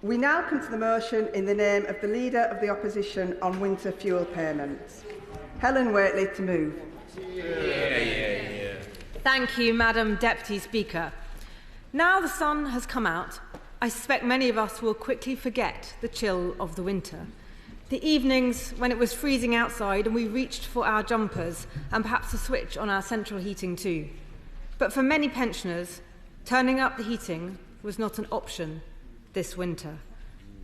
We now come to the motion in the name of the Leader of the Opposition on winter fuel payments. Helen Whately to move. Thank you, Madam Deputy Speaker. Now the sun has come out, I suspect many of us will quickly forget the chill of the winter. The evenings when it was freezing outside and we reached for our jumpers and perhaps a switch on our central heating too. But for many pensioners, turning up the heating was not an option this winter.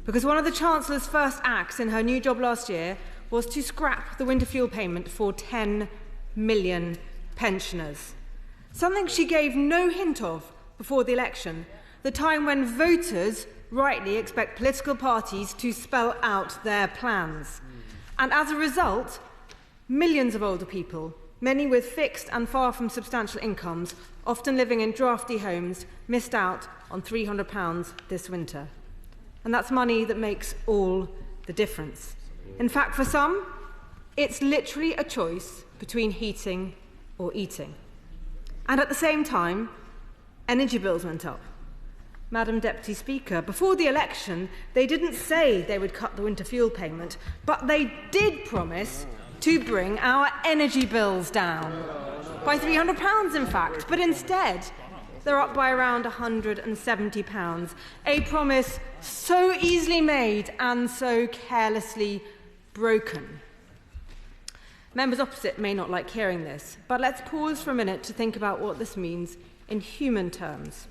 Because one of the Chancellor's first acts in her new job last year was to scrap the winter fuel payment for 10 million pensioners. Something she gave no hint of before the election, the time when voters rightly expect political parties to spell out their plans. And as a result, millions of older people, many with fixed and far from substantial incomes, often living in drafty homes, missed out on £300 this winter. And that's money that makes all the difference. In fact, for some, it's literally a choice between heating or eating. And at the same time, energy bills went up. Madam Deputy Speaker, before the election, they didn't say they would cut the winter fuel payment, but they did promise to bring our energy bills down. By £300, in fact. But instead, they're up by around £170. A promise so easily made and so carelessly broken. Members opposite may not like hearing this, but let's pause for a minute to think about what this means in human terms.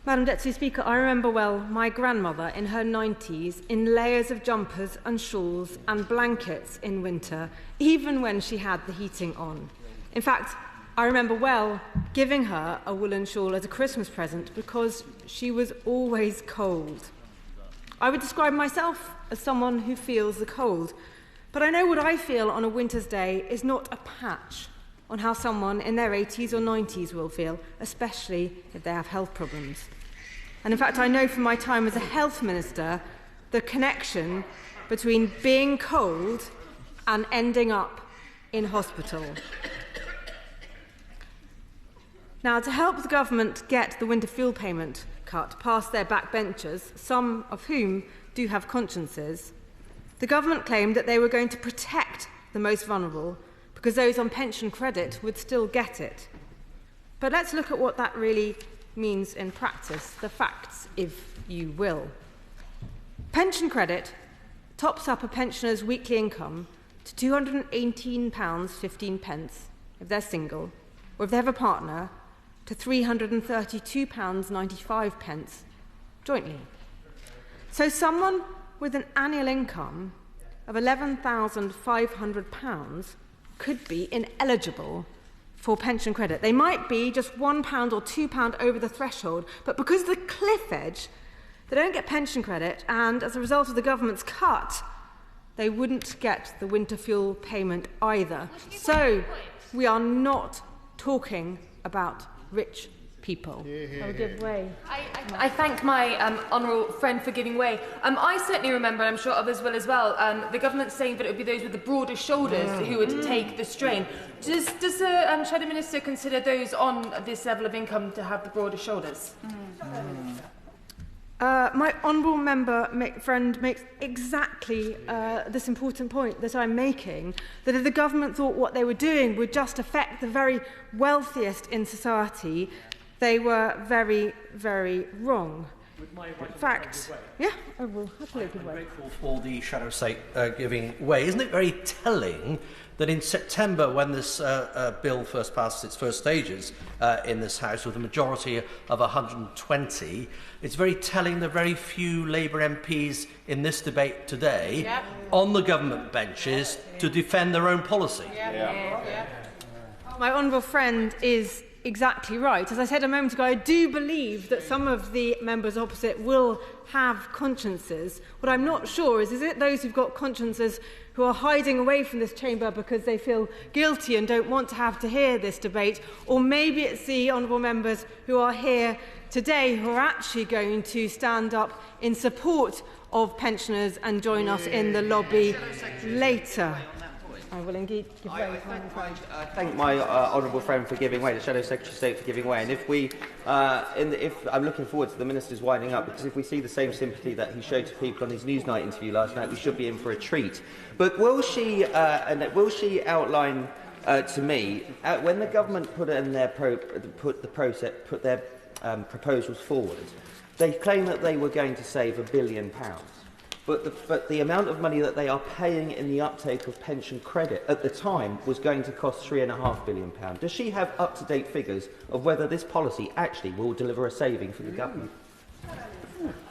Madam Deputy Speaker, I remember well my grandmother in her 90s in layers of jumpers and shawls and blankets in winter, even when she had the heating on. In fact, I remember well giving her a woolen shawl as a Christmas present because she was always cold. I would describe myself as someone who feels the cold, but I know what I feel on a winter's day is not a patch on how someone in their 80s or 90s will feel, especially if they have health problems. And in fact, I know from my time as a health minister the connection between being cold and ending up in hospital. Now, to help the government get the winter fuel payment cut past their backbenchers, some of whom do have consciences, the government claimed that they were going to protect the most vulnerable because those on pension credit would still get it. But let's look at what that really means in practice, the facts, if you will. Pension credit tops up a pensioner's weekly income to £218.15 if they're single, or if they have a partner, to £332.95 jointly. So someone with an annual income of £11,500 could be ineligible for pension credit. They might be just £1 or £2 over the threshold, but because of the cliff edge, they don't get pension credit, and as a result of the government's cut, they wouldn't get the winter fuel payment either. So we are not talking about rich people. I will give way. I thank my honourable friend for giving way. I certainly remember, and I'm sure others will as well, the government saying that it would be those with the broader shoulders who would take the strain. Does the Shadow Minister consider those on this level of income to have the broader shoulders? My honourable friend makes exactly this important point that I'm making, that if the government thought what they were doing would just affect the very wealthiest in society, they were very, very wrong. In fact, yeah, I will happily give way. I'm grateful for the Shadow State giving way. Isn't it very telling that in September, when this bill first passed its first stages in this House with a majority of 120, it's very telling that very few Labour MPs in this debate today on the government benches to defend their own policy. My honourable friend is exactly right. As I said a moment ago, I do believe that some of the members opposite will have consciences. What I'm not sure is it those who've got consciences who are hiding away from this chamber because they feel guilty and don't want to have to hear this debate, or maybe it's the honourable members who are here today who are actually going to stand up in support of pensioners and join us in the lobby later. I will indeed give way. I thank my honourable friend for giving way, the Shadow Secretary of State for giving way. And if we, if I'm looking forward to the Minister's winding up, because if we see the same sympathy that he showed to people on his Newsnight interview last night, we should be in for a treat. But will she outline to me when the government put their proposals forward? They claim that they were going to save £1 billion. But the amount of money that they are paying in the uptake of pension credit at the time was going to cost £3.5 billion. Does she have up-to-date figures of whether this policy actually will deliver a saving for the government?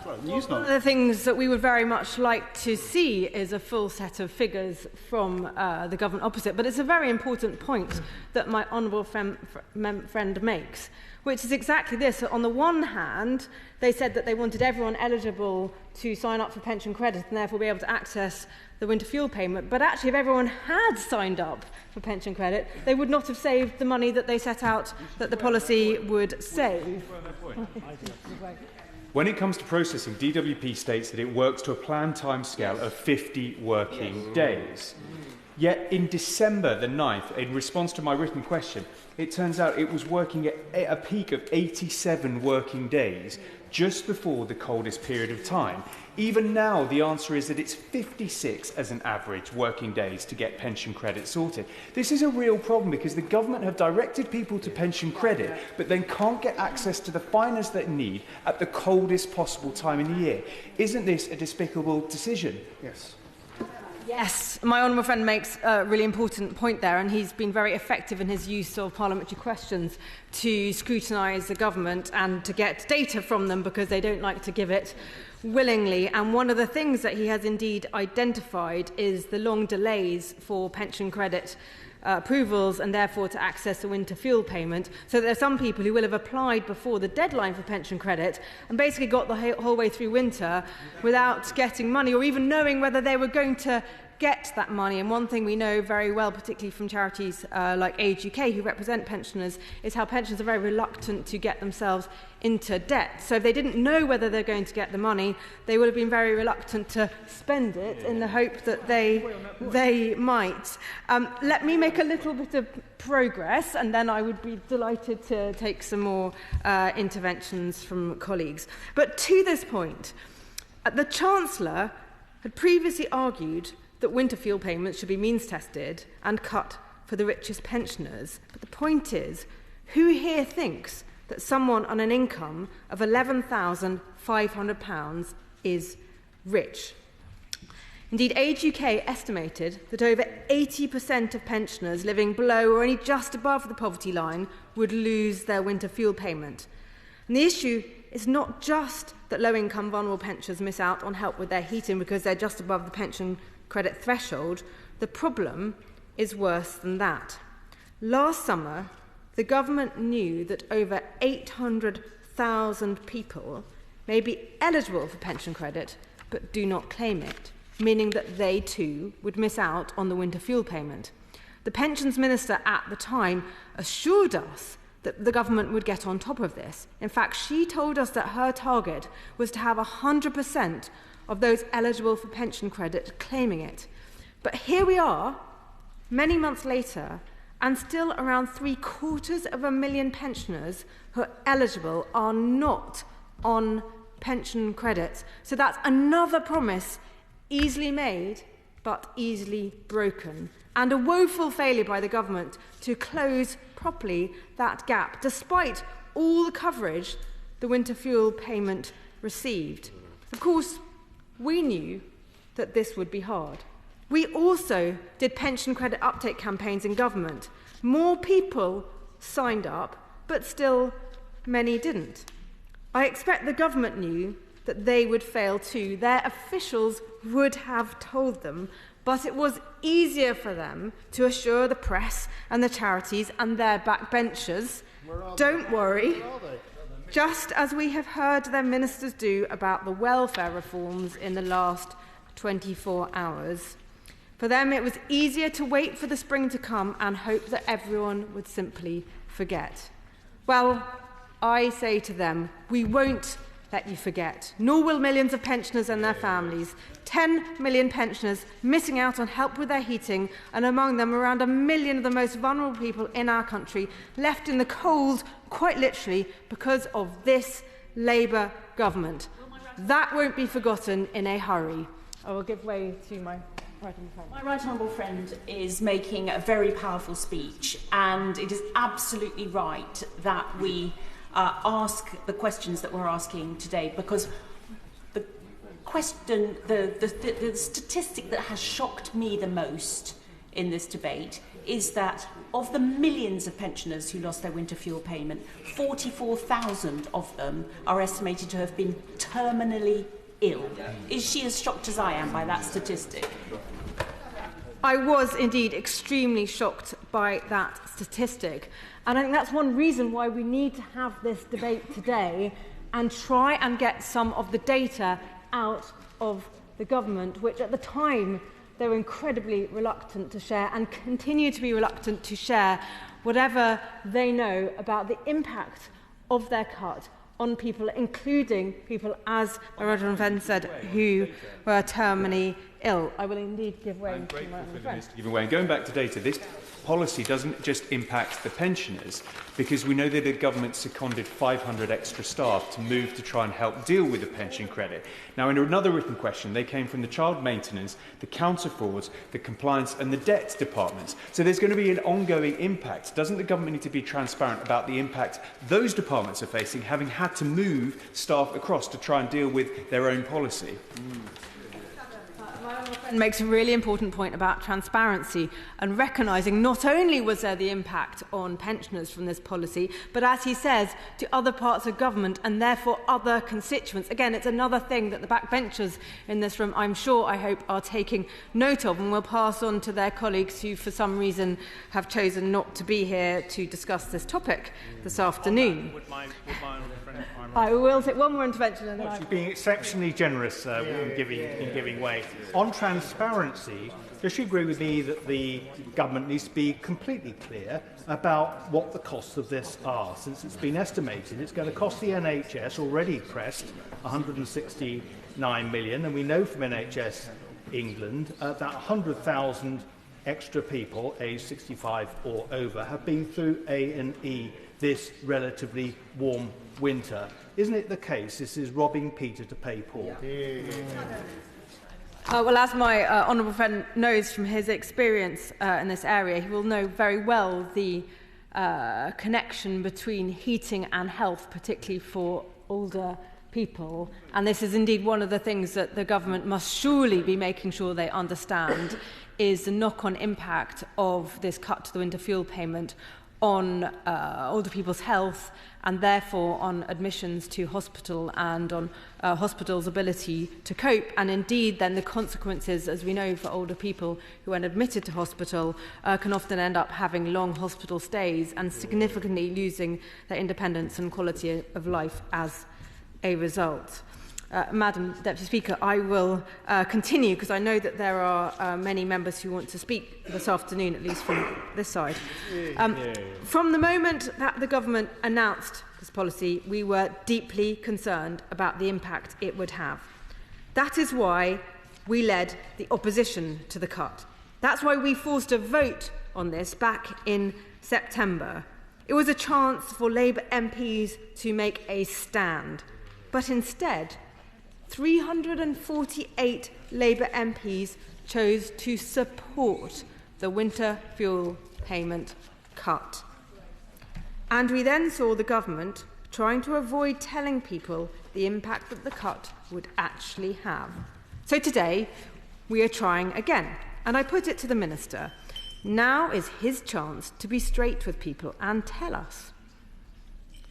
One of the things that we would very much like to see is a full set of figures from the government opposite. But it's a very important point that my honourable friend makes, which is exactly this. On the one hand, they said that they wanted everyone eligible to sign up for pension credit and therefore be able to access the winter fuel payment. But actually, if everyone had signed up for pension credit, they would not have saved the money that they set out that the policy would save. When it comes to processing, DWP states that it works to a planned timescale of 50 working days. Yet in December the 9th, in response to my written question, it turns out it was working at a peak of 87 working days just before the coldest period of time. Even now, the answer is that it's 56 as an average working days to get pension credit sorted. This is a real problem because the government have directed people to pension credit, but then can't get access to the finance they need at the coldest possible time in the year. Isn't this a despicable decision? Yes. Yes, my honourable friend makes a really important point there, and he's been very effective in his use of parliamentary questions to scrutinise the government and to get data from them because they don't like to give it willingly. And one of the things that he has indeed identified is the long delays for pension credit approvals and therefore to access the winter fuel payment. So there are some people who will have applied before the deadline for pension credit and basically got the whole way through winter without getting money or even knowing whether they were going to get that money. And one thing we know very well, particularly from charities like Age UK, who represent pensioners, is how pensioners are very reluctant to get themselves into debt. So if they didn't know whether they're going to get the money, they would have been very reluctant to spend it in the hope that they might. Let me make a little bit of progress, and then I would be delighted to take some more interventions from colleagues. But to this point, the Chancellor had previously argued that winter fuel payments should be means-tested and cut for the richest pensioners. But the point is, who here thinks that someone on an income of £11,500 is rich? Indeed, Age UK estimated that over 80% of pensioners living below or only just above the poverty line would lose their winter fuel payment. And the issue is not just that low-income vulnerable pensioners miss out on help with their heating because they're just above the pension credit threshold. The problem is worse than that. Last summer, the government knew that over 800,000 people may be eligible for pension credit but do not claim it, meaning that they too would miss out on the winter fuel payment. The Pensions Minister at the time assured us that the government would get on top of this. In fact, she told us that her target was to have 100% of those eligible for pension credit claiming it. But here we are, many months later, and still around 750,000 pensioners who are eligible are not on pension credits. So that's another promise easily made but easily broken, and a woeful failure by the government to close properly that gap, despite all the coverage the winter fuel payment received. Of course, we knew that this would be hard. We also did pension credit uptake campaigns in government. More people signed up, but still many didn't. I expect the government knew that they would fail too. Their officials would have told them, but it was easier for them to assure the press and the charities and their backbenchers, don't worry, just as we have heard their ministers do about the welfare reforms in the last 24 hours. For them, it was easier to wait for the spring to come and hope that everyone would simply forget. Well, I say to them, we won't let you forget, nor will millions of pensioners and their families. 10 million pensioners missing out on help with their heating, and among them around 1 million of the most vulnerable people in our country, left in the cold, quite literally, because of this Labour government. That won't be forgotten in a hurry. I will give way to my right honourable friend. My right honourable friend is making a very powerful speech, and it is absolutely right that we ask the questions that we're asking today, because the question, the statistic that has shocked me the most in this debate is that of the millions of pensioners who lost their winter fuel payment, 44,000 of them are estimated to have been terminally ill. Is she as shocked as I am by that statistic? I was indeed extremely shocked by that statistic. And I think that's one reason why we need to have this debate today and try and get some of the data out of the government, which at the time they were incredibly reluctant to share and continue to be reluctant to share whatever they know about the impact of their cut on people, including people, as Roger Van said, who were terminally ill. I will indeed give way to my friend. And going back to data, this policy doesn't just impact the pensioners, because we know that the government seconded 500 extra staff to move to try and help deal with the pension credit. Now, in another written question, they came from the child maintenance, the counter-frauds, the compliance and the debt departments. So there's going to be an ongoing impact. Doesn't the government need to be transparent about the impact those departments are facing, having had to move staff across to try and deal with their own policy? Makes a really important point about transparency and recognising not only was there the impact on pensioners from this policy, but as he says, to other parts of government and therefore other constituents. Again, it's another thing that the backbenchers in this room, I'm sure, I hope, are taking note of and will pass on to their colleagues who for some reason have chosen not to be here to discuss this topic this afternoon. I will take one more intervention and then She's being exceptionally generous in giving way. On transparency, does she agree with me that the government needs to be completely clear about what the costs of this are? Since it's been estimated it's going to cost the NHS, already pressed, 169 million, and we know from NHS England that 100,000 extra people aged 65 or over have been through A&E this relatively warm winter. Isn't it the case this is robbing Peter to pay Paul? Well, as my honourable friend knows from his experience in this area, he will know very well the connection between heating and health, particularly for older people. And this is indeed one of the things that the government must surely be making sure they understand, is the knock-on impact of this cut to the winter fuel payment on older people's health and therefore on admissions to hospital and on hospitals' ability to cope, and indeed then the consequences, as we know, for older people who, when admitted to hospital, can often end up having long hospital stays and significantly losing their independence and quality of life as a result. Madam Deputy Speaker, I will continue because I know that there are many members who want to speak this afternoon, at least from this side. From the moment that the government announced this policy, we were deeply concerned about the impact it would have. That is why we led the opposition to the cut. That's why we forced a vote on this back in September. It was a chance for Labour MPs to make a stand, but instead 348 Labour MPs chose to support the winter fuel payment cut. And we then saw the government trying to avoid telling people the impact that the cut would actually have. So today, we are trying again. And I put it to the Minister, now is his chance to be straight with people and tell us.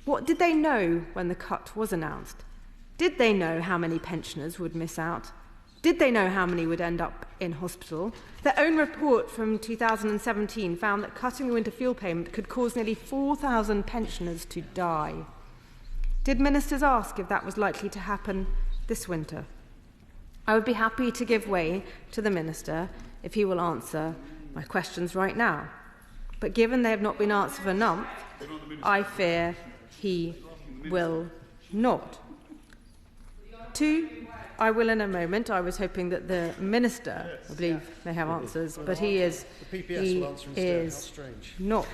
What did they know when the cut was announced? Did they know how many pensioners would miss out? Did they know how many would end up in hospital? Their own report from 2017 found that cutting the winter fuel payment could cause nearly 4,000 pensioners to die. Did ministers ask if that was likely to happen this winter? I would be happy to give way to the Minister if he will answer my questions right now. But given they have not been answered for a month, I fear he will not. 2, I will in a moment. I was hoping that the Minister, I believe, may have answers, but he is not.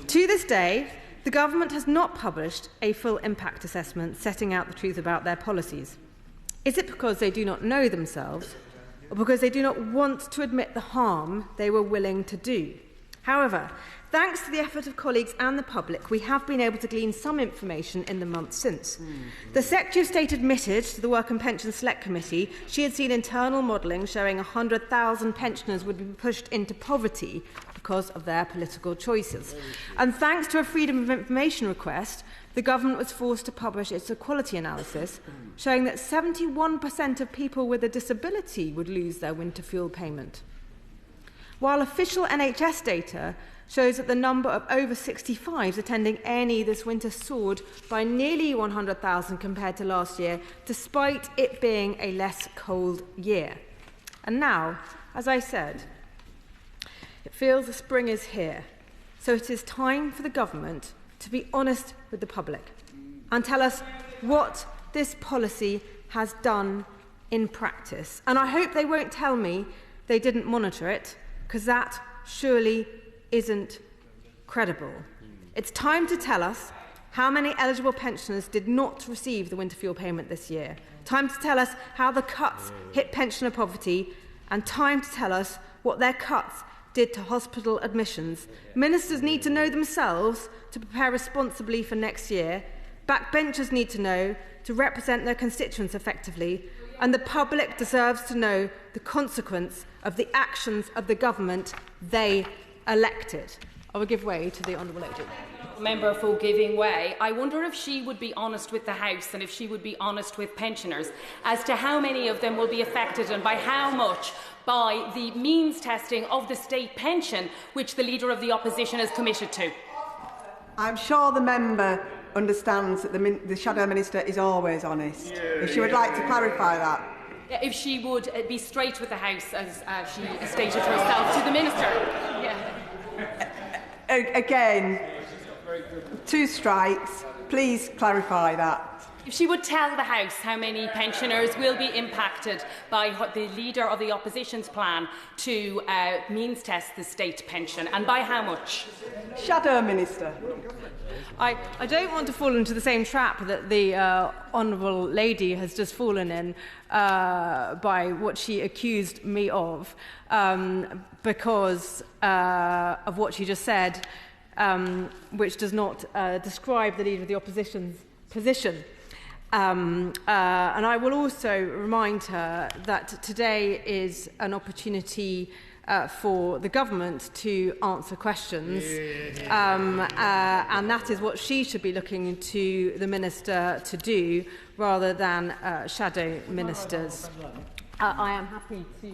To this day, the government has not published a full impact assessment setting out the truth about their policies. Is it because they do not know themselves, or because they do not want to admit the harm they were willing to do? However, thanks to the effort of colleagues and the public, we have been able to glean some information in the months since. The Secretary of State admitted to the Work and Pension Select Committee she had seen internal modelling showing 100,000 pensioners would be pushed into poverty because of their political choices. And thanks to a Freedom of Information request, the government was forced to publish its equality analysis, showing that 71% of people with a disability would lose their winter fuel payment. While official NHS data shows that the number of over 65s attending A&E this winter soared by nearly 100,000 compared to last year, despite it being a less cold year. And now, as I said, it feels the spring is here, so it is time for the government to be honest with the public and tell us what this policy has done in practice. And I hope they won't tell me they didn't monitor it, because that surely isn't credible. It's time to tell us how many eligible pensioners did not receive the winter fuel payment this year. Time to tell us how the cuts hit pensioner poverty, and time to tell us what their cuts did to hospital admissions. Ministers need to know themselves to prepare responsibly for next year. Backbenchers need to know to represent their constituents effectively. And the public deserves to know the consequence of the actions of the government they elected. I will give way to the Honourable Lady. Member for giving way. I wonder if she would be honest with the House and if she would be honest with pensioners as to how many of them will be affected and by how much by the means testing of the state pension which the Leader of the Opposition is committed to. I'm sure the member understands that the Shadow Minister is always honest. If she would like to clarify that. If she would be straight with the House, as she stated herself to the Minister. Again, 2 strikes. Please clarify that. If she would tell the House how many pensioners will be impacted by the Leader of the Opposition's plan to means test the state pension, and by how much? Shadow Minister. I don't want to fall into the same trap that the Honourable Lady has just fallen in by what she accused me of, because of what she just said, which does not describe the Leader of the Opposition's position. And I will also remind her that today is an opportunity for the government to answer questions, and that is what she should be looking to the Minister to do, rather than shadow ministers. I am happy to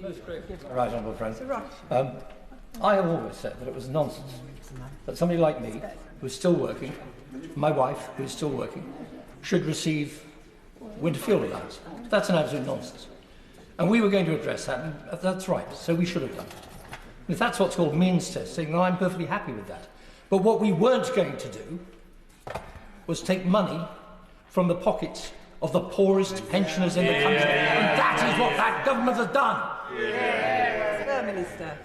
give... Right, Honourable Friend. I have always said that it was nonsense that somebody like me, who is still working, my wife, who is still working, should receive winter fuel allowance. That's an absolute nonsense. And we were going to address that, and that's right, so we should have done it. If that's what's called means testing, then I'm perfectly happy with that. But what we weren't going to do was take money from the pockets of the poorest pensioners in the country. And that is what that government has done. Minister.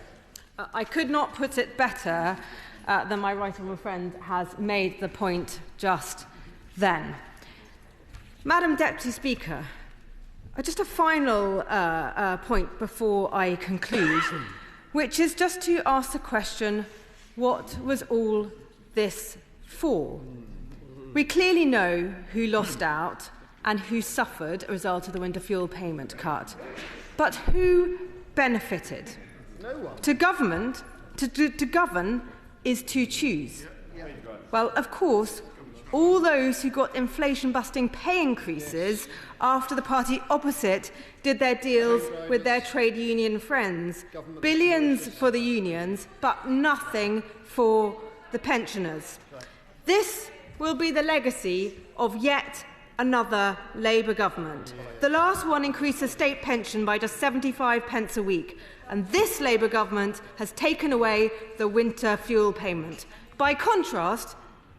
I could not put it better than my right honourable friend has made the point just then. Madam Deputy Speaker, just a final point before I conclude, which is just to ask the question, what was all this for? We clearly know who lost out and who suffered a result of the winter fuel payment cut. But who benefited? No one. To govern is to choose. Well, of course, all those who got inflation-busting pay increases after the party opposite did their deals with their trade union friends. Billions for the unions, but nothing for the pensioners. This will be the legacy of yet another Labour government. The last one increased the state pension by just 75 pence a week, and this Labour government has taken away the winter fuel payment. By contrast,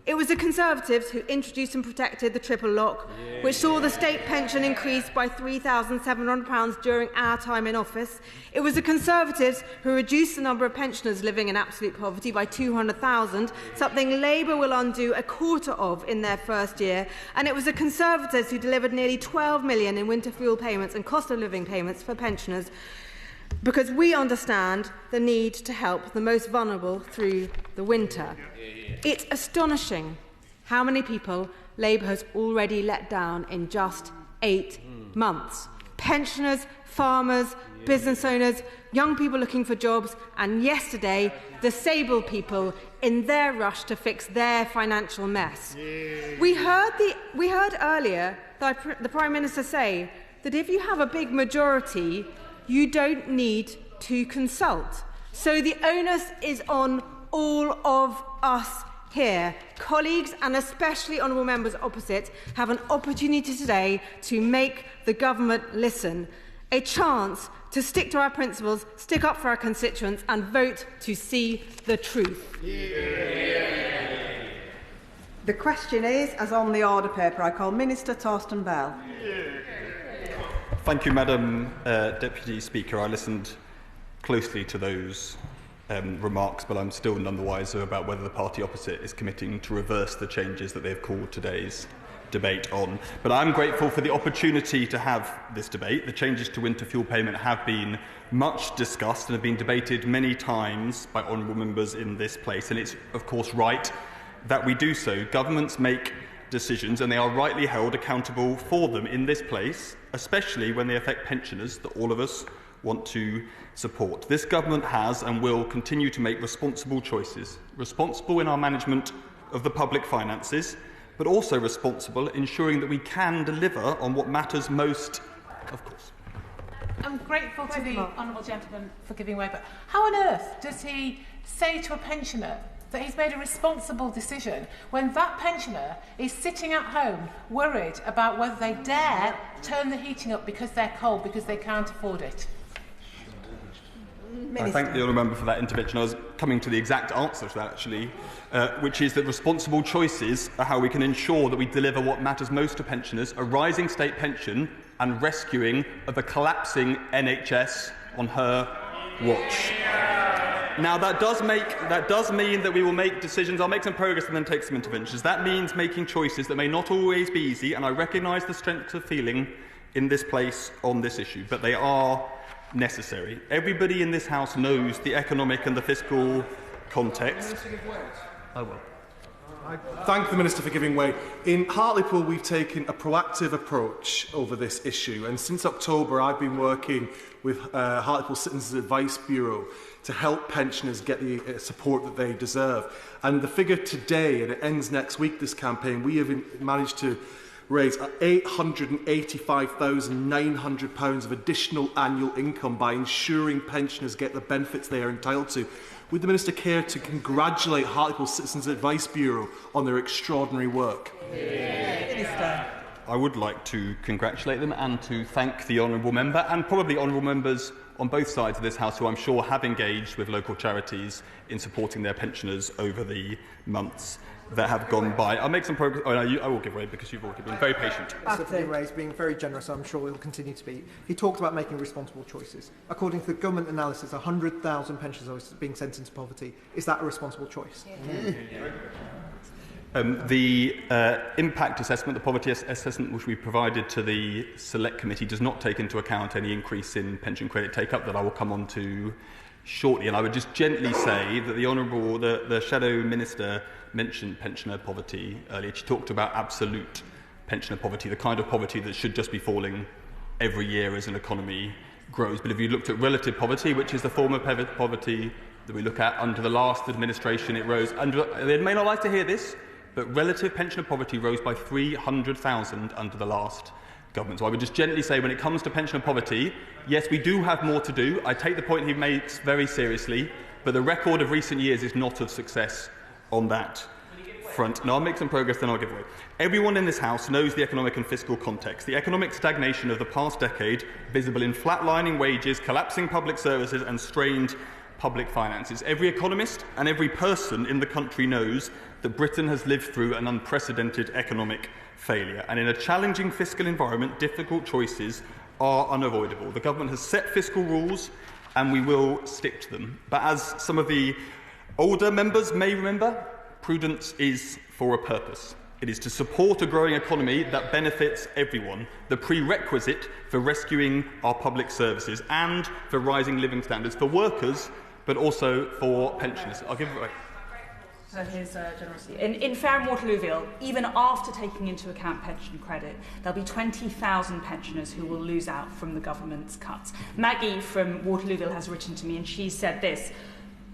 It was the Conservatives who introduced and protected the triple lock, which saw the state pension increase by £3,700 during our time in office. It was the Conservatives who reduced the number of pensioners living in absolute poverty by 200,000, something Labour will undo a quarter of in their first year. And it was the Conservatives who delivered nearly 12 million in winter fuel payments and cost of living payments for pensioners, because we understand the need to help the most vulnerable through the winter. It's astonishing how many people Labour has already let down in just 8 months. Pensioners, farmers, business owners, young people looking for jobs, and yesterday, disabled people in their rush to fix their financial mess. We heard earlier the Prime Minister say that if you have a big majority, you don't need to consult. So the onus is on all of us here. Colleagues, and especially honourable members opposite, have an opportunity today to make the government listen. A chance to stick to our principles, stick up for our constituents and vote to see the truth. The question is, as on the order paper, I call Minister Torsten Bell. Thank you, Madam Deputy Speaker. I listened closely to those remarks, but I'm still none the wiser about whether the party opposite is committing to reverse the changes that they've called today's debate on. But I'm grateful for the opportunity to have this debate. The changes to winter fuel payment have been much discussed and have been debated many times by honourable members in this place, and it's of course right that we do so. Governments make decisions and they are rightly held accountable for them in this place, especially when they affect pensioners that all of us want to support. This government has and will continue to make responsible choices, responsible in our management of the public finances, but also responsible ensuring that we can deliver on what matters most, of course. I'm grateful to the honourable gentleman for giving way, but how on earth does he say to a pensioner that he's made a responsible decision when that pensioner is sitting at home worried about whether they dare turn the heating up because they're cold, because they can't afford it? I thank the honourable member for that intervention. I was coming to the exact answer to that, actually, which is that responsible choices are how we can ensure that we deliver what matters most to pensioners, a rising state pension and rescuing of a collapsing NHS on her watch. Now, that does mean that we will make decisions. I'll make some progress and then take some interventions. That means making choices that may not always be easy, and I recognise the strength of feeling in this place on this issue, but they are necessary. Everybody in this House knows the economic and the fiscal context. I will. I thank the Minister for giving way. In Hartlepool, we've taken a proactive approach over this issue, and since October I've been working with Hartlepool Citizens Advice Bureau to help pensioners get the support that they deserve. And the figure today, and it ends next week, this campaign, we have managed to raise £885,900 of additional annual income by ensuring pensioners get the benefits they are entitled to. Would the Minister care to congratulate Hartlepool Citizens Advice Bureau on their extraordinary work? Minister. I would like to congratulate them and to thank the honourable member and probably honourable members on both sides of this House who I'm sure have engaged with local charities in supporting their pensioners over the months that have gone by. I'll make some progress. Oh, no, I will give way because you've already been very patient. He's being very generous, I'm sure he'll continue to be. He talked about making responsible choices. According to the government analysis, 100,000 pensioners are being sent into poverty. Is that a responsible choice? The impact assessment, the poverty assessment which we provided to the Select Committee does not take into account any increase in pension credit take-up that I will come on to shortly. And I would just gently say that the Shadow Minister mentioned pensioner poverty earlier. She talked about absolute pensioner poverty, the kind of poverty that should just be falling every year as an economy grows. But if you looked at relative poverty, which is the form of poverty that we look at under the last administration, it rose. They may not like to hear this, but relative pensioner poverty rose by 300,000 under the last government. So I would just gently say, when it comes to pensioner poverty, yes, we do have more to do. I take the point he makes very seriously, but the record of recent years is not of success on that front. Now, I'll make some progress, then I'll give way. Everyone in this House knows the economic and fiscal context. The economic stagnation of the past decade, visible in flatlining wages, collapsing public services and strained public finances. Every economist and every person in the country knows that Britain has lived through an unprecedented economic failure, and in a challenging fiscal environment, difficult choices are unavoidable. The government has set fiscal rules, and we will stick to them. But as some of the older members may remember, prudence is for a purpose. It is to support a growing economy that benefits everyone, the prerequisite for rescuing our public services and for rising living standards for workers, but also for pensioners. I'll give it away. For his generosity. In Fair and Waterlooville, even after taking into account pension credit, there'll be 20,000 pensioners who will lose out from the government's cuts. Maggie from Waterlooville has written to me and she said this: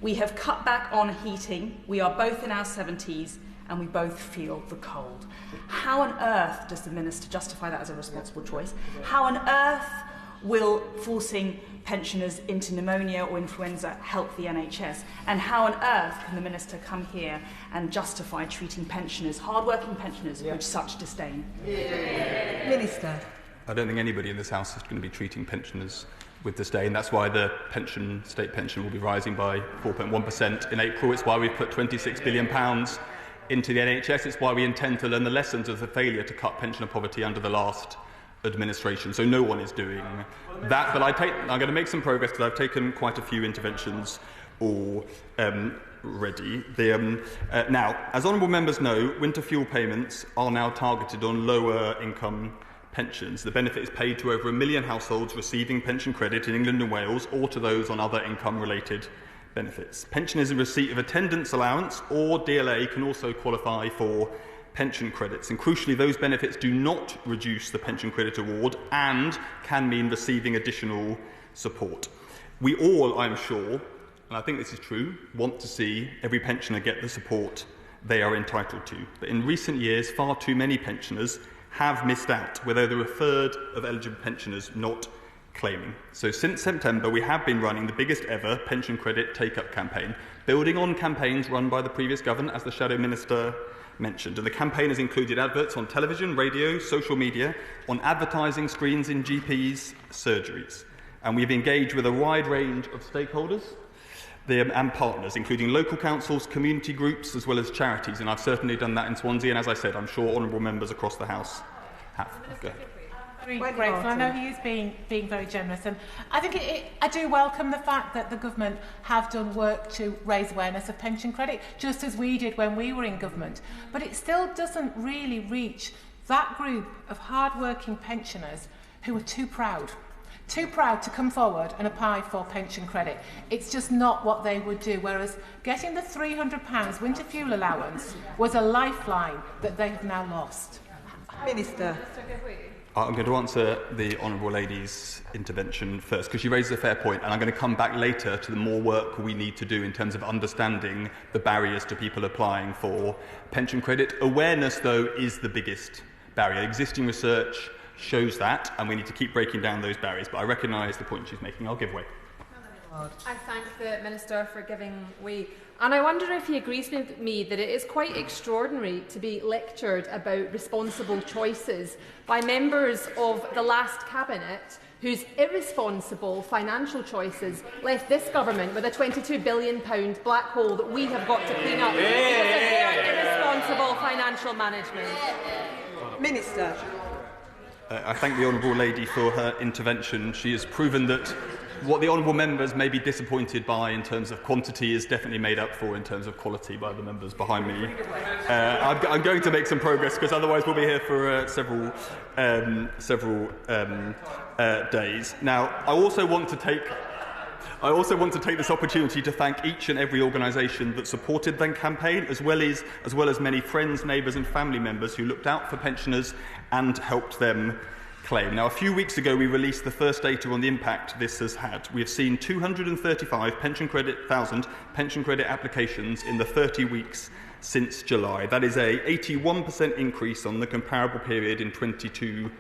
"We have cut back on heating, we are both in our 70s, and we both feel the cold." How on earth does the Minister justify that as a responsible choice? How on earth will forcing pensioners into pneumonia or influenza help the NHS? And how on earth can the Minister come here and justify treating pensioners, hard-working pensioners, with such disdain? Minister. I don't think anybody in this House is going to be treating pensioners with disdain. That's why the state pension will be rising by 4.1% in April. It's why we've put £26 billion into the NHS. It's why we intend to learn the lessons of the failure to cut pensioner poverty under the last administration. So no one is doing that. But I'm going to make some progress because I've taken quite a few interventions already. Now, as honourable members know, winter fuel payments are now targeted on lower income pensions. The benefit is paid to over 1 million households receiving pension credit in England and Wales, or to those on other income-related benefits. Pensioners in receipt of attendance allowance or DLA can also qualify for pension credits, and crucially, those benefits do not reduce the pension credit award and can mean receiving additional support. We all, I'm sure, and I think this is true, want to see every pensioner get the support they are entitled to. But in recent years, far too many pensioners have missed out, with over a third of eligible pensioners not claiming. So since September, we have been running the biggest ever pension credit take-up campaign, building on campaigns run by the previous government, as the Shadow Minister mentioned. And the campaign has included adverts on television, radio, social media, on advertising screens in GPs' surgeries. And we've engaged with a wide range of stakeholders and partners, including local councils, community groups, as well as charities. And I've certainly done that in Swansea, and as I said, I'm sure honourable members across the House have. Very grateful. I know he is being very generous, and I think I do welcome the fact that the government have done work to raise awareness of pension credit, just as we did when we were in government. But it still doesn't really reach that group of hard-working pensioners who are too proud to come forward and apply for pension credit. It's just not what they would do, whereas getting the £300 winter fuel allowance was a lifeline that they have now lost. Minister. I'm going to answer the honourable lady's intervention first, because she raises a fair point, and I'm going to come back later to the more work we need to do in terms of understanding the barriers to people applying for pension credit. Awareness, though, is the biggest barrier. Existing research shows that, and we need to keep breaking down those barriers. But I recognise the point she's making. I'll give way. I thank the Minister for giving way. And I wonder if he agrees with me that it is quite extraordinary to be lectured about responsible choices by members of the last Cabinet whose irresponsible financial choices left this government with a £22 billion black hole that we have got to clean up because of their irresponsible financial management. Minister. I thank the honourable lady for her intervention. She has proven that what the honourable members may be disappointed by in terms of quantity is definitely made up for in terms of quality by the members behind me. I'm going to make some progress, because otherwise we'll be here for several days. Now, I also want to take this opportunity to thank each and every organisation that supported the campaign, as well as many friends, neighbours and family members who looked out for pensioners and helped them claim. Now, a few weeks ago, we released the first data on the impact this has had. We have seen 235,000 pension credit applications in the 30 weeks since July. That is a 81% increase on the comparable period in 22-23,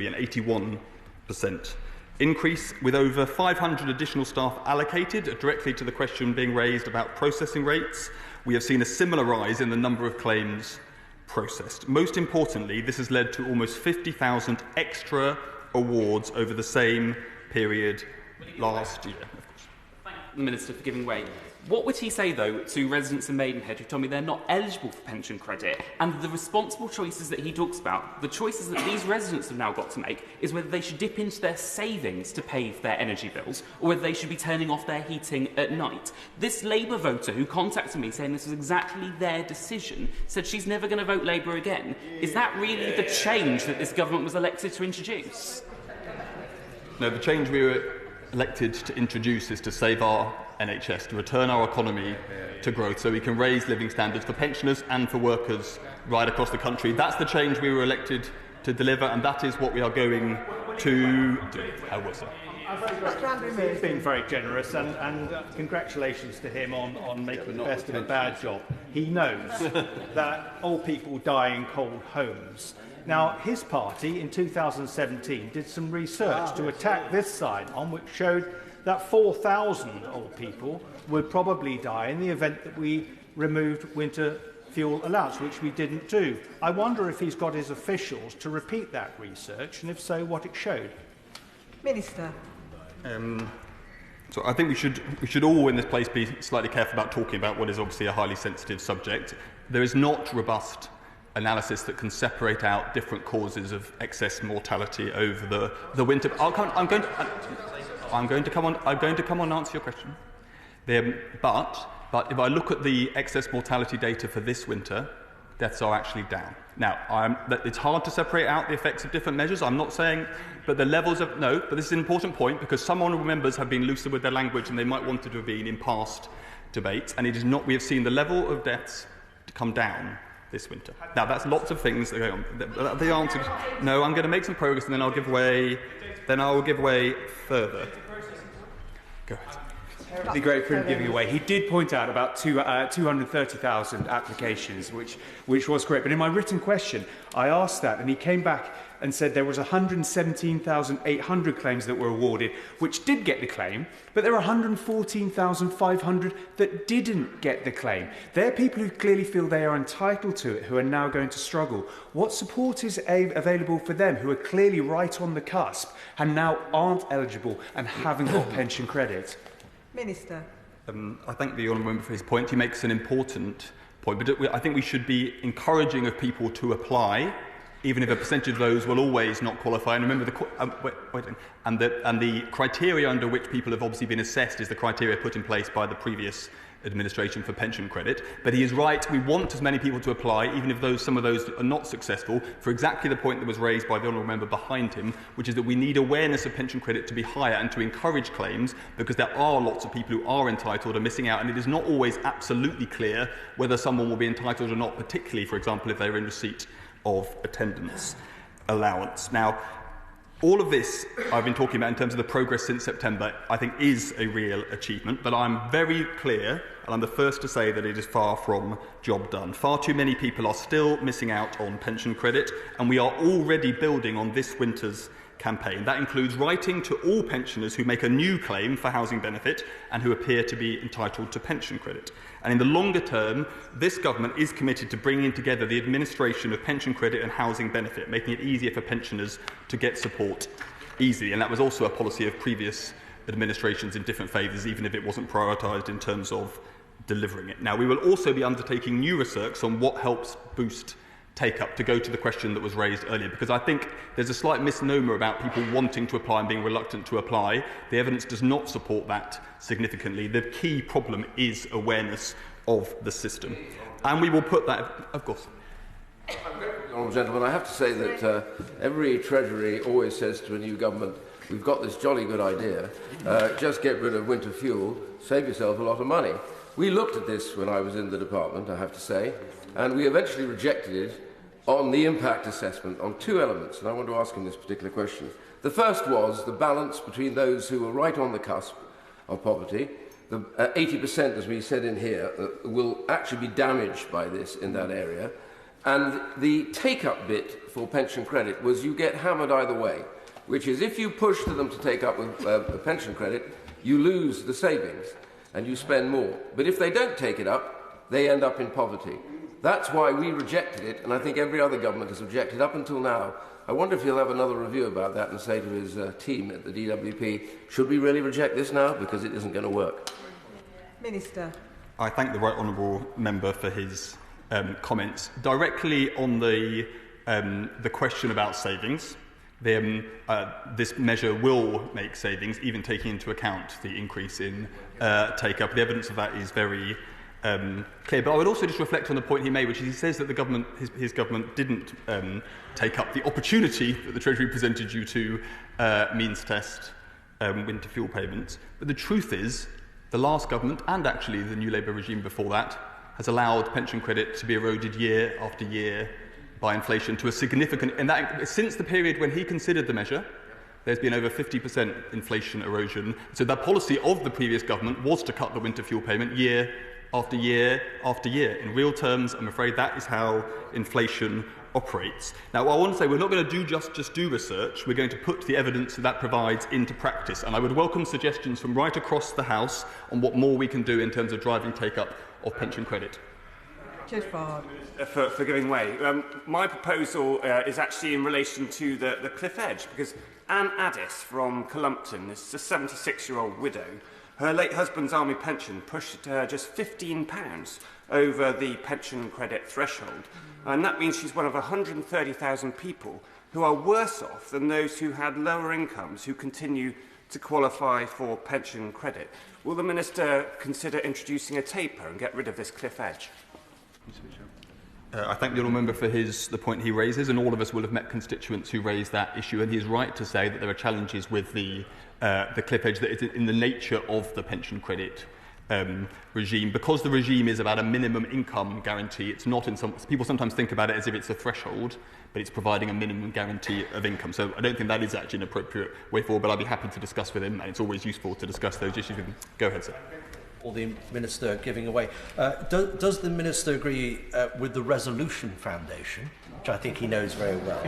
an 81% increase, with over 500 additional staff allocated. Directly to the question being raised about processing rates, we have seen a similar rise in the number of claims processed. Most importantly, this has led to almost 50,000 extra awards over the same period last year. the Minister for giving way. What would he say, though, to residents in Maidenhead who told me they're not eligible for pension credit, and the responsible choices that he talks about, the choices that these residents have now got to make, is whether they should dip into their savings to pay for their energy bills, or whether they should be turning off their heating at night? This Labour voter who contacted me saying this was exactly their decision said she's never going to vote Labour again. Is that really the change that this government was elected to introduce? No, the change we were elected to introduce is to save our NHS, to return our economy to growth so we can raise living standards for pensioners and for workers right across the country. That's the change we were elected to deliver, and that is what we are going to do. How was it? He's been very generous, and congratulations to him on making the best of a bad job. He knows that old people die in cold homes. Now, his party in 2017 did some research to attack this side on, which showed that 4,000 old people would probably die in the event that we removed winter fuel allowance, which we didn't do. I wonder if he's got his officials to repeat that research, and if so, what it showed. Minister. So I think we should all in this place be slightly careful about talking about what is obviously a highly sensitive subject. There is not robust analysis that can separate out different causes of excess mortality over the winter. I'm going to come on and answer your question. But if I look at the excess mortality data for this winter, deaths are actually down. Now, it's hard to separate out the effects of different measures. I'm not saying, but the levels of no. But this is an important point because some honourable members have been looser with their language and they might want to have been in past debates, and it is not. We have seen the level of deaths to come down this winter. Now, that's lots of things that are going on. The answer is no. I'm going to make some progress, and then I'll give way. Then I will give way further. Go ahead. It'd be great for him giving away. He did point out about 230,000 applications, which was correct. But in my written question, I asked that, and he came back and said there was 117,800 claims that were awarded, which did get the claim, but there are 114,500 that didn't get the claim. They're people who clearly feel they are entitled to it, who are now going to struggle. What support is available for them, who are clearly right on the cusp and now aren't eligible and haven't got pension credit? Minister. I thank the honourable member for his point. He makes an important point, but I think we should be encouraging of people to apply, even if a percentage of those will always not qualify. And remember, the criteria under which people have obviously been assessed is the criteria put in place by the previous administration for pension credit. But he is right, we want as many people to apply, even if some of those are not successful, for exactly the point that was raised by the honourable member behind him, which is that we need awareness of pension credit to be higher and to encourage claims, because there are lots of people who are entitled and missing out, and it is not always absolutely clear whether someone will be entitled or not, particularly, for example, if they're in receipt of attendance allowance. Now, all of this I've been talking about in terms of the progress since September, I think is a real achievement, but I'm very clear, and I'm the first to say that it is far from job done. Far too many people are still missing out on pension credit, and we are already building on this winter's campaign. That includes writing to all pensioners who make a new claim for housing benefit and who appear to be entitled to pension credit. And in the longer term, this government is committed to bringing together the administration of pension credit and housing benefit, making it easier for pensioners to get support easily. And that was also a policy of previous administrations in different favours, even if it wasn't prioritised in terms of delivering it. Now, we will also be undertaking new research on what helps boost take-up, to go to the question that was raised earlier, because I think there's a slight misnomer about people wanting to apply and being reluctant to apply. The evidence does not support that significantly. The key problem is awareness of the system. And we will put that, of course. Honourable gentleman, I have to say that every Treasury always says to a new government, we've got this jolly good idea, just get rid of winter fuel, save yourself a lot of money. We looked at this when I was in the department, I have to say, and we eventually rejected it on the impact assessment on two elements, and I want to ask him this particular question. The first was the balance between those who were right on the cusp of poverty. The 80%, as we said in here, will actually be damaged by this in that area. And the take-up bit for pension credit was you get hammered either way, which is if you push to them to take up with the pension credit, you lose the savings and you spend more. But if they don't take it up, they end up in poverty. That's why we rejected it, and I think every other government has rejected up until now. I wonder if he'll have another review about that and say to his team at the DWP, should we really reject this now? Because it isn't going to work. Minister. I thank the right honourable member for his comments. Directly on the question about savings, this measure will make savings, even taking into account the increase in take-up. The evidence of that is very clear. But I would also just reflect on the point he made, which is he says that the government, his government didn't take up the opportunity that the Treasury presented you to means test winter fuel payments. But the truth is, the last government, and actually the New Labour regime before that, has allowed pension credit to be eroded year after year by inflation to a significant... And that, since the period when he considered the measure, there's been over 50% inflation erosion. So the policy of the previous government was to cut the winter fuel payment year after year after year. In real terms, I'm afraid that is how inflation operates. Now, I want to say we're not going to just do research. We're going to put the evidence that provides into practice. And I would welcome suggestions from right across the House on what more we can do in terms of driving take-up of pension credit. For giving way. My proposal is actually in relation to the cliff edge, because Anne Addis from Columpton is a 76-year-old widow. Her late husband's army pension pushed her just £15 over the pension credit threshold, and that means she's one of 130,000 people who are worse off than those who had lower incomes who continue to qualify for pension credit. Will the Minister consider introducing a taper and get rid of this cliff edge? I thank the honourable member for the point he raises, and all of us will have met constituents who raise that issue, and he is right to say that there are challenges with the cliff edge that is in the nature of the pension credit regime. Because the regime is about a minimum income guarantee, it's not in some... People sometimes think about it as if it's a threshold, but it's providing a minimum guarantee of income. So I don't think that is actually an appropriate way forward, but I'd be happy to discuss with him, and it's always useful to discuss those issues with him. Go ahead, sir. Or the Minister giving away. Does the Minister agree with the Resolution Foundation, which I think he knows very well,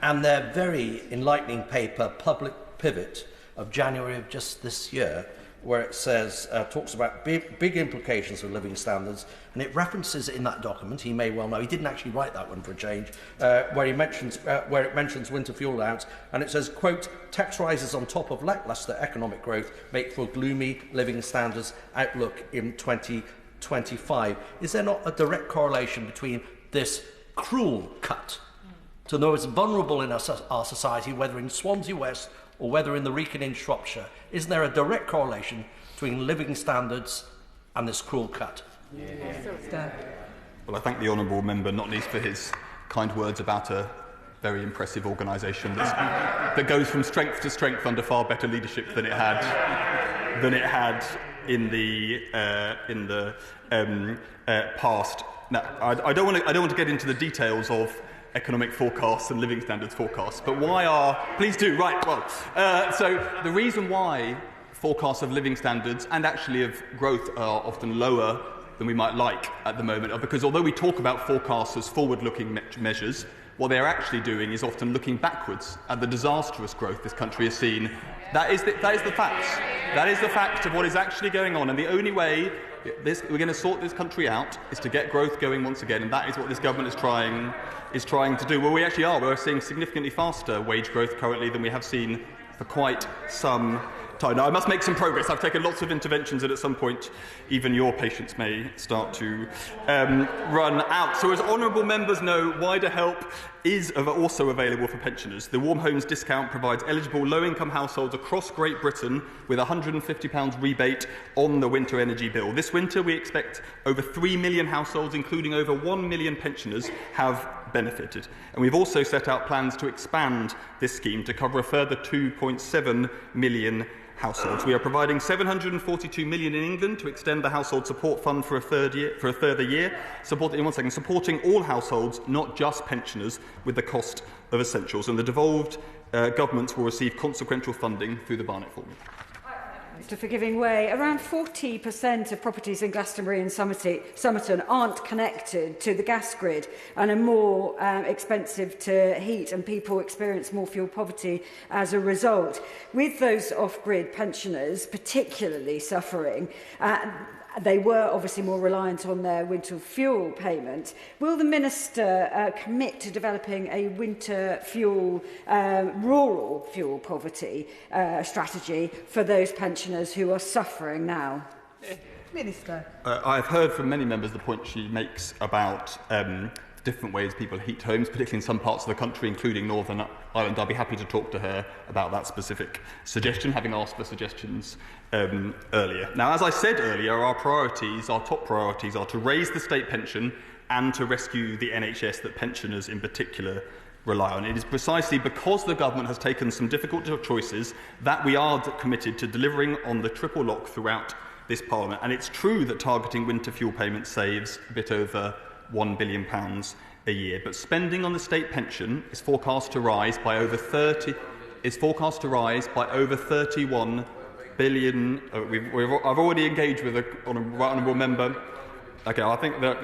and their very enlightening paper, Public Pivot, of January of just this year, where it says, talks about big implications of living standards, and it references in that document, he may well know, he didn't actually write that one for a change, where it mentions winter fuel allowance, and it says, quote, tax rises on top of lacklustre economic growth make for gloomy living standards outlook in 2025. Is there not a direct correlation between this cruel cut to those vulnerable in our society, whether in Swansea West or whether in the Wrekin in Shropshire? Isn't there a direct correlation between living standards and this cruel cut? Well, I thank the honourable member, not least for his kind words about a very impressive organisation that goes from strength to strength under far better leadership than it had in the past. Now, I don't want to get into the details of economic forecasts and living standards forecasts, but why are... Please do, right, well, so the reason why forecasts of living standards and actually of growth are often lower than we might like at the moment are because although we talk about forecasts as forward-looking measures, what they're actually doing is often looking backwards at the disastrous growth this country has seen. That is the facts. That is the fact of what is actually going on, and the only way we're going to sort this country out is to get growth going once again, and that is what this government is trying to do. Well, we actually are. We're seeing significantly faster wage growth currently than we have seen for quite some time. Now, I must make some progress. I've taken lots of interventions, and at some point, even your patience may start to run out. So, as honourable members know, wider help is also available for pensioners. The Warm Homes discount provides eligible low-income households across Great Britain with a £150 rebate on the winter energy bill. This winter, we expect over 3 million households, including over 1 million pensioners, have benefited. And we've also set out plans to expand this scheme to cover a further 2.7 million households. We are providing £742 million in England to extend the household support fund for a further year, supporting all households, not just pensioners, with the cost of essentials. And the devolved governments will receive consequential funding through the Barnett formula. For giving way, around 40% of properties in Glastonbury and Somerton aren't connected to the gas grid and are more expensive to heat, and people experience more fuel poverty as a result. With those off-grid pensioners particularly suffering, they were obviously more reliant on their winter fuel payment. Will the Minister commit to developing a winter fuel, rural fuel poverty strategy for those pensioners who are suffering now? Minister. I've heard from many members the point she makes about different ways people heat homes, particularly in some parts of the country, including Northern Ireland. I'll be happy to talk to her about that specific suggestion, having asked for suggestions earlier. Now, as I said earlier, our top priorities are to raise the state pension and to rescue the NHS that pensioners in particular rely on. It is precisely because the government has taken some difficult choices that we are committed to delivering on the triple lock throughout this Parliament. And it's true that targeting winter fuel payments saves a bit over £1 billion a year, but spending on the state pension is forecast to rise by over 31 billion. I've already engaged with an honourable member. Okay, I think that.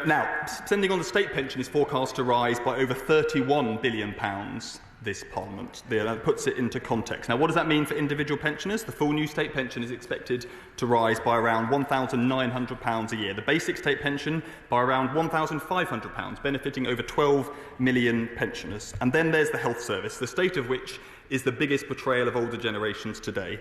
Now, spending on the state pension is forecast to rise by over £31 billion this Parliament. That puts it into context. Now, what does that mean for individual pensioners? The full new state pension is expected to rise by around £1,900 a year. The basic state pension by around £1,500, benefiting over 12 million pensioners. And then there's the health service, the state of which is the biggest betrayal of older generations today.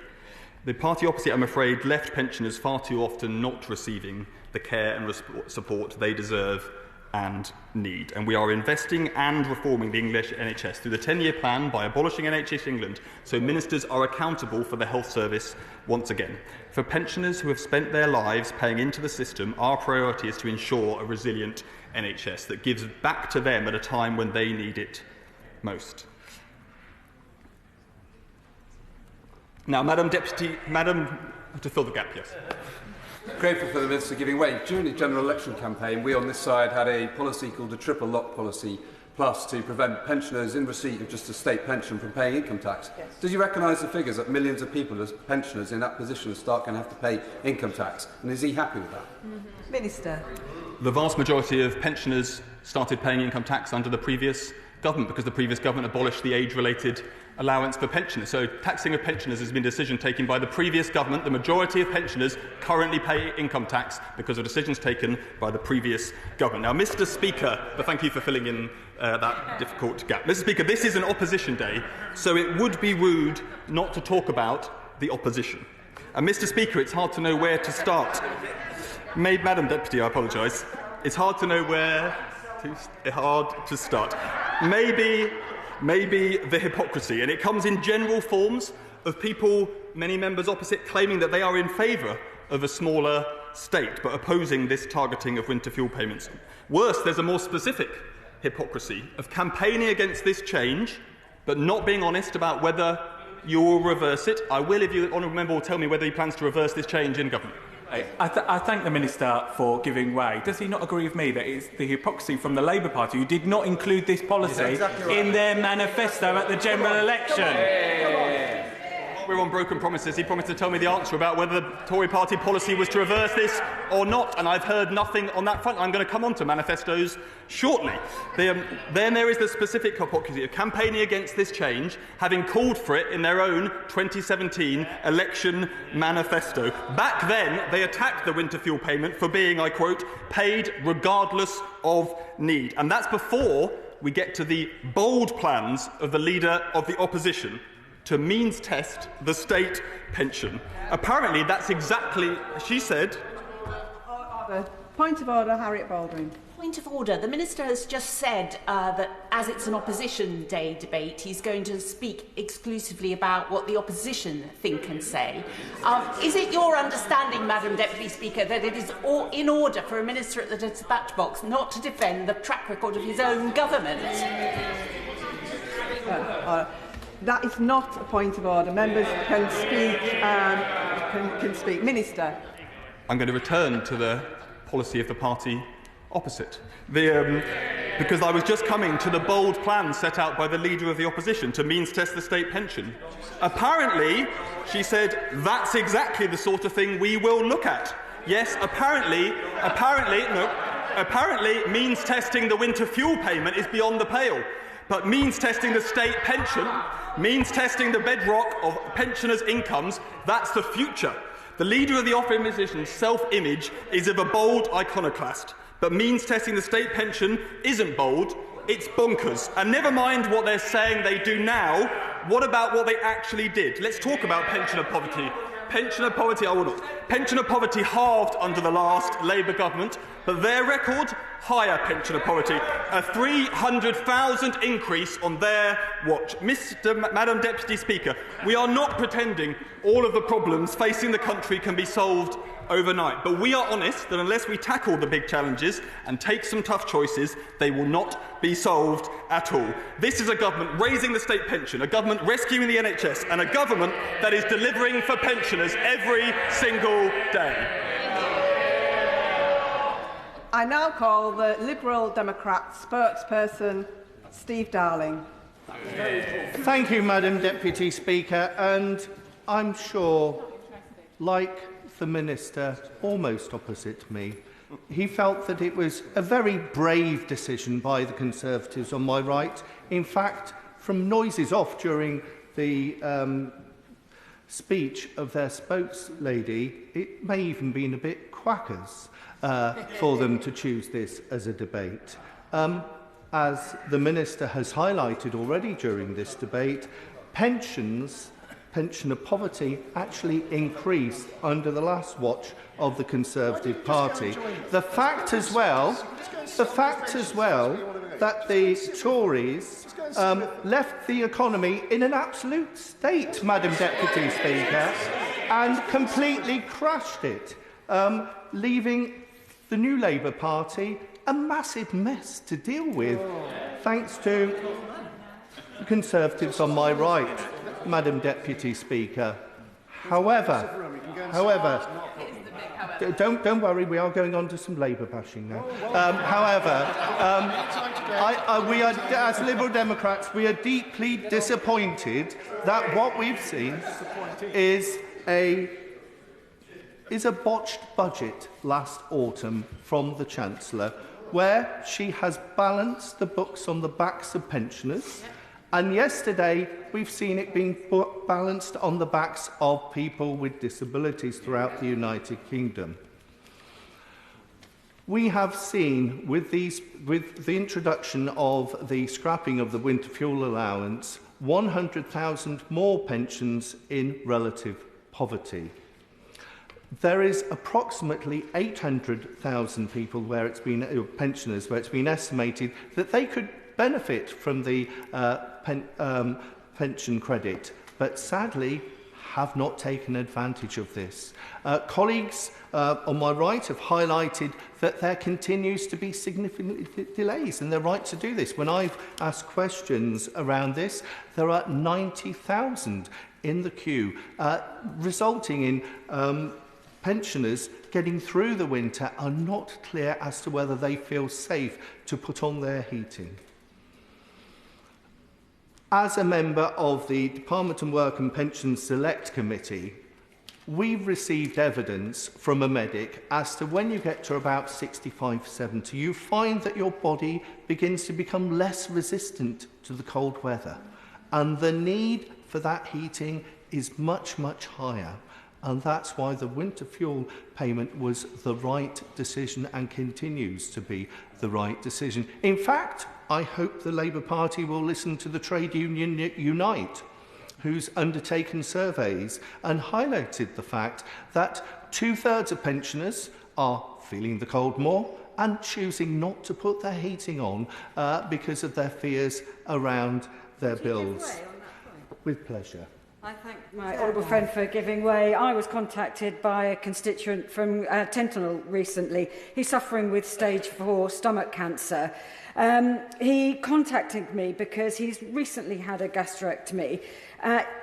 The party opposite, I'm afraid, left pensioners far too often not receiving the care and support they deserve and need. And we are investing and reforming the English NHS through the 10-year plan by abolishing NHS England, so ministers are accountable for the health service once again. For pensioners who have spent their lives paying into the system, our priority is to ensure a resilient NHS that gives back to them at a time when they need it most. Now, to fill the gap, yes. Grateful for the Minister giving way. During the general election campaign, we on this side had a policy called the Triple Lock Policy Plus to prevent pensioners in receipt of just a state pension from paying income tax. Yes. Does you recognise the figures that millions of people as pensioners in that position start going to have to pay income tax? And is he happy with that? Minister. The vast majority of pensioners started paying income tax under the previous government because the previous government abolished the age-related allowance for pensioners. So taxing of pensioners has been a decision taken by the previous government. The majority of pensioners currently pay income tax because of decisions taken by the previous government. Now, Mr. Speaker, but thank you for filling in that difficult gap. Mr. Speaker, this is an opposition day, so it would be rude not to talk about the opposition. And Mr. Speaker, it's hard to know where to start. Madam Deputy, I apologise. It's hard to know where to start. Maybe the hypocrisy, and it comes in general forms of people, many members opposite, claiming that they are in favour of a smaller state, but opposing this targeting of winter fuel payments. Worse, there's a more specific hypocrisy of campaigning against this change, but not being honest about whether you will reverse it. I will, if you, honourable member, will tell me whether he plans to reverse this change in government. I thank the Minister for giving way. Does he not agree with me that it's the hypocrisy from the Labour Party who did not include this policy in their manifesto at the general election? We're on broken promises. He promised to tell me the answer about whether the Tory party policy was to reverse this or not, and I've heard nothing on that front. I'm going to come on to manifestos shortly. Then there is the specific hypocrisy of campaigning against this change, having called for it in their own 2017 election manifesto. Back then, they attacked the winter fuel payment for being, I quote, paid regardless of need. And that's before we get to the bold plans of the leader of the opposition to means test the state pension. Apparently, that's exactly, she said. Point of order, Harriet Baldwin. Point of order. The Minister has just said that as it's an Opposition Day debate, he's going to speak exclusively about what the opposition think and say. Is it your understanding, Madam Deputy Speaker, that it is in order for a Minister at the dispatch box not to defend the track record of his own government? That is not a point of order. Members can speak. Can speak. Minister. I'm going to return to the policy of the party opposite. Because I was just coming to the bold plan set out by the leader of the opposition to means test the state pension. Apparently, she said, that's exactly the sort of thing we will look at. Yes, apparently, means testing the winter fuel payment is beyond the pale. But means testing the state pension, means testing the bedrock of pensioners' incomes, that's the future. The leader of the opposition's self-image is of a bold iconoclast, but means testing the state pension isn't bold, it's bonkers. And never mind what they're saying they do now, what about what they actually did? Let's talk about pensioner poverty. pensioner poverty, pensioner poverty halved under the last Labour government, but their record, higher pensioner poverty, a 300,000 increase on their watch. Madam Deputy Speaker, we are not pretending all of the problems facing the country can be solved overnight, but we are honest that unless we tackle the big challenges and take some tough choices, they will not be solved at all. This is a government raising the state pension, a government rescuing the NHS, and a government that is delivering for pensioners every single day. I now call the Liberal Democrat spokesperson, Steve Darling. Thank you, Madam Deputy Speaker, and I'm sure, like the Minister almost opposite me, he felt that it was a very brave decision by the Conservatives on my right. In fact, from noises off during the speech of their spokeslady, it may even been a bit quackers for them to choose this as a debate. As the Minister has highlighted already during this debate, pensioner poverty actually increased under the last watch of the Conservative Party. The fact as well that the Tories left the economy in an absolute state, Madam Deputy Speaker, and completely crashed it, leaving the new Labour Party a massive mess to deal with, thanks to the Conservatives on my right, Madam Deputy Speaker. However, don't worry, we are going on to some Labour bashing now. We are, as Liberal Democrats, we are deeply disappointed that what we've seen is a botched budget last autumn from the Chancellor, where she has balanced the books on the backs of pensioners, and yesterday we've seen it being balanced on the backs of people with disabilities throughout the United Kingdom. We have seen, with the introduction of the scrapping of the winter fuel allowance, 100,000 more pensions in relative poverty. There is approximately 800,000 people pensioners where it's been estimated that they could benefit from the pension credit, but sadly have not taken advantage of this. Colleagues on my right have highlighted that there continues to be significant delays in their right to do this. When I've asked questions around this, there are 90,000 in the queue, resulting in pensioners getting through the winter are not clear as to whether they feel safe to put on their heating. As a member of the Department of Work and Pensions Select Committee, we've received evidence from a medic as to when you get to about 65, 70, you find that your body begins to become less resistant to the cold weather. And the need for that heating is much, much higher. And that's why the winter fuel payment was the right decision and continues to be the right decision. In fact, I hope the Labour Party will listen to the trade union Unite, who's undertaken surveys and highlighted the fact that 2/3 of pensioners are feeling the cold more and choosing not to put their heating on because of their fears around their bills. With pleasure. I thank my honourable friend for giving way. I was contacted by a constituent from Tenternall recently. He's suffering with stage 4 stomach cancer. He contacted me because he's recently had a gastrectomy.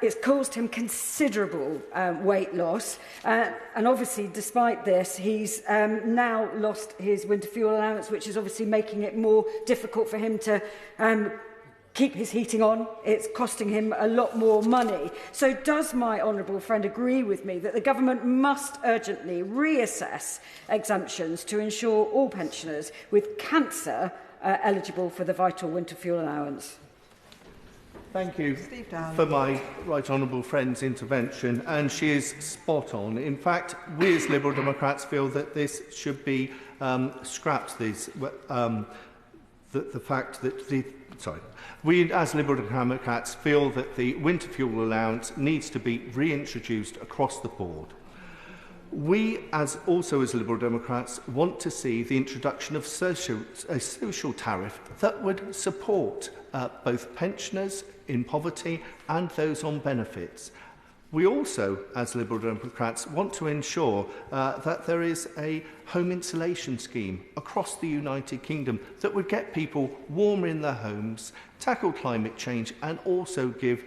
It's caused him considerable weight loss. And obviously, despite this, he's now lost his winter fuel allowance, which is obviously making it more difficult for him to keep his heating on. It's costing him a lot more money. So does my honourable friend agree with me that the government must urgently reassess exemptions to ensure all pensioners with cancer are eligible for the vital winter fuel allowance? Thank you for my right honourable friend's intervention, and she is spot on. In fact, we as Liberal the fact that we as Liberal Democrats feel that the winter fuel allowance needs to be reintroduced across the board. We, as Liberal Democrats, want to see the introduction of a social tariff that would support both pensioners in poverty and those on benefits. We also, as Liberal Democrats, want to ensure that there is a home insulation scheme across the United Kingdom that would get people warmer in their homes, tackle climate change, and also give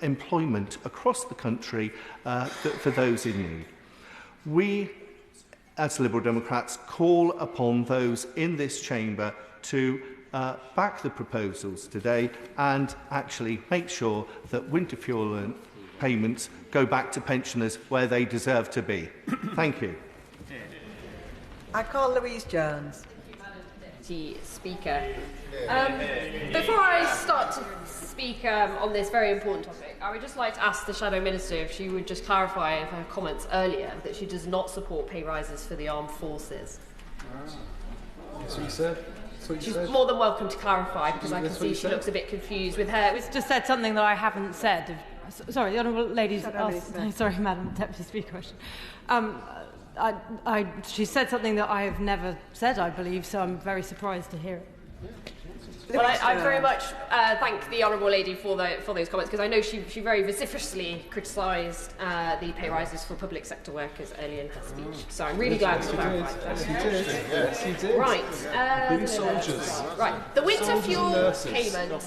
employment across the country for those in need. We, as Liberal Democrats, call upon those in this chamber to back the proposals today and actually make sure that winter fuel payments go back to pensioners where they deserve to be. Thank you. I call Louise Jones. Deputy Speaker. Before I start to speak on this very important topic, I would just like to ask the Shadow Minister if she would just clarify her comments earlier that she does not support pay rises for the armed forces. That's what you said. She's more than welcome to clarify, because I can see she looks a bit confused with her. It's just said something that I haven't said. Sorry, the Honourable Lady's asked. Sorry, Madam Deputy Speaker. Question. She said something that I have never said, I believe, so I'm very surprised to hear it. Well, I very much thank the Honourable Lady for those comments, because I know she very vociferously criticised the pay rises for public sector workers earlier in her speech. So I'm really glad to clarify that. Yes, you did. Right. Soldiers. Right. The winter fuel payment.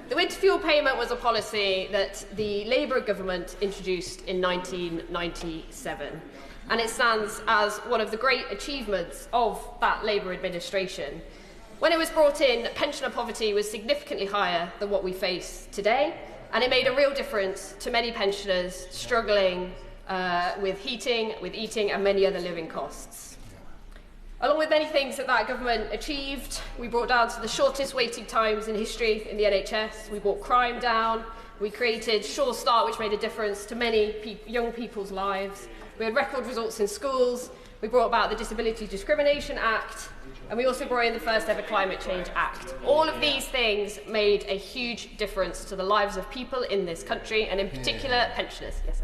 The winter fuel payment was a policy that the Labour government introduced in 1997, and it stands as one of the great achievements of that Labour administration. When it was brought in, pensioner poverty was significantly higher than what we face today, and it made a real difference to many pensioners struggling with heating, with eating, and many other living costs. Along with many things that government achieved, we brought down to the shortest waiting times in history in the NHS, we brought crime down, we created Sure Start, which made a difference to many young people's lives, we had record results in schools, we brought about the Disability Discrimination Act, and we also brought in the first ever Climate Change Act. All of these things made a huge difference to the lives of people in this country, and in particular, pensioners. Yes,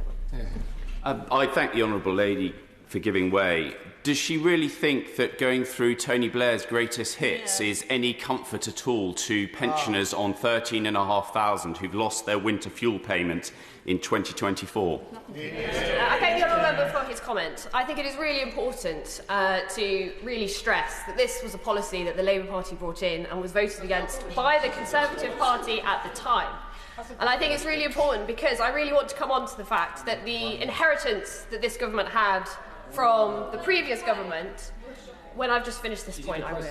I thank the Honourable Lady for giving way. Does she really think that going through Tony Blair's greatest hits is any comfort at all to pensioners on 13,500 who've lost their winter fuel payment in 2024? I thank the Honourable Member for his comment. I think it is really important to really stress that this was a policy that the Labour Party brought in and was voted against by the Conservative Party at the time. And I think it's really important because I really want to come on to the fact that the inheritance that this government had from the previous government, when I've just finished this point, I will.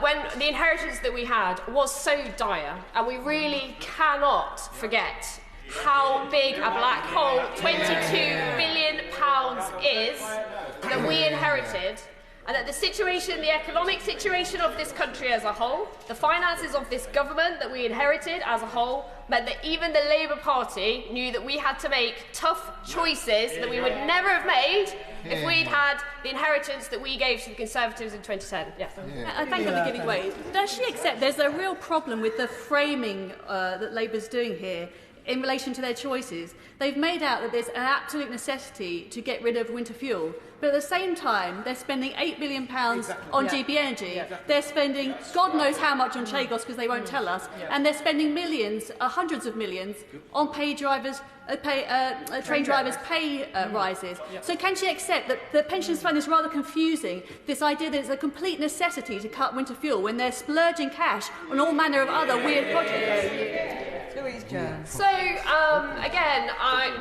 When the inheritance that we had was so dire, and we really cannot forget how big a black hole £22 billion is that we inherited, and that the situation, the economic situation of this country as a whole, the finances of this government that we inherited as a whole, meant that even the Labour Party knew that we had to make tough choices that we would never have made if we'd had the inheritance that we gave to the Conservatives in 2010. Yes. I thank her for giving way. Does she accept there's a real problem with the framing that Labour's doing here in relation to their choices? They've made out that there's an absolute necessity to get rid of winter fuel, but at the same time they're spending £8 billion on GB Energy, they're spending God knows how much on Chagos because they won't tell us, and they're spending millions, hundreds of millions, on train drivers' pay rises. So can she accept that the pensions find this rather confusing, this idea that it's a complete necessity to cut winter fuel when they're splurging cash on all manner of other weird projects? So, again,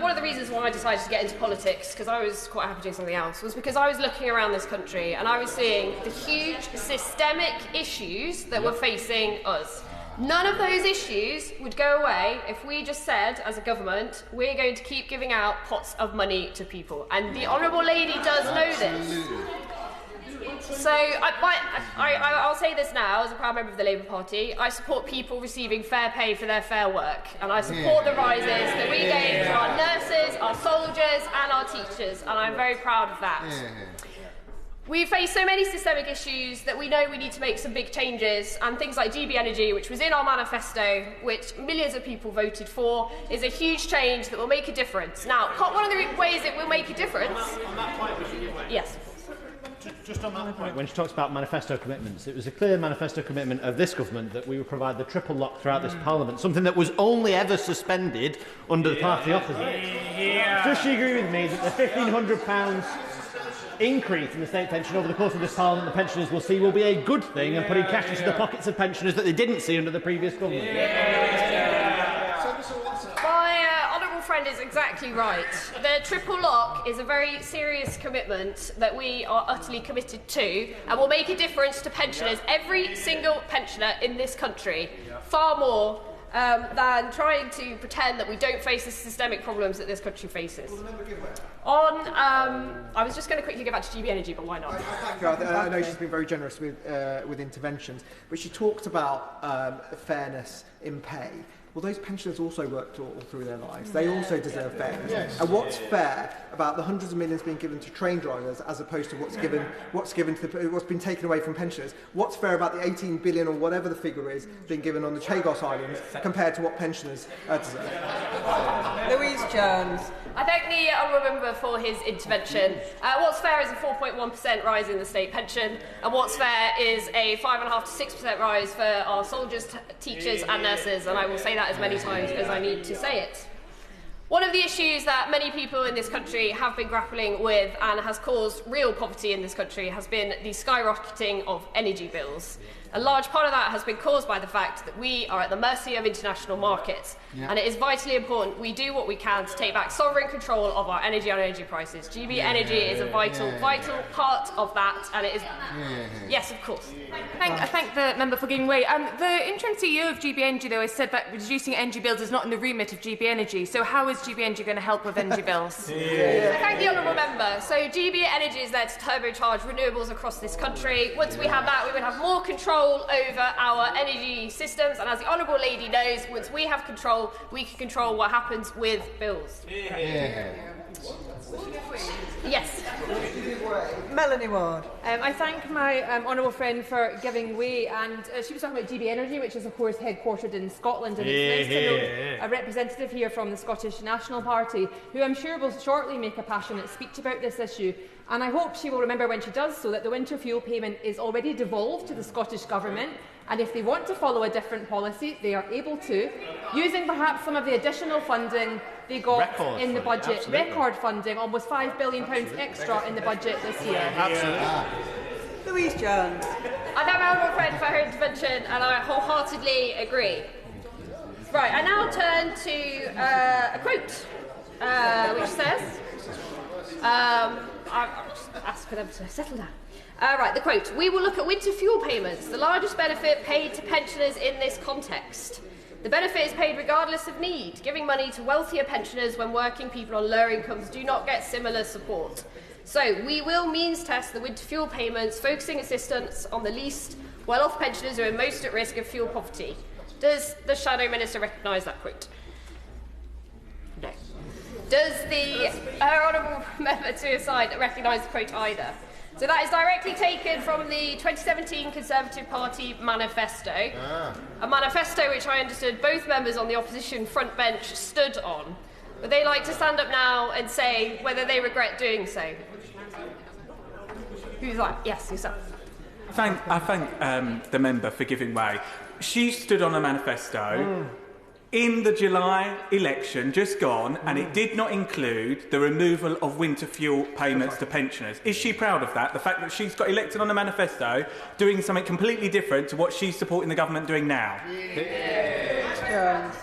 one of the reasons why I decided to get into politics, because I was quite happy doing something else, was because I was looking around this country and I was seeing the huge systemic issues that were facing us. None of those issues would go away if we just said, as a government, we're going to keep giving out pots of money to people. And the Honourable Lady does know this. So I'll say this now, as a proud member of the Labour Party, I support people receiving fair pay for their fair work, and I support the rises that we gave to our nurses, our soldiers and our teachers, and I'm very proud of that. We face so many systemic issues that we know we need to make some big changes, and things like GB Energy, which was in our manifesto, which millions of people voted for, is a huge change that will make a difference. Now, one of the ways it will make a difference... Yes. Just on that point, when she talks about manifesto commitments, it was a clear manifesto commitment of this government that we would provide the triple lock throughout this Parliament, something that was only ever suspended under the party opposite. Does she agree with me that the £1,500 increase in the state pension over the course of this Parliament the pensioners will see will be a good thing and putting cash into the pockets of pensioners that they didn't see under the previous government? My honourable friend is exactly right. The triple lock is a very serious commitment that we are utterly committed to and will make a difference to pensioners, every single pensioner in this country, far more than trying to pretend that we don't face the systemic problems that this country faces. I was just going to quickly go back to GB Energy, but why not? I know she's been very generous with interventions, but she talked about fairness in pay. Well, those pensioners also worked all through their lives. They also deserve fairness. Yes. And what's fair about the hundreds of millions being given to train drivers as opposed to what's been taken away from pensioners? What's fair about the 18 billion or whatever the figure is being given on the Chagos Islands compared to what pensioners deserve? Louise Jones. I thank the honourable member for his intervention. What's fair is a 4.1% rise in the state pension, and what's fair is a 5.5% to 6% rise for our soldiers, teachers and nurses, and I will say that as many times as I need to say it. One of the issues that many people in this country have been grappling with and has caused real poverty in this country has been the skyrocketing of energy bills. A large part of that has been caused by the fact that we are at the mercy of international markets, and it is vitally important we do what we can to take back sovereign control of our energy and energy prices. GB Energy is a vital part of that, and it is... Yes, of course. I thank the member for giving way. The interim CEO of GB Energy, though, has said that reducing energy bills is not in the remit of GB Energy, so how is GB Energy going to help with energy bills? I thank the honourable member. So GB Energy is there to turbocharge renewables across this country. Once we have that, we will have more control over our energy systems, and as the honourable lady knows, once we have control, we can control what happens with bills. Yes. Melanie Ward. I thank my honourable friend for giving way, and she was talking about GB Energy, which is of course headquartered in Scotland, and it's nice to know a representative here from the Scottish National Party, who I'm sure will shortly make a passionate speech about this issue. And I hope she will remember when she does so that the winter fuel payment is already devolved to the Scottish Government, and if they want to follow a different policy, they are able to, using perhaps some of the additional funding they got in the budget. Absolutely. Record funding, almost £5 billion extra in the budget this year. Absolutely. Louise Jones. I thank my honourable friend for her intervention, and I wholeheartedly agree. Right, I now turn to a quote, which says... I'll just ask for them to settle down. Right, the quote. We will look at winter fuel payments, the largest benefit paid to pensioners in this context. The benefit is paid regardless of need, giving money to wealthier pensioners when working people on lower incomes do not get similar support. So, we will means test the winter fuel payments, focusing assistance on the least well-off pensioners who are most at risk of fuel poverty. Does the Shadow Minister recognise that quote? No. Does the honourable member to his side recognise the quote either? So that is directly taken from the 2017 Conservative Party manifesto, a manifesto which I understood both members on the opposition front bench stood on. Would they like to stand up now and say whether they regret doing so? Who's that? Yes, yourself. I thank the member for giving way. She stood on a manifesto in the July election just gone, and it did not include the removal of winter fuel payments to pensioners. Is she proud of that? The fact that she's got elected on a manifesto doing something completely different to what she's supporting the government doing now? The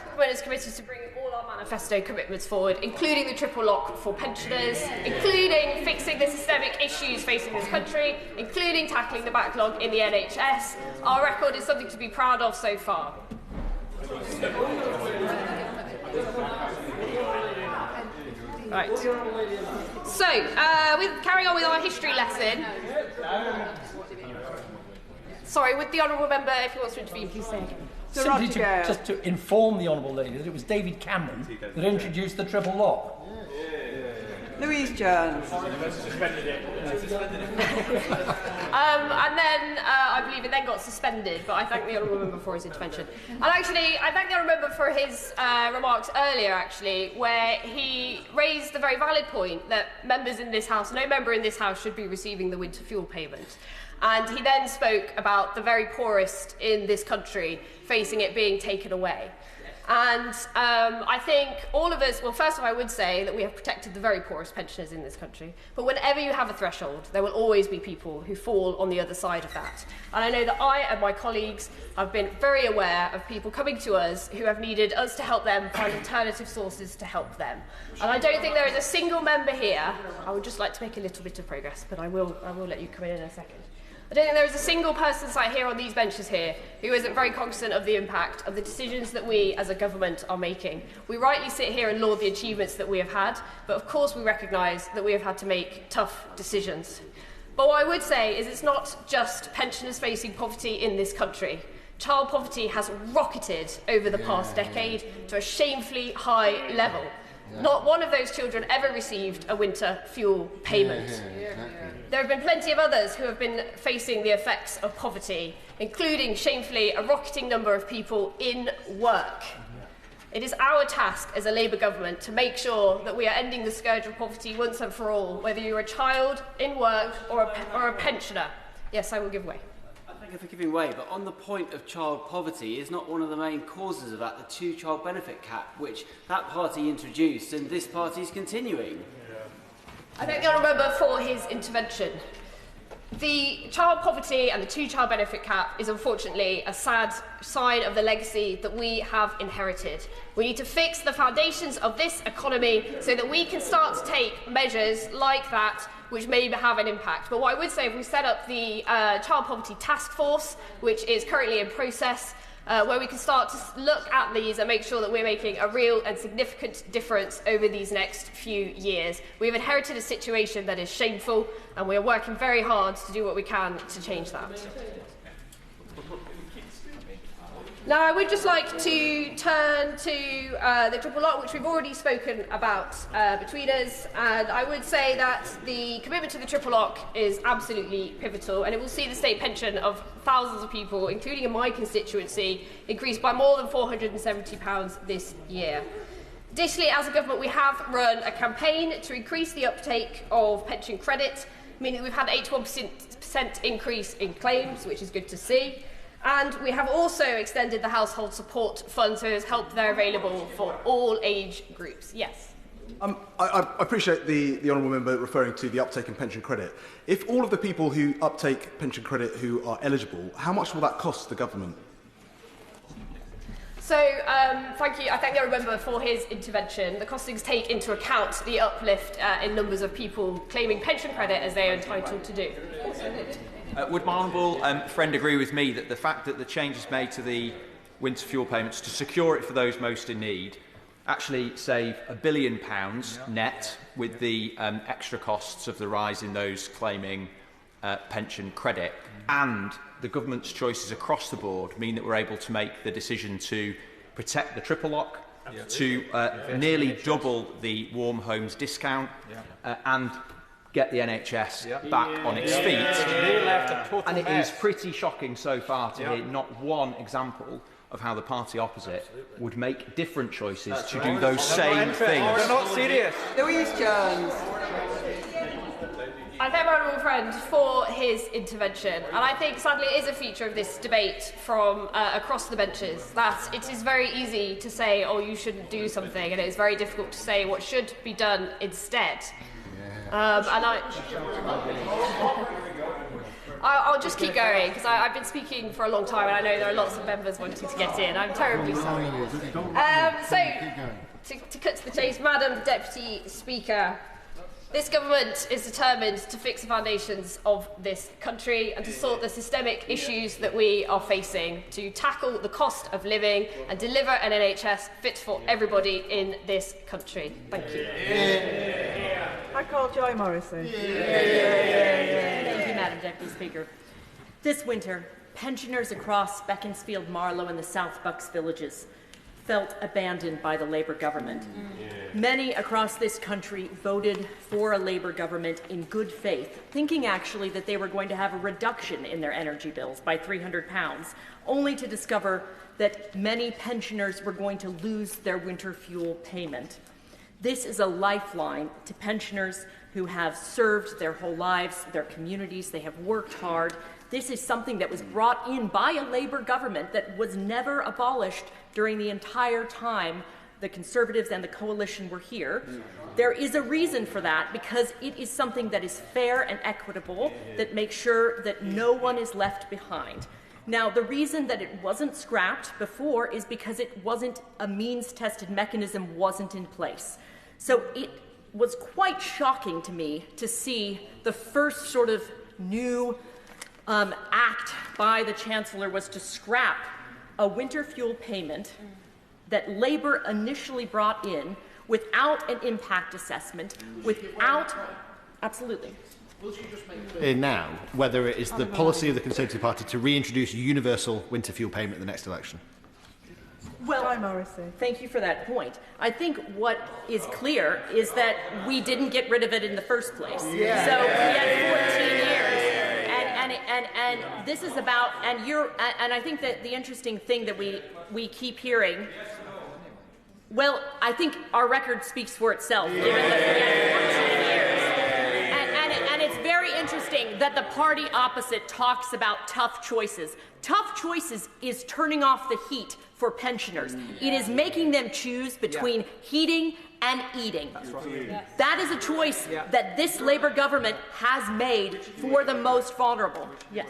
government is committed to bring all our manifesto commitments forward, including the triple lock for pensioners, including fixing the systemic issues facing this country, including tackling the backlog in the NHS. Our record is something to be proud of so far. Right. So, carrying on with our history lesson. Sorry, would the honourable member, if he wants to intervene, please say again. Simply just to inform the honourable lady that it was David Cameron that introduced the triple lock. Louise Jones. And then I believe it then got suspended, but I thank the honourable member for his intervention. And actually, I thank the honourable member for his remarks earlier, actually, where he raised the very valid point that members in this House, no member in this House should be receiving the winter fuel payment. And he then spoke about the very poorest in this country facing it being taken away. And I think all of us, well, first of all, I would say that we have protected the very poorest pensioners in this country. But whenever you have a threshold, there will always be people who fall on the other side of that. And I know that I and my colleagues have been very aware of people coming to us who have needed us to help them find alternative sources to help them. And I don't think there is a single member here. I would just like to make a little bit of progress, but I will let you come in a second. I don't think there is a single person sat here on these benches here who isn't very cognizant of the impact of the decisions that we as a government are making. We rightly sit here and laud the achievements that we have had, but of course we recognise that we have had to make tough decisions. But what I would say is it's not just pensioners facing poverty in this country. Child poverty has rocketed over the past decade to a shamefully high level. Not one of those children ever received a winter fuel payment. There have been plenty of others who have been facing the effects of poverty, including, shamefully, a rocketing number of people in work. It is our task as a Labour government to make sure that we are ending the scourge of poverty once and for all, whether you're a child in work or a pensioner. Yes, I will give way. Thank you for giving way, but on the point of child poverty, is not one of the main causes of that the two-child benefit cap, which that party introduced and this party is continuing? I thank the honourable member for his intervention. The child poverty and the two-child benefit cap is unfortunately a sad sign of the legacy that we have inherited. We need to fix the foundations of this economy so that we can start to take measures like that which may have an impact. But what I would say, if we set up the Child Poverty Task Force, which is currently in process, where we can start to look at these and make sure that we're making a real and significant difference over these next few years. We've inherited a situation that is shameful, and we are working very hard to do what we can to change that. Now, I would just like to turn to the triple lock, which we've already spoken about between us, and I would say that the commitment to the triple lock is absolutely pivotal, and it will see the state pension of thousands of people, including in my constituency, increase by more than £470 this year. Additionally, as a government, we have run a campaign to increase the uptake of pension credit, meaning we've had an 81% increase in claims, which is good to see. And we have also extended the Household Support Fund, so there's help there available for all age groups. Yes. I appreciate the honourable member referring to the uptake in pension credit. If all of the people who uptake pension credit who are eligible, how much will that cost the government? So, thank you. I thank the honourable member for his intervention. The costings take into account the uplift in numbers of people claiming pension credit as they are entitled to do. Would my honourable friend agree with me that the fact that the changes made to the winter fuel payments to secure it for those most in need actually save £1 billion net with the extra costs of the rise in those claiming pension credit, and the government's choices across the board mean that we're able to make the decision to protect the triple lock, to nearly double the warm homes discount, and get the NHS back on its feet. And it is pretty shocking so far to hear not one example of how the party opposite would make different choices to do those same things. We're not serious. Louise Jones. I thank my honourable friend for his intervention, and I think sadly it is a feature of this debate from across the benches that it is very easy to say, oh, you shouldn't do something, and it is very difficult to say what should be done instead. I'll just keep going, because I've been speaking for a long time and I know there are lots of members wanting to get in. I'm terribly sorry. To cut to the chase, Madam Deputy Speaker, this government is determined to fix the foundations of this country and to sort the systemic issues that we are facing, to tackle the cost of living and deliver an NHS fit for everybody in this country. Thank you. I call Joy Morrissey. Thank you, Madam Deputy Speaker. This winter, pensioners across Beaconsfield, Marlow and the South Bucks villages felt abandoned by the Labour government. Many across this country voted for a Labour government in good faith, thinking actually that they were going to have a reduction in their energy bills by £300, only to discover that many pensioners were going to lose their winter fuel payment. This is a lifeline to pensioners who have served their whole lives, their communities, they have worked hard. This is something that was brought in by a Labour government that was never abolished during the entire time the Conservatives and the Coalition were here. There is a reason for that, because it is something that is fair and equitable, that makes sure that no one is left behind. Now, the reason that it wasn't scrapped before is because it wasn't a means-tested mechanism wasn't in place. So it was quite shocking to me to see the first sort of new act by the Chancellor was to scrap a winter fuel payment that Labour initially brought in without an impact assessment, without... Absolutely. Now, whether it is the policy of the Conservative Party to reintroduce universal winter fuel payment at the next election. Well, thank you for that point. I think what is clear is that we didn't get rid of it in the first place. So we had 14 years. And this is about, and I think that the interesting thing that we keep hearing, well, I think our record speaks for itself, given that we had 14 years. And it's very interesting that the party opposite talks about tough choices. Tough choices is turning off the heat for pensioners. It is making them choose between heating and eating. That is a choice that this Labour government has made for the most vulnerable. Yes.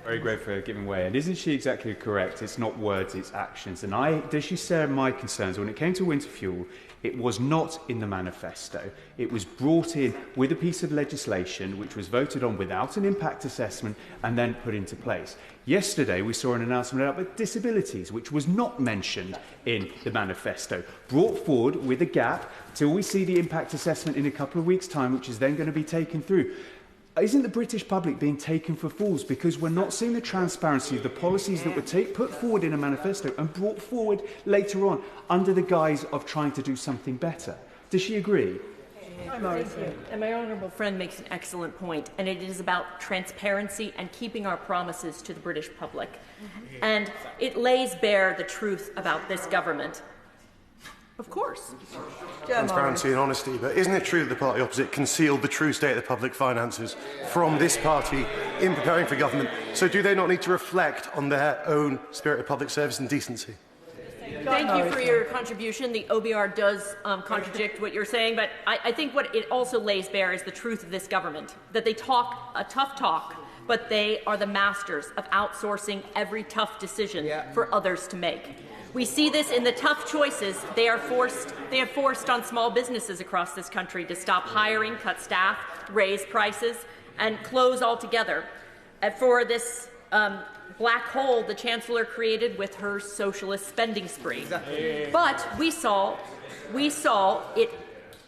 Very grateful for giving way. And isn't she exactly correct? It's not words, it's actions. And does she share my concerns? When it came to winter fuel, it was not in the manifesto. It was brought in with a piece of legislation which was voted on without an impact assessment and then put into place. Yesterday, we saw an announcement about disabilities, which was not mentioned in the manifesto, brought forward with a gap till we see the impact assessment in a couple of weeks' time, which is then going to be taken through. Isn't the British public being taken for fools because we're not seeing the transparency of the policies that were put forward in a manifesto and brought forward later on under the guise of trying to do something better? Does she agree? Thank you. And my honourable friend makes an excellent point, and it is about transparency and keeping our promises to the British public. And it lays bare the truth about this government. Of course. Transparency and honesty, but isn't it true that the party opposite concealed the true state of the public finances from this party in preparing for government? So do they not need to reflect on their own spirit of public service and decency? Thank you for your contribution. The OBR does contradict what you're saying, but I think what it also lays bare is the truth of this government, that they talk a tough talk, but they are the masters of outsourcing every tough decision for others to make. We see this in the tough choices they have forced on small businesses across this country to stop hiring, cut staff, raise prices, and close altogether. For this black hole the Chancellor created with her socialist spending spree. But we saw it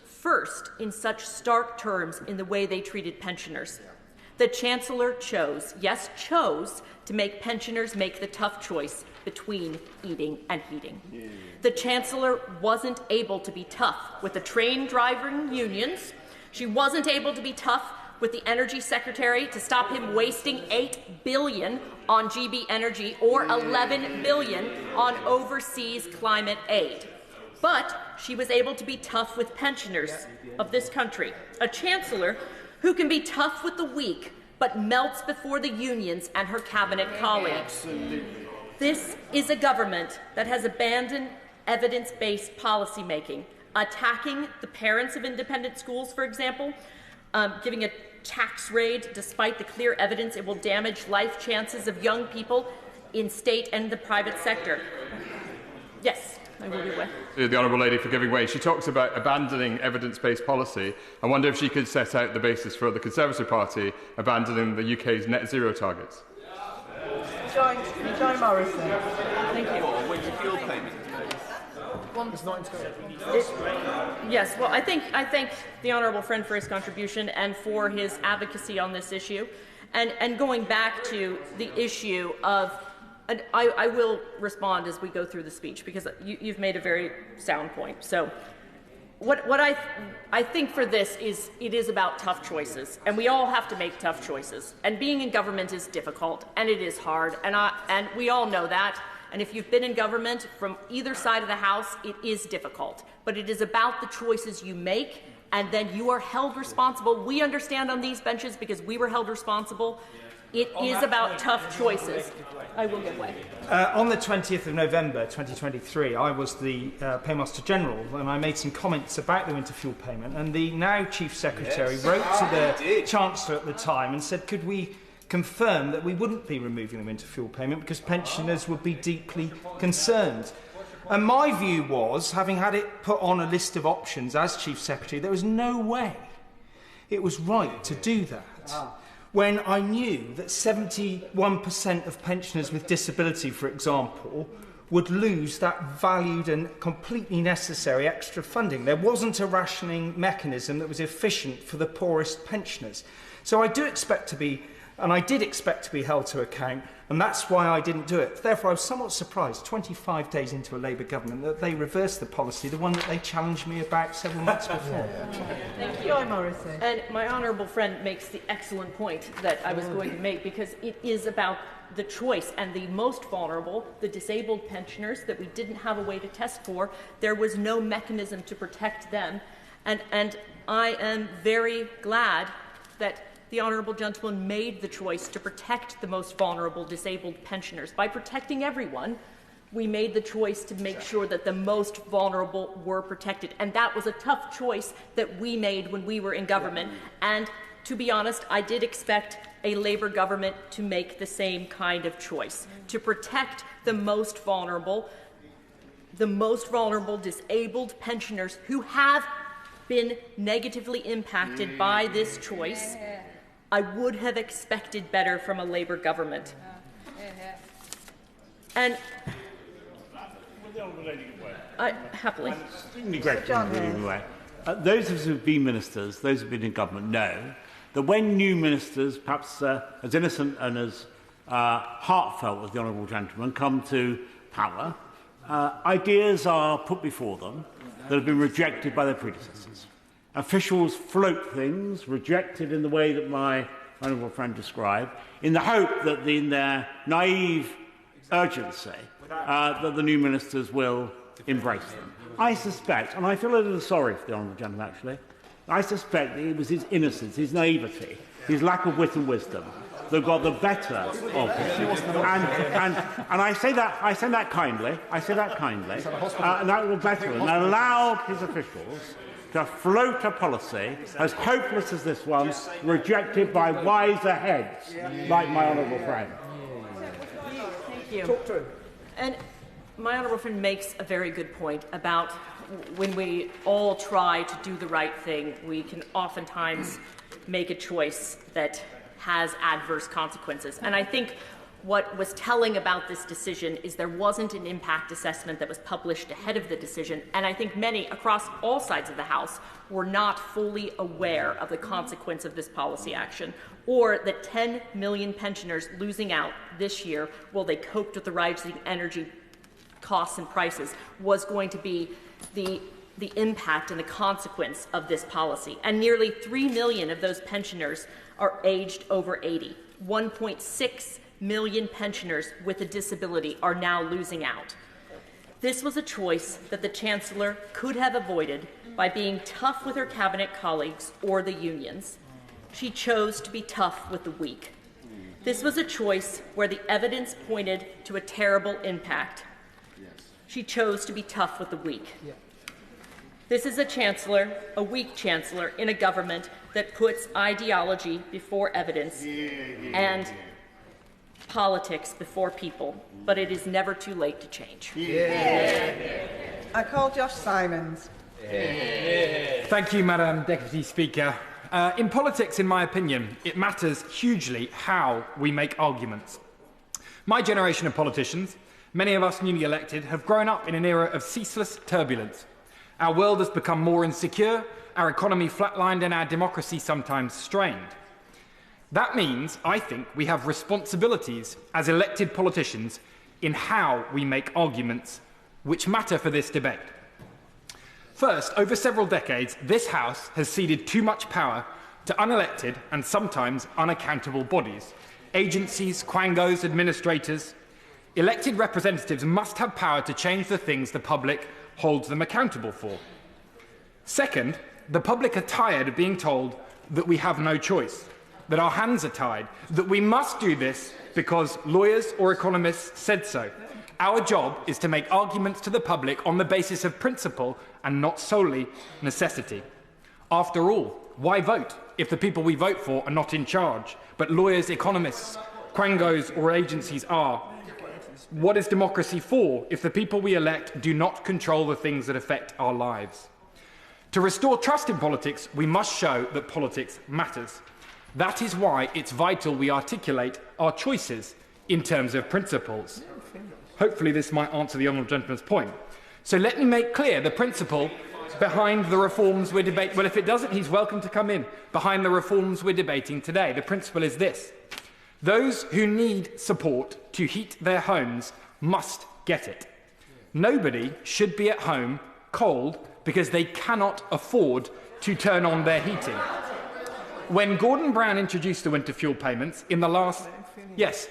first in such stark terms in the way they treated pensioners. The Chancellor chose to make pensioners make the tough choice between eating and heating. The Chancellor wasn't able to be tough with the train driving unions. She wasn't able to be tough with the Energy Secretary to stop him wasting $8 billion on GB Energy or $11 billion on overseas climate aid. But she was able to be tough with pensioners of this country. A Chancellor who can be tough with the weak but melts before the unions and her cabinet colleagues. This is a government that has abandoned evidence-based policymaking, attacking the parents of independent schools, for example, giving a tax raid despite the clear evidence it will damage life chances of young people in state and the private sector. Yes, I will be away. The Honourable Lady for giving way. She talks about abandoning evidence-based policy. I wonder if she could set out the basis for the Conservative Party abandoning the UK's net zero targets. Join Morrissey. Thank you. Winter fuel payment. Yes, well, I thank the honourable friend for his contribution and for his advocacy on this issue. And going back to the issue of And I will respond as we go through the speech, because you've made a very sound point. So what I think for this is it is about tough choices, and we all have to make tough choices. And being in government is difficult, and it is hard, and we all know that. And if you've been in government from either side of the House, it is difficult. But it is about the choices you make, and then you are held responsible. We understand on these benches because we were held responsible. It is about tough choices. I will give way. On the 20th of November 2023, I was the Paymaster General, and I made some comments about the winter fuel payment. And the now Chief Secretary wrote to the Chancellor at the time and said, could we confirm that we wouldn't be removing the winter fuel payment because pensioners would be deeply concerned. And my view was, having had it put on a list of options as Chief Secretary, there was no way it was right to do that. When I knew that 71% of pensioners with disability, for example, would lose that valued and completely necessary extra funding. There wasn't a rationing mechanism that was efficient for the poorest pensioners. So I do expect to be, and I did expect to be held to account, and that's why I didn't do it. Therefore, I was somewhat surprised, 25 days into a Labour government, that they reversed the policy, the one that they challenged me about several months before. Thank you, Morrissey. And my honourable friend makes the excellent point that I was going to make, because it is about the choice, and the most vulnerable, the disabled pensioners that we didn't have a way to test for, there was no mechanism to protect them. And I am very glad that the honourable gentleman made the choice to protect the most vulnerable disabled pensioners. By protecting everyone, we made the choice to make sure that the most vulnerable were protected. And that was a tough choice that we made when we were in government. And to be honest, I did expect a Labour government to make the same kind of choice, to protect the most vulnerable disabled pensioners who have been negatively impacted by this choice. I would have expected better from a Labour government. And happily. Those of us who've been ministers, those who've been in government, know that when new ministers, perhaps as innocent and as heartfelt as the honourable gentleman, come to power, ideas are put before them that have been rejected by their predecessors. Officials float things, rejected in the way that my honourable friend described, in the hope that in their naive urgency, that the new ministers will embrace them. I suspect, and I feel a little sorry for the honourable gentleman actually, I suspect that it was his innocence, his naivety, his lack of wit and wisdom that got the better of him. And I say that kindly, and that was better, and allowed his officials to float a policy as hopeless as this one, rejected by wiser heads like my honourable friend. Thank you. Talk to him. And my honourable friend makes a very good point about when we all try to do the right thing, we can oftentimes make a choice that has adverse consequences. And I think what was telling about this decision is there wasn't an impact assessment that was published ahead of the decision, and I think many across all sides of the House were not fully aware of the consequence of this policy action, or that 10 million pensioners losing out this year while they coped with the rising energy costs and prices was going to be the impact and the consequence of this policy. And nearly 3 million of those pensioners are aged over 80. 1.6 million pensioners with a disability are now losing out. This was a choice that the Chancellor could have avoided by being tough with her cabinet colleagues or the unions. She chose to be tough with the weak. This was a choice where the evidence pointed to a terrible impact. She chose to be tough with the weak. This is a Chancellor, a weak Chancellor, in a government that puts ideology before evidence and politics before people, but it is never too late to change. I call Josh Simons. Thank you, Madam Deputy Speaker. In politics, in my opinion, it matters hugely how we make arguments. My generation of politicians, many of us newly elected, have grown up in an era of ceaseless turbulence. Our world has become more insecure, our economy flatlined, and our democracy sometimes strained. That means, I think, we have responsibilities as elected politicians in how we make arguments which matter for this debate. First, over several decades, this House has ceded too much power to unelected and sometimes unaccountable bodies, agencies, quangos, administrators. Elected representatives must have power to change the things the public holds them accountable for. Second, the public are tired of being told that we have no choice, that our hands are tied, that we must do this because lawyers or economists said so. Our job is to make arguments to the public on the basis of principle and not solely necessity. After all, why vote if the people we vote for are not in charge, but lawyers, economists, quangos or agencies are? What is democracy for if the people we elect do not control the things that affect our lives? To restore trust in politics, we must show that politics matters. That is why it's vital we articulate our choices in terms of principles. Hopefully this might answer the honourable gentleman's point. So let me make clear the principle behind the reforms we're debating. Well, if it doesn't, he's welcome to come in. Behind the reforms we're debating today, the principle is this. Those who need support to heat their homes must get it. Nobody should be at home cold because they cannot afford to turn on their heating. When Gordon Brown introduced the winter fuel payments in the last... Yes.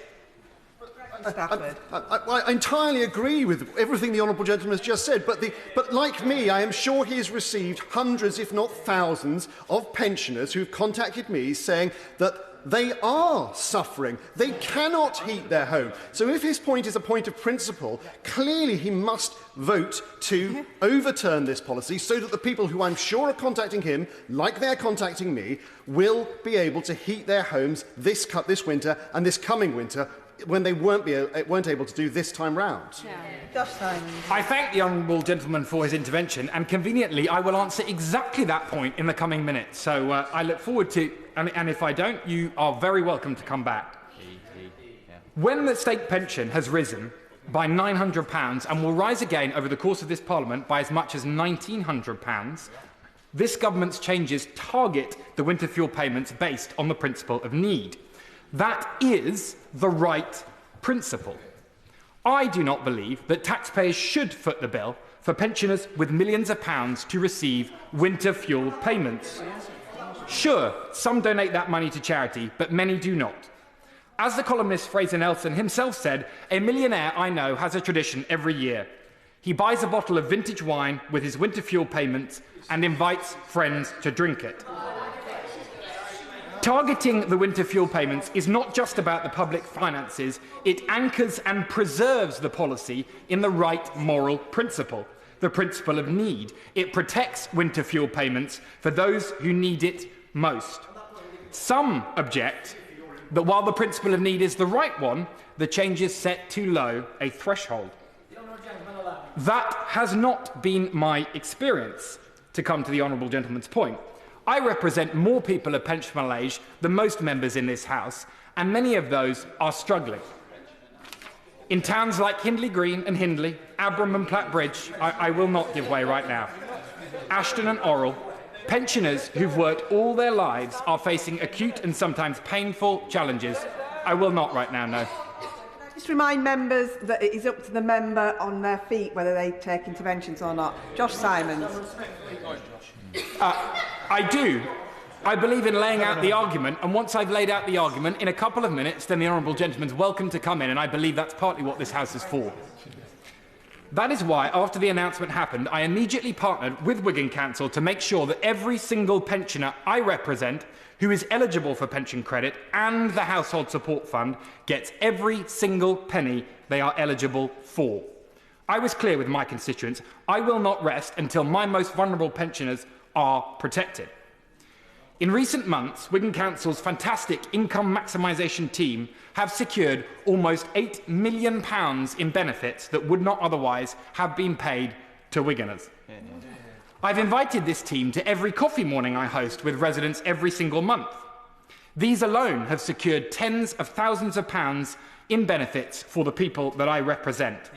I entirely agree with everything the honourable gentleman has just said, but like me, I am sure he has received hundreds, if not thousands, of pensioners who have contacted me saying that they are suffering. They cannot heat their home. So if his point is a point of principle, clearly he must vote to overturn this policy so that the people who I'm sure are contacting him, like they're contacting me, will be able to heat their homes this winter and this coming winter when they weren't able to do this time round. I thank the honourable gentleman for his intervention, and conveniently I will answer exactly that point in the coming minutes. So I look forward to, and if I don't, you are very welcome to come back. When the state pension has risen by £900 and will rise again over the course of this Parliament by as much as £1,900, this government's changes target the winter fuel payments based on the principle of need. That is the right principle. I do not believe that taxpayers should foot the bill for pensioners with millions of pounds to receive winter fuel payments. Sure, some donate that money to charity, but many do not. As the columnist Fraser Nelson himself said, a millionaire I know has a tradition every year. He buys a bottle of vintage wine with his winter fuel payments and invites friends to drink it. Targeting the winter fuel payments is not just about the public finances, it anchors and preserves the policy in the right moral principle, the principle of need. It protects winter fuel payments for those who need it most. Some object that while the principle of need is the right one, the changes set too low a threshold. That has not been my experience, to come to the honourable gentleman's point. I represent more people of pensionable age than most members in this House, and many of those are struggling. In towns like Hindley Green and Hindley, Abram and Platt Bridge, I will not give way right now, Ashton and Orrell, pensioners who've worked all their lives are facing acute and sometimes painful challenges. I will not right now, no. Just remind members that it is up to the member on their feet whether they take interventions or not. Josh Simons. I do. I believe in laying out the argument, and once I've laid out the argument, in a couple of minutes, then the honourable gentleman's welcome to come in, and I believe that's partly what this House is for. That is why, after the announcement happened, I immediately partnered with Wigan Council to make sure that every single pensioner I represent who is eligible for pension credit and the Household Support Fund gets every single penny they are eligible for. I was clear with my constituents, I will not rest until my most vulnerable pensioners are protected. In recent months, Wigan Council's fantastic income maximisation team have secured almost £8 million in benefits that would not otherwise have been paid to Wiganers. I've invited this team to every coffee morning I host with residents every single month. These alone have secured tens of thousands of pounds in benefits for the people that I represent.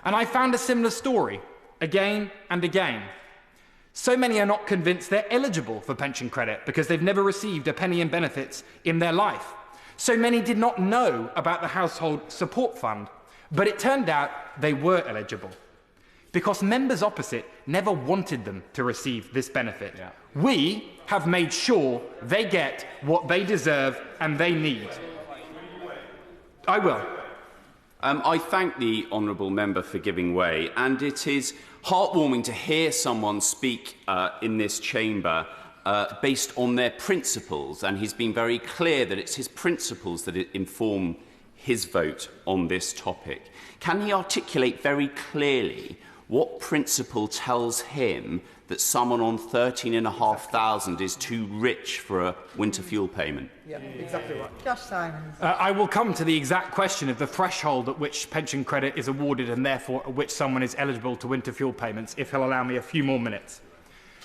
And I found a similar story again and again. So many are not convinced they're eligible for pension credit because they've never received a penny in benefits in their life. So many did not know about the Household Support Fund. But it turned out they were eligible, because members opposite never wanted them to receive this benefit. Yeah. We have made sure they get what they deserve and they need. I will. I thank the honourable member for giving way, and it is heartwarming to hear someone speak in this chamber based on their principles, and he's been very clear that it's his principles that inform his vote on this topic. Can he articulate very clearly what principle tells him that someone on 13,500 is too rich for a winter fuel payment? Yeah, exactly right. Josh Simons. I will come to the exact question of the threshold at which pension credit is awarded and therefore at which someone is eligible to winter fuel payments, if he'll allow me a few more minutes.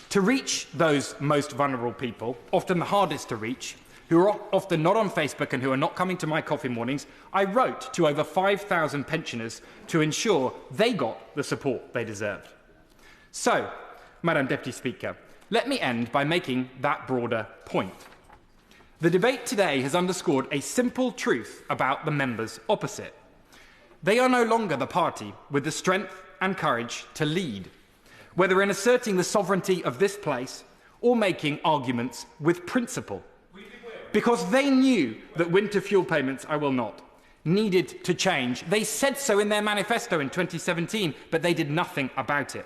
To reach those most vulnerable people, often the hardest to reach, who are often not on Facebook and who are not coming to my coffee mornings, I wrote to over 5,000 pensioners to ensure they got the support they deserved. So, Madam Deputy Speaker, let me end by making that broader point. The debate today has underscored a simple truth about the members opposite. They are no longer the party with the strength and courage to lead, whether in asserting the sovereignty of this place or making arguments with principle. Because they knew that winter fuel payments, needed to change. They said so in their manifesto in 2017, but they did nothing about it.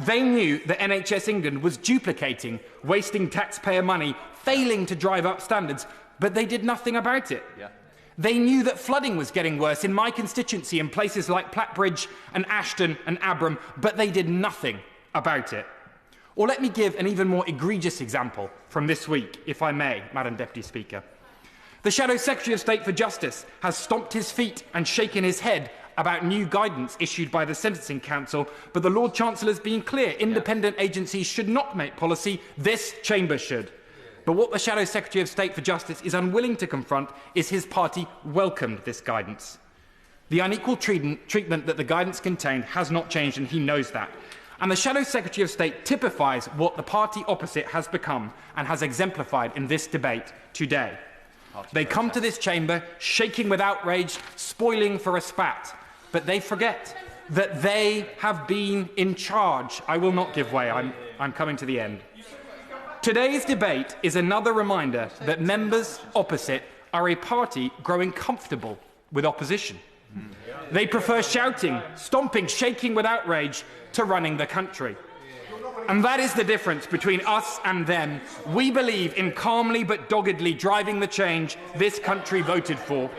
They knew that NHS England was duplicating, wasting taxpayer money, failing to drive up standards, but they did nothing about it. Yeah. They knew that flooding was getting worse in my constituency in places like Plattbridge and Ashton and Abram, but they did nothing about it. Or let me give an even more egregious example from this week, if I may, Madam Deputy Speaker. The Shadow Secretary of State for Justice has stomped his feet and shaken his head about new guidance issued by the Sentencing Council, but the Lord Chancellor has been clear. Independent agencies should not make policy. This chamber should. But what the Shadow Secretary of State for Justice is unwilling to confront is his party welcomed this guidance. The unequal treatment that the guidance contained has not changed, and he knows that. And the Shadow Secretary of State typifies what the party opposite has become and has exemplified in this debate today. They come to this chamber shaking with outrage, spoiling for a spat, but they forget that they have been in charge. I will not give way. I'm coming to the end. Today's debate is another reminder that members opposite are a party growing comfortable with opposition. They prefer shouting, stomping, shaking with outrage to running the country. And that is the difference between us and them. We believe in calmly but doggedly driving the change this country voted for.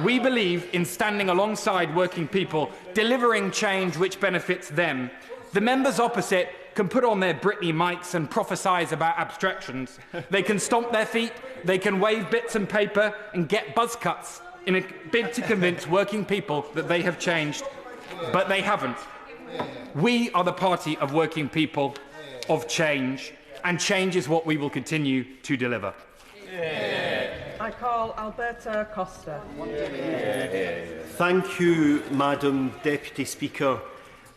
We believe in standing alongside working people, delivering change which benefits them. The members opposite can put on their Britney mics and prophesise about abstractions. They can stomp their feet, they can wave bits and paper and get buzz cuts in a bid to convince working people that they have changed. But they haven't. We are the party of working people, of change, and change is what we will continue to deliver. I call Alberto Costa. Thank you, Madam Deputy Speaker.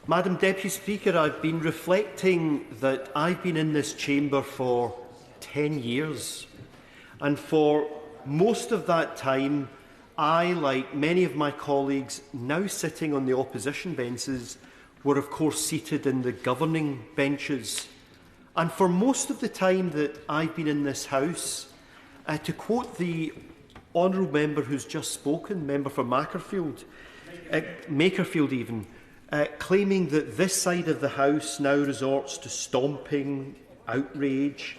Madam Deputy Speaker, I've been reflecting that I've been in this chamber for 10 years. And for most of that time, I, like many of my colleagues now sitting on the opposition benches, were of course seated in the governing benches. And for most of the time that I've been in this House, to quote the honourable member who's just spoken, member for Makerfield even, claiming that this side of the House now resorts to stomping, outrage,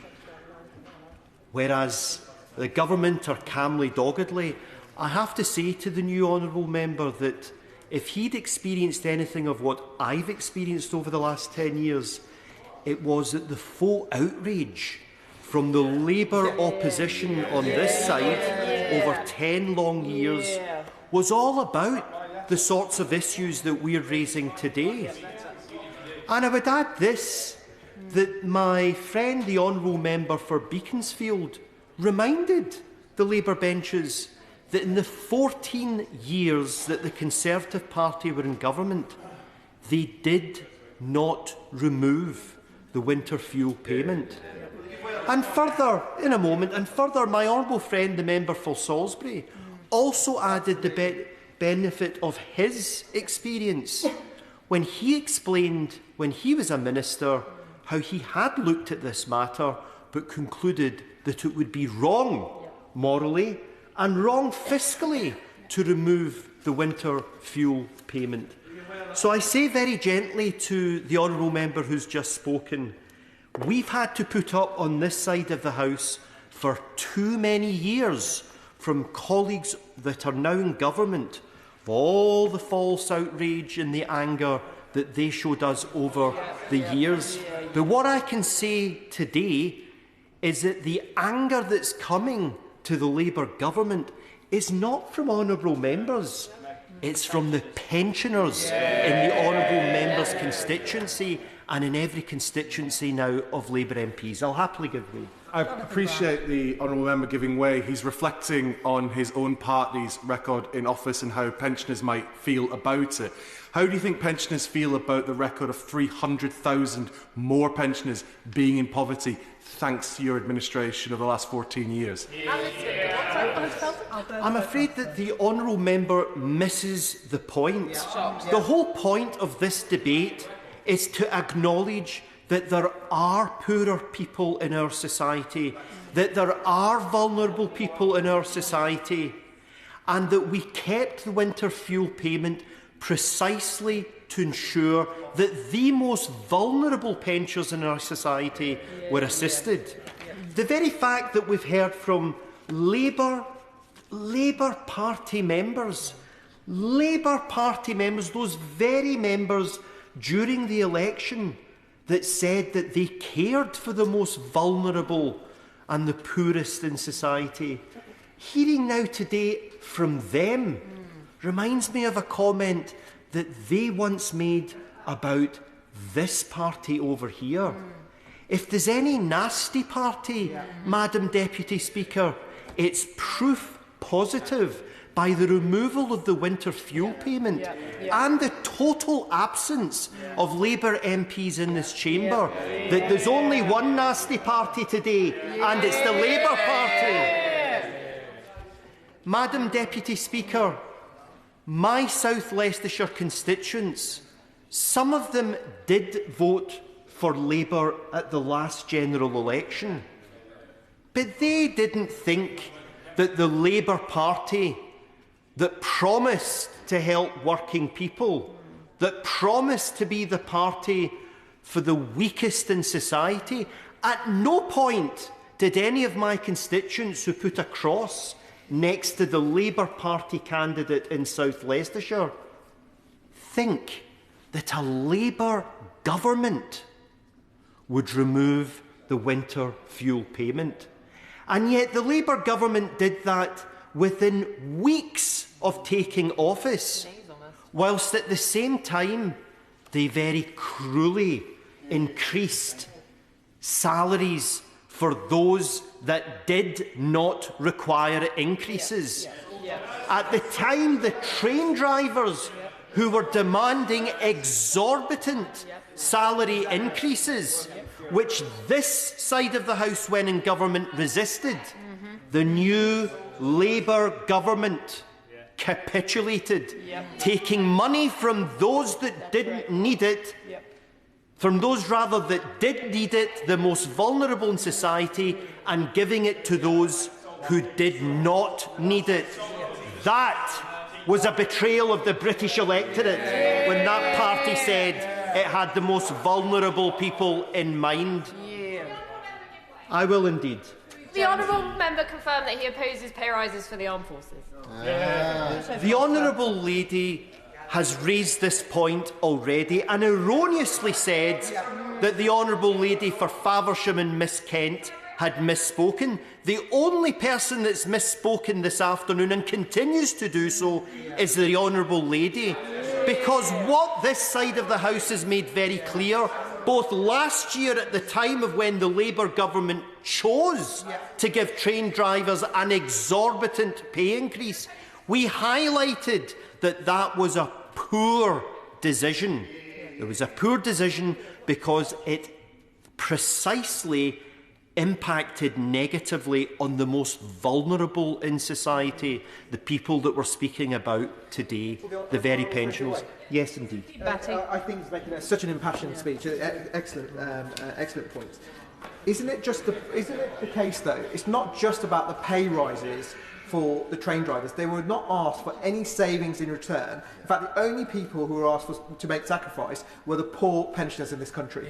whereas the government are calmly, doggedly. I have to say to the new honourable member that if he'd experienced anything of what I've experienced over the last 10 years, it was that the full outrage from the Labour opposition on this side over 10 long years was all about the sorts of issues that we're raising today. And I would add this, that my friend, the honourable member for Beaconsfield, reminded the Labour benches that in the 14 years that the Conservative Party were in government, they did not remove the winter fuel payment. And further, in a moment, my honourable friend, the member for Salisbury, also added benefit of his experience when he explained, when he was a minister, how he had looked at this matter but concluded that it would be wrong morally and wrong fiscally to remove the winter fuel payment. So I say very gently to the honourable member who's just spoken, we've had to put up on this side of the House for too many years from colleagues that are now in government all the false outrage and the anger that they showed us over the years. But what I can say today is that the anger that's coming to the Labour government is not from honourable members. It's from the pensioners in the honourable member's constituency and in every constituency now of Labour MPs. I'll happily give way. I appreciate the honourable member giving way. He's reflecting on his own party's record in office and how pensioners might feel about it. How do you think pensioners feel about the record of 300,000 more pensioners being in poverty thanks to your administration over the last 14 years? I'm afraid that the honourable member misses the point. The whole point of this debate is to acknowledge that there are poorer people in our society, that there are vulnerable people in our society, and that we kept the winter fuel payment precisely to ensure that the most vulnerable pensioners in our society were assisted. The very fact that we've heard from Labour Party members, those very members during the election that said that they cared for the most vulnerable and the poorest in society. Hearing now today from them reminds me of a comment that they once made about this party over here. If there's any nasty party, Madam Deputy Speaker, it's proof positive by the removal of the winter fuel payment and the total absence of Labour MPs in this chamber, that there's only one nasty party today, and it's the Labour Party. Madam Deputy Speaker, my South Leicestershire constituents, some of them did vote for Labour at the last general election, but they didn't think that the Labour Party that promised to help working people, that promised to be the party for the weakest in society. At no point did any of my constituents who put a cross next to the Labour Party candidate in South Leicestershire think that a Labour government would remove the winter fuel payment. And yet the Labour government did that within weeks of taking office, whilst at the same time they very cruelly increased salaries for those that did not require increases. At the time, the train drivers who were demanding exorbitant salary increases, which this side of the House, when in government, resisted, the new Labour government capitulated, taking money from those that didn't need it, from those rather that did need it, the most vulnerable in society, and giving it to those who did not need it. That was a betrayal of the British electorate when that party said it had the most vulnerable people in mind. I will indeed. The honourable member confirmed that he opposes pay rises for the armed forces. The honourable lady has raised this point already and erroneously said that the honourable lady for Faversham and Miss Kent had misspoken. The only person that's misspoken this afternoon and continues to do so is the honourable lady, because what this side of the House has made very clear, both last year at the time of when the Labour government chose to give train drivers an exorbitant pay increase, we highlighted that that was a poor decision. It was a poor decision because it precisely impacted negatively on the most vulnerable in society, the people that we're speaking about today, the very pensioners. Yes, indeed. I think he's making such an impassioned speech. Excellent, excellent points. Isn't it the case, though? It's not just about the pay rises for the train drivers. They were not asked for any savings in return. In fact, the only people who were asked to make sacrifice were the poor pensioners in this country.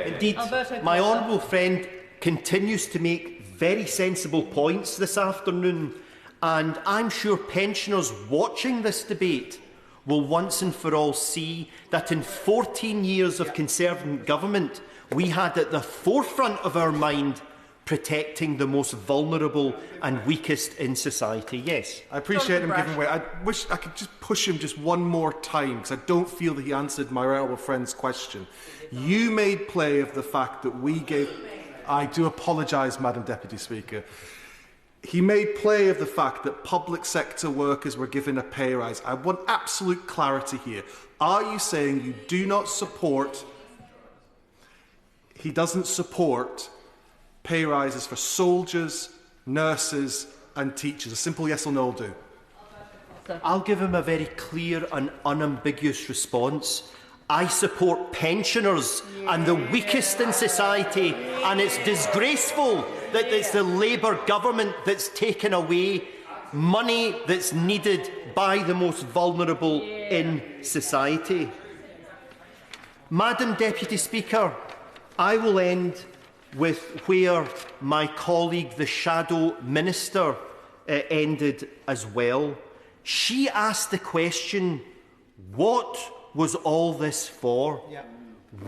Indeed, Alberto, my Costa. honourable friend continues to make very sensible points this afternoon, and I'm sure pensioners watching this debate will once and for all see that in 14 years of Conservative government, we had at the forefront of our mind protecting the most vulnerable and weakest in society. Yes. I appreciate him giving way. I wish I could just push him just one more time, because I don't feel that he answered my honourable friend's question. You made play of the fact that we gave... I do apologise, Madam Deputy Speaker. He made play of the fact that public sector workers were given a pay rise. I want absolute clarity here. Are you saying you do not support... He doesn't support pay rises for soldiers, nurses and teachers? A simple yes or no will do. I'll give him a very clear and unambiguous response. I support pensioners and the weakest in society, and it's disgraceful that it's the Labour government that's taken away money that's needed by the most vulnerable in society. Madam Deputy Speaker, I will end with where my colleague, the Shadow Minister, ended as well. She asked the question, what was all this for?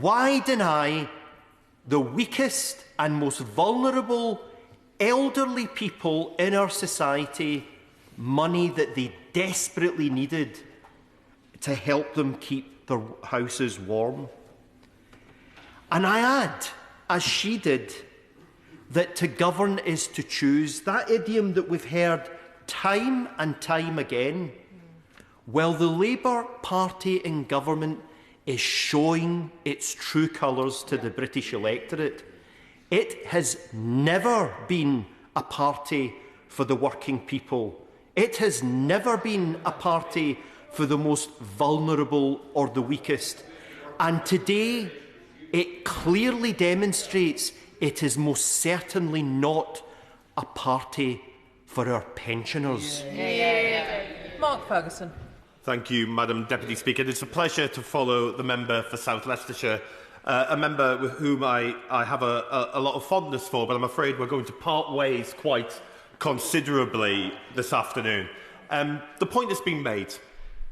Why deny the weakest and most vulnerable elderly people in our society money that they desperately needed to help them keep their houses warm? And I add, as she did, that to govern is to choose. That idiom that we've heard time and time again. Well, the Labour Party in government is showing its true colours to the British electorate. It has never been a party for the working people. It has never been a party for the most vulnerable or the weakest. And today, it clearly demonstrates it is most certainly not a party for our pensioners. Mark Ferguson. Thank you, Madam Deputy Speaker. It's a pleasure to follow the member for South Leicestershire, a member with whom I have a lot of fondness for, but I'm afraid we're going to part ways quite considerably this afternoon. The point has been made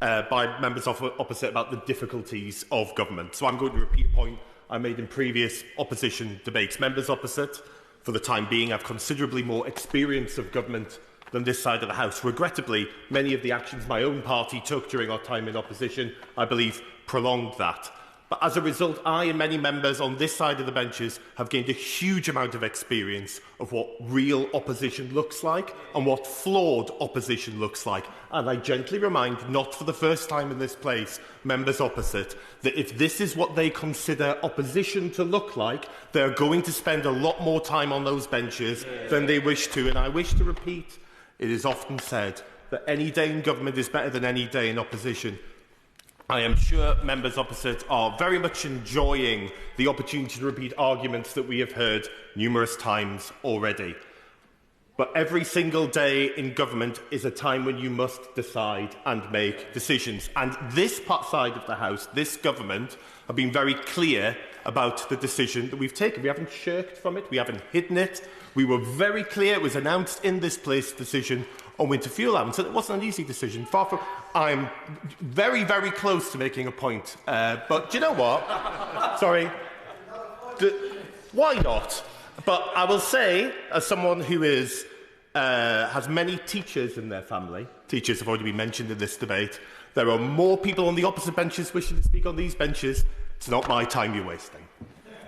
by members opposite about the difficulties of government, so I'm going to repeat a point I made in previous opposition debates. Members opposite, for the time being, have considerably more experience of government than this side of the House. Regrettably, many of the actions my own party took during our time in opposition, I believe, prolonged that. But as a result, I and many members on this side of the benches have gained a huge amount of experience of what real opposition looks like and what flawed opposition looks like. And I gently remind, not for the first time in this place, members opposite, that if this is what they consider opposition to look like, they're going to spend a lot more time on those benches than they wish to. And I wish to repeat, it is often said that any day in government is better than any day in opposition. I am sure members opposite are very much enjoying the opportunity to repeat arguments that we have heard numerous times already. But every single day in government is a time when you must decide and make decisions. And this side of the House, this government, have been very clear about the decision that we've taken. We haven't shirked from it. We haven't hidden it. We were very clear. It was announced in this place, decision on winter fuel allowance. And it wasn't an easy decision. Far from... I'm very, very close to making a point. But do you know what? Sorry. Why not? But I will say, as someone who has many teachers in their family, teachers have already been mentioned in this debate, there are more people on the opposite benches wishing to speak on these benches. It's not my time you're wasting.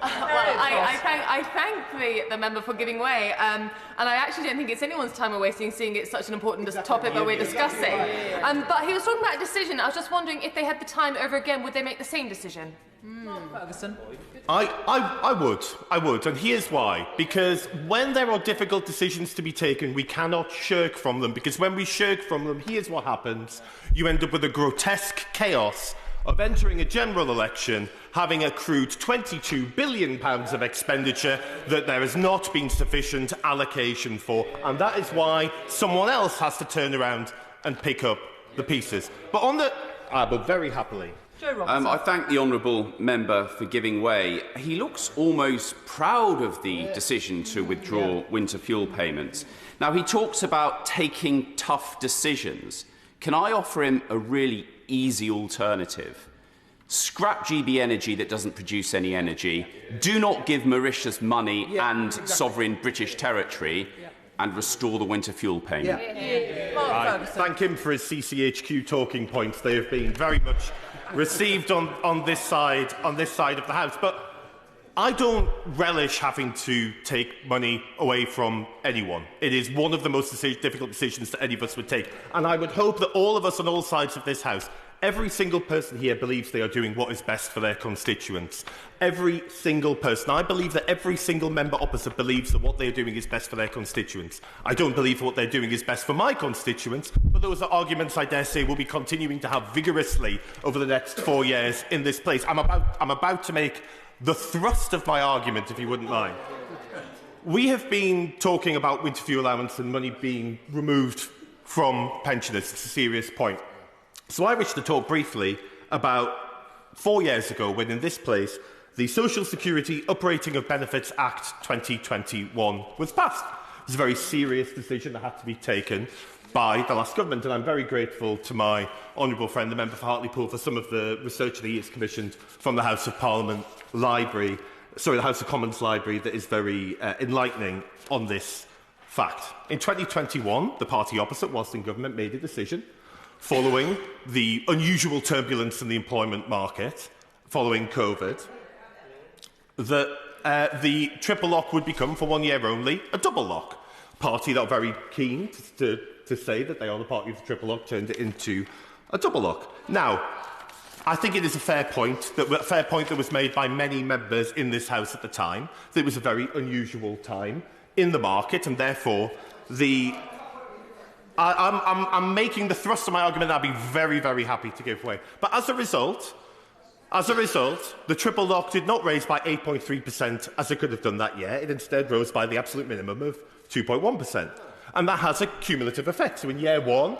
I thank the member for giving way, and I actually don't think it's anyone's time we're wasting, seeing it's such an important topic that we're discussing. But he was talking about a decision. I was just wondering if they had the time over again, would they make the same decision? Ferguson. I would, and here's why. Because when there are difficult decisions to be taken, we cannot shirk from them, because when we shirk from them, here's what happens. You end up with a grotesque chaos of entering a general election, having accrued £22 billion of expenditure that there has not been sufficient allocation for, and that is why someone else has to turn around and pick up the pieces. But on the... I would very happily... I thank the honourable member for giving way. He looks almost proud of the decision to withdraw winter fuel payments. Now, he talks about taking tough decisions. Can I offer him a really easy alternative? Scrap GB Energy that doesn't produce any energy. Do not give Mauritius money and sovereign British territory, and restore the winter fuel payment. I thank him for his CCHQ talking points. They have been very much received on this side of the House. But I don't relish having to take money away from anyone. It is one of the most difficult decisions that any of us would take. And I would hope that all of us on all sides of this House, every single person here believes they are doing what is best for their constituents. Every single person. I believe that every single member opposite believes that what they are doing is best for their constituents. I don't believe what they're doing is best for my constituents, but those are arguments I dare say we'll be continuing to have vigorously over the next 4 years in this place. I'm about to make the thrust of my argument, if you wouldn't mind. We have been talking about winter fuel allowance and money being removed from pensioners. It's a serious point. So I wish to talk briefly about 4 years ago when in this place the Social Security Uprating of Benefits Act 2021 was passed. It was a very serious decision that had to be taken by the last government, and I'm very grateful to my honourable friend, the member for Hartlepool, for some of the research that he has commissioned from the House of Parliament Library, the House of Commons Library, that is very enlightening on this fact. In 2021, the party opposite, whilst in government, made a decision following the unusual turbulence in the employment market, following COVID, that the triple lock would become, for 1 year only, a double lock. Party that are very keen to say that they are the party of the triple lock turned it into a double lock. Now, I think it is a fair point that was made by many members in this House at the time, that it was a very unusual time in the market, and therefore I'm making the thrust of my argument that I'd be very, very happy to give way. But as a result, the triple lock did not raise by 8.3% as it could have done that year. It instead rose by the absolute minimum of 2.1%. And that has a cumulative effect. So in year one,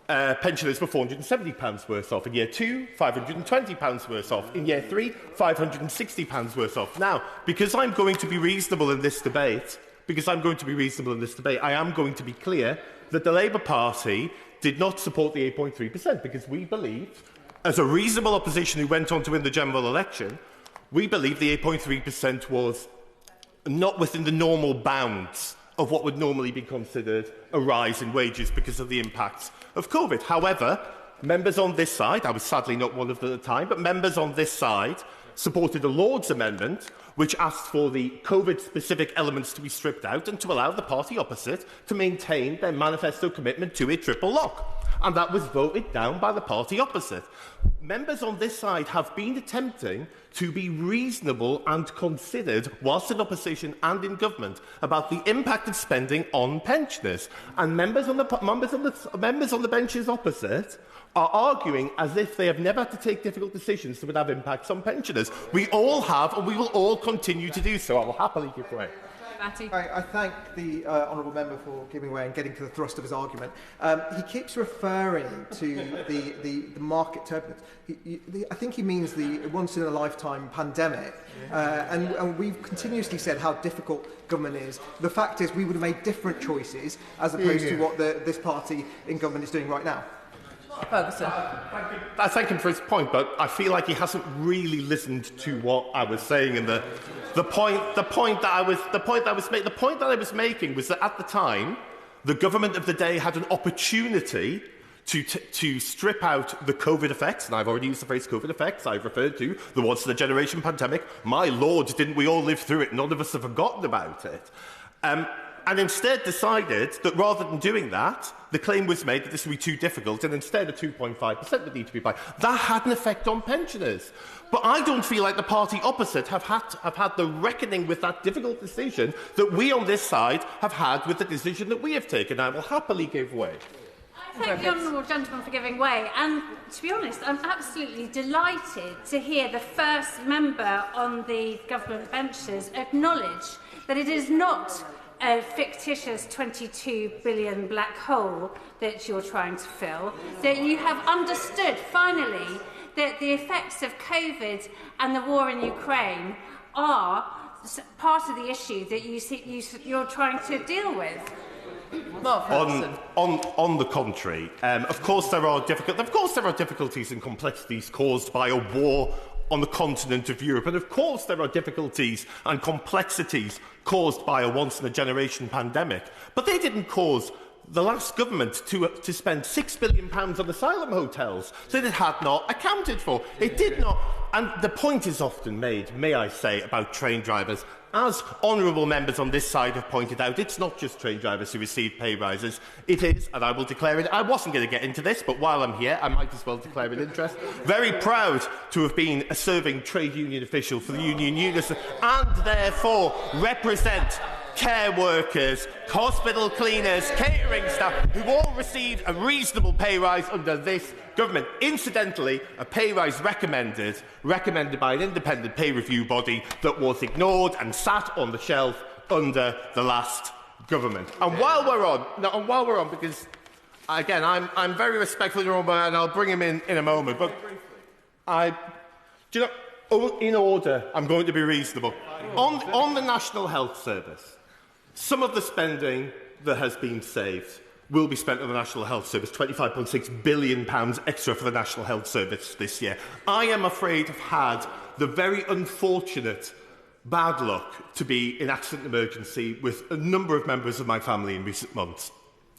pensioners were £470 worse off. In year two, £520 worse off. In year three, £560 worse off. Now, because I'm going to be reasonable in this debate, I am going to be clear that the Labour Party did not support the 8.3% because we believed, as a reasonable opposition who went on to win the general election, we believed the 8.3% was not within the normal bounds of what would normally be considered a rise in wages because of the impacts of COVID. However, members on this side, I was sadly not one of them at the time, but members on this side supported a Lord's amendment which asked for the COVID-specific elements to be stripped out and to allow the party opposite to maintain their manifesto commitment to a triple lock. And that was voted down by the party opposite. Members on this side have been attempting to be reasonable and considered, whilst in opposition and in government, about the impact of spending on pensioners. And members on the benches opposite are arguing as if they have never had to take difficult decisions that would have impacts on pensioners. We all have, and we will all continue to do so. I will happily give way. I thank the honourable member for giving way and getting to the thrust of his argument. He keeps referring to the market turbulence. I think he means the once-in-a-lifetime pandemic. And we've continuously said how difficult government is. The fact is we would have made different choices as opposed to what this party in government is doing right now. Ferguson. I thank him for his point, but I feel like he hasn't really listened to what I was saying. And the point that I was making was that at the time, the government of the day had an opportunity to strip out the COVID effects, and I've already used the phrase COVID effects, I've referred to the once-in-a-generation pandemic. My Lord, didn't we all live through it? None of us have forgotten about it. And instead decided that rather than doing that, the claim was made that this would be too difficult, and instead a 2.5% would need to be applied. That had an effect on pensioners. But I don't feel like the party opposite have had the reckoning with that difficult decision that we on this side have had with the decision that we have taken. I will happily give way. I thank the honourable gentleman for giving way, and to be honest, I'm absolutely delighted to hear the first member on the government benches acknowledge that it is not a fictitious 22 billion black hole that you're trying to fill, that you have understood finally that the effects of COVID and the war in Ukraine are part of the issue that you're trying to deal with. On the contrary, of course there are difficulties and complexities caused by a war on the continent of Europe, and of course there are difficulties and complexities caused by a once-in-a-generation pandemic. But they didn't cause the last government to spend £6 billion on asylum hotels that it had not accounted for. It did not. And the point is often made, may I say, about train drivers. As honourable members on this side have pointed out, it's not just train drivers who receive pay rises. It is, and I will declare it, I wasn't going to get into this, but while I'm here, I might as well declare an interest. Very proud to have been a serving trade union official for the Union Unison, and therefore represent care workers, hospital cleaners, catering staff, who all received a reasonable pay rise under this government. Incidentally, a pay rise recommended by an independent pay review body that was ignored and sat on the shelf under the last government. And while we're on, because again, I'm very respectful of your own, and I'll bring him in a moment, but in order, I'm going to be reasonable. On the National Health Service, some of the spending that has been saved will be spent on the National Health Service, £25.6 billion extra for the National Health Service this year. I am afraid I've had the very unfortunate bad luck to be in accident and emergency with a number of members of my family in recent months.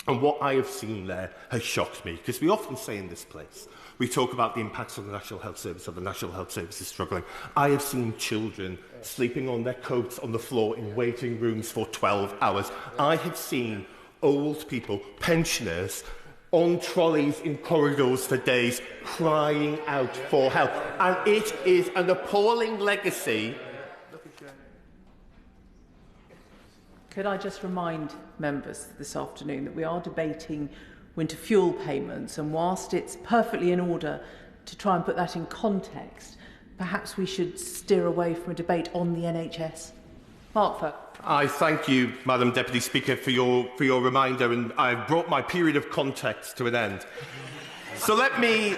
And what I have seen there has shocked me, because we often say in this place, we talk about the impacts on the National Health Service, or the National Health Service is struggling. I have seen children sleeping on their coats on the floor in waiting rooms for 12 hours. I have seen old people, pensioners, on trolleys in corridors for days, crying out for help. And it is an appalling legacy. Could I just remind members this afternoon that we are debating winter fuel payments, and whilst it's perfectly in order to try and put that in context, perhaps we should steer away from a debate on the NHS. Mark. I thank you, Madam Deputy Speaker, for your reminder, and I've brought my period of context to an end. So let me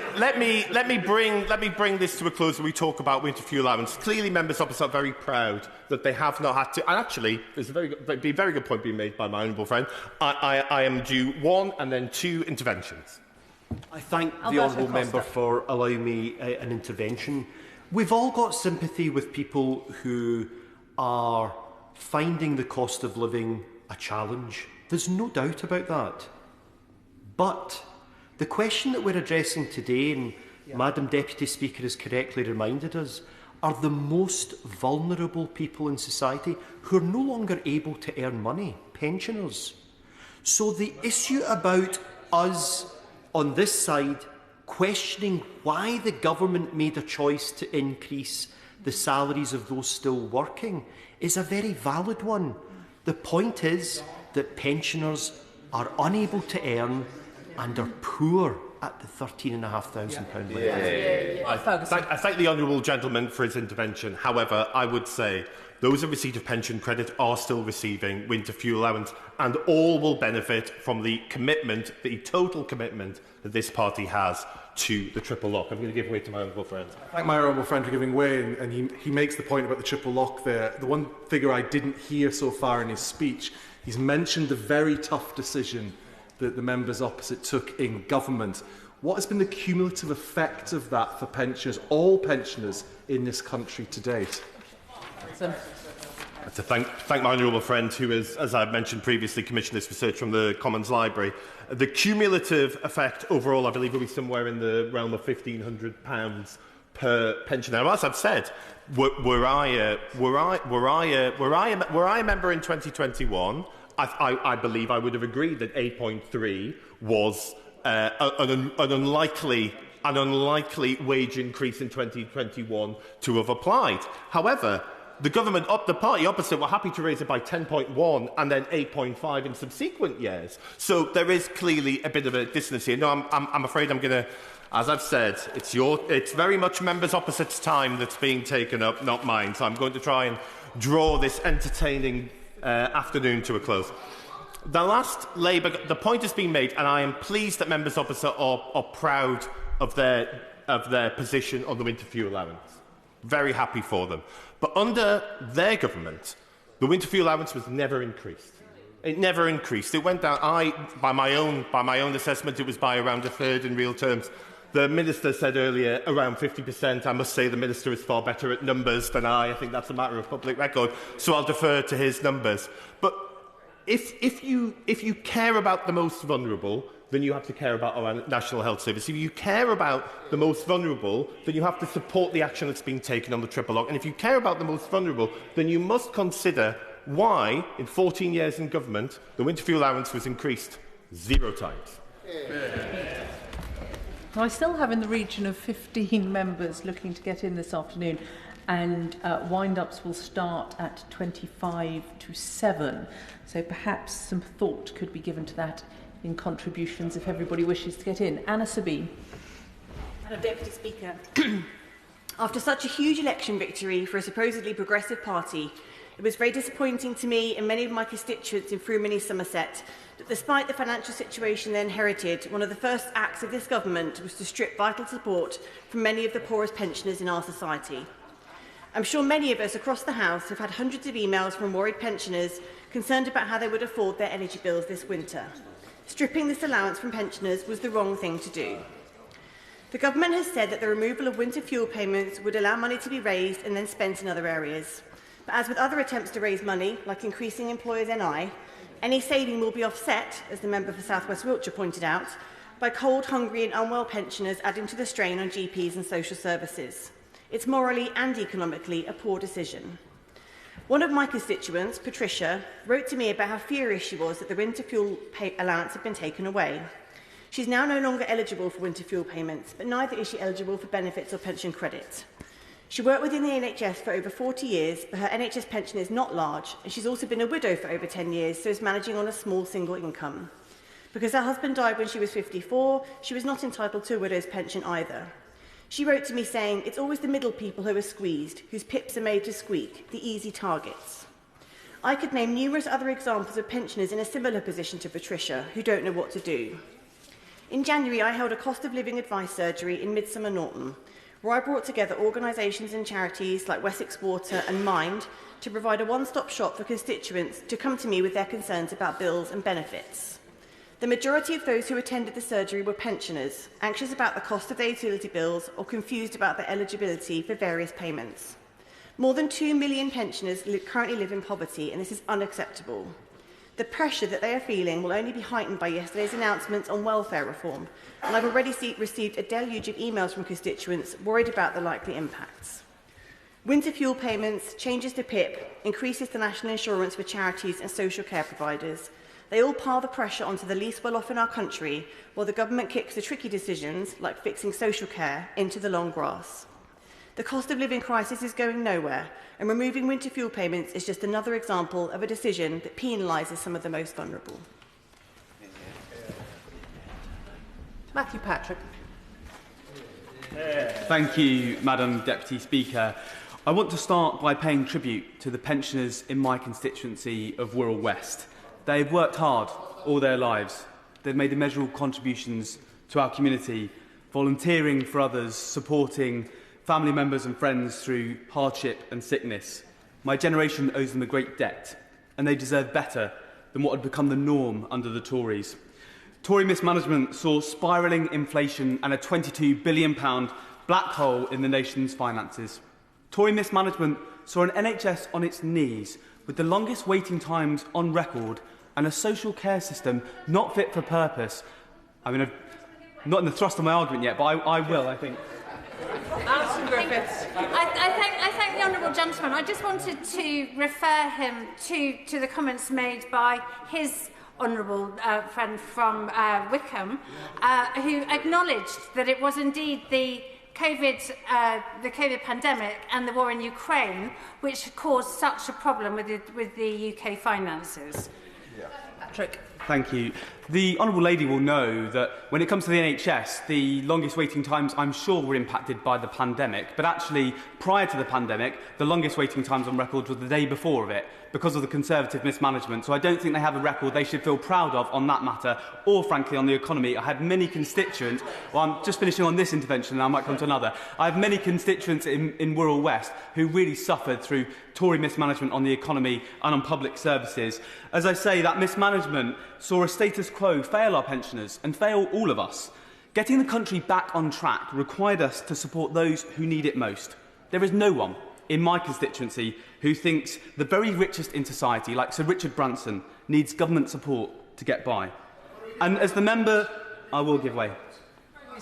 bring this to a close when we talk about winter fuel allowance. Clearly, members opposite are very proud that they have not had to. And actually, there's a very good point being made by my honourable friend. I am due one and then two interventions. I thank the Alberto honourable Costa. member for allowing me an intervention. We've all got sympathy with people who are finding the cost of living a challenge. There's no doubt about that. But the question that we're addressing today, and Madam Deputy Speaker has correctly reminded us, are the most vulnerable people in society who are no longer able to earn money, pensioners. So the issue about us on this side questioning why the government made a choice to increase the salaries of those still working is a very valid one. The point is that pensioners are unable to earn and are poor at the £13,500 level. I thank the honourable gentleman for his intervention. However, I would say those in receipt of pension credit are still receiving winter fuel allowance, and all will benefit from the commitment, the total commitment that this party has to the triple lock. I'm going to give way to my honourable friend. I thank my honourable friend for giving way, and he makes the point about the triple lock there. The one figure I didn't hear so far in his speech, he's mentioned the very tough decision that the members opposite took in government. What has been the cumulative effect of that for pensioners, all pensioners in this country to date? To thank my honourable friend who has, as I've mentioned previously, commissioned this research from the Commons Library. The cumulative effect overall, I believe, will be somewhere in the realm of £1,500 per pensioner. Now, as I've said, were I a member in 2021, I believe I would have agreed that 8.3 was an unlikely wage increase in 2021 to have applied. However, the party opposite were happy to raise it by 10.1 and then 8.5 in subsequent years. So there is clearly a bit of a dissonance here. No, I'm afraid I'm going to, as I've said, it's very much members opposite's time that's being taken up, not mine. So I'm going to try and draw this entertaining afternoon to a close. The point has been made, and I am pleased that members opposite are proud of their position on the winter fuel allowance. Very happy for them. But under their government, the winter fuel allowance was never increased. It never increased. It went down. By my own assessment, it was by around a third in real terms. The Minister said earlier around 50%. I must say the Minister is far better at numbers than I. I think that's a matter of public record. So I'll defer to his numbers. But if you care about the most vulnerable, then you have to care about our National Health Service. If you care about the most vulnerable, then you have to support the action that's been taken on the triple lock. And if you care about the most vulnerable, then you must consider why, in 14 years in government, the winter fuel allowance was increased 0 times. I still have in the region of 15 members looking to get in this afternoon, and wind-ups will start at 25 to 7. So perhaps some thought could be given to that in contributions if everybody wishes to get in. Anna Sabine. Madam Deputy Speaker, after such a huge election victory for a supposedly progressive party, it was very disappointing to me and many of my constituents in Frome and Somerset that despite the financial situation they inherited, one of the first acts of this government was to strip vital support from many of the poorest pensioners in our society. I'm sure many of us across the House have had hundreds of emails from worried pensioners concerned about how they would afford their energy bills this winter. Stripping this allowance from pensioners was the wrong thing to do. The government has said that the removal of winter fuel payments would allow money to be raised and then spent in other areas. But as with other attempts to raise money, like increasing employers' NI, any saving will be offset, as the member for South West Wiltshire pointed out, by cold, hungry and unwell pensioners adding to the strain on GPs and social services. It's morally and economically a poor decision. One of my constituents, Patricia, wrote to me about how furious she was that the winter fuel allowance had been taken away. She's now no longer eligible for winter fuel payments, but neither is she eligible for benefits or pension credit. She worked within the NHS for over 40 years, but her NHS pension is not large, and she's also been a widow for over 10 years, so is managing on a small single income. Because her husband died when she was 54, she was not entitled to a widow's pension either. She wrote to me saying, it's always the middle people who are squeezed, whose pips are made to squeak, the easy targets. I could name numerous other examples of pensioners in a similar position to Patricia, who don't know what to do. In January, I held a cost of living advice surgery in Midsummer Norton, where I brought together organisations and charities like Wessex Water and Mind to provide a one-stop shop for constituents to come to me with their concerns about bills and benefits. The majority of those who attended the surgery were pensioners, anxious about the cost of their utility bills or confused about their eligibility for various payments. More than 2 million pensioners currently live in poverty, and this is unacceptable. The pressure that they are feeling will only be heightened by yesterday's announcements on welfare reform, and I've already received a deluge of emails from constituents worried about the likely impacts. Winter fuel payments, changes to PIP, increases to national insurance for charities and social care providers. They all pile the pressure onto the least well-off in our country, while the government kicks the tricky decisions, like fixing social care, into the long grass. The cost of living crisis is going nowhere, and removing winter fuel payments is just another example of a decision that penalises some of the most vulnerable. Matthew Patrick. Thank you, Madam Deputy Speaker. I want to start by paying tribute to the pensioners in my constituency of Wirral West. They've worked hard all their lives. They've made immeasurable contributions to our community, volunteering for others, supporting family members and friends through hardship and sickness. My generation owes them a great debt, and they deserve better than what had become the norm under the Tories. Tory mismanagement saw spiralling inflation and a £22 billion black hole in the nation's finances. Tory mismanagement saw an NHS on its knees, with the longest waiting times on record and a social care system not fit for purpose. I mean, not in the thrust of my argument yet, but I will, I think. Alison Griffiths. I thank the honourable gentleman. I just wanted to refer him to the comments made by his honourable friend from Whickham, who acknowledged that it was indeed the COVID pandemic and the war in Ukraine which caused such a problem with the UK finances. Yeah. Patrick. Thank you. The Honourable Lady will know that when it comes to the NHS, the longest waiting times, I'm sure, were impacted by the pandemic. But actually, prior to the pandemic, the longest waiting times on record was the day before of it, because of the Conservative mismanagement. So I don't think they have a record they should feel proud of on that matter, or, frankly, on the economy. I had many constituents, well, I'm just finishing on this intervention and I might come to another. I have many constituents in Wirral West who really suffered through Tory mismanagement on the economy and on public services. As I say, that mismanagement saw a status quo fail our pensioners and fail all of us. Getting the country back on track required us to support those who need it most. There is no one in my constituency who thinks the very richest in society, like Sir Richard Branson, needs government support to get by. And as the member, I will give way.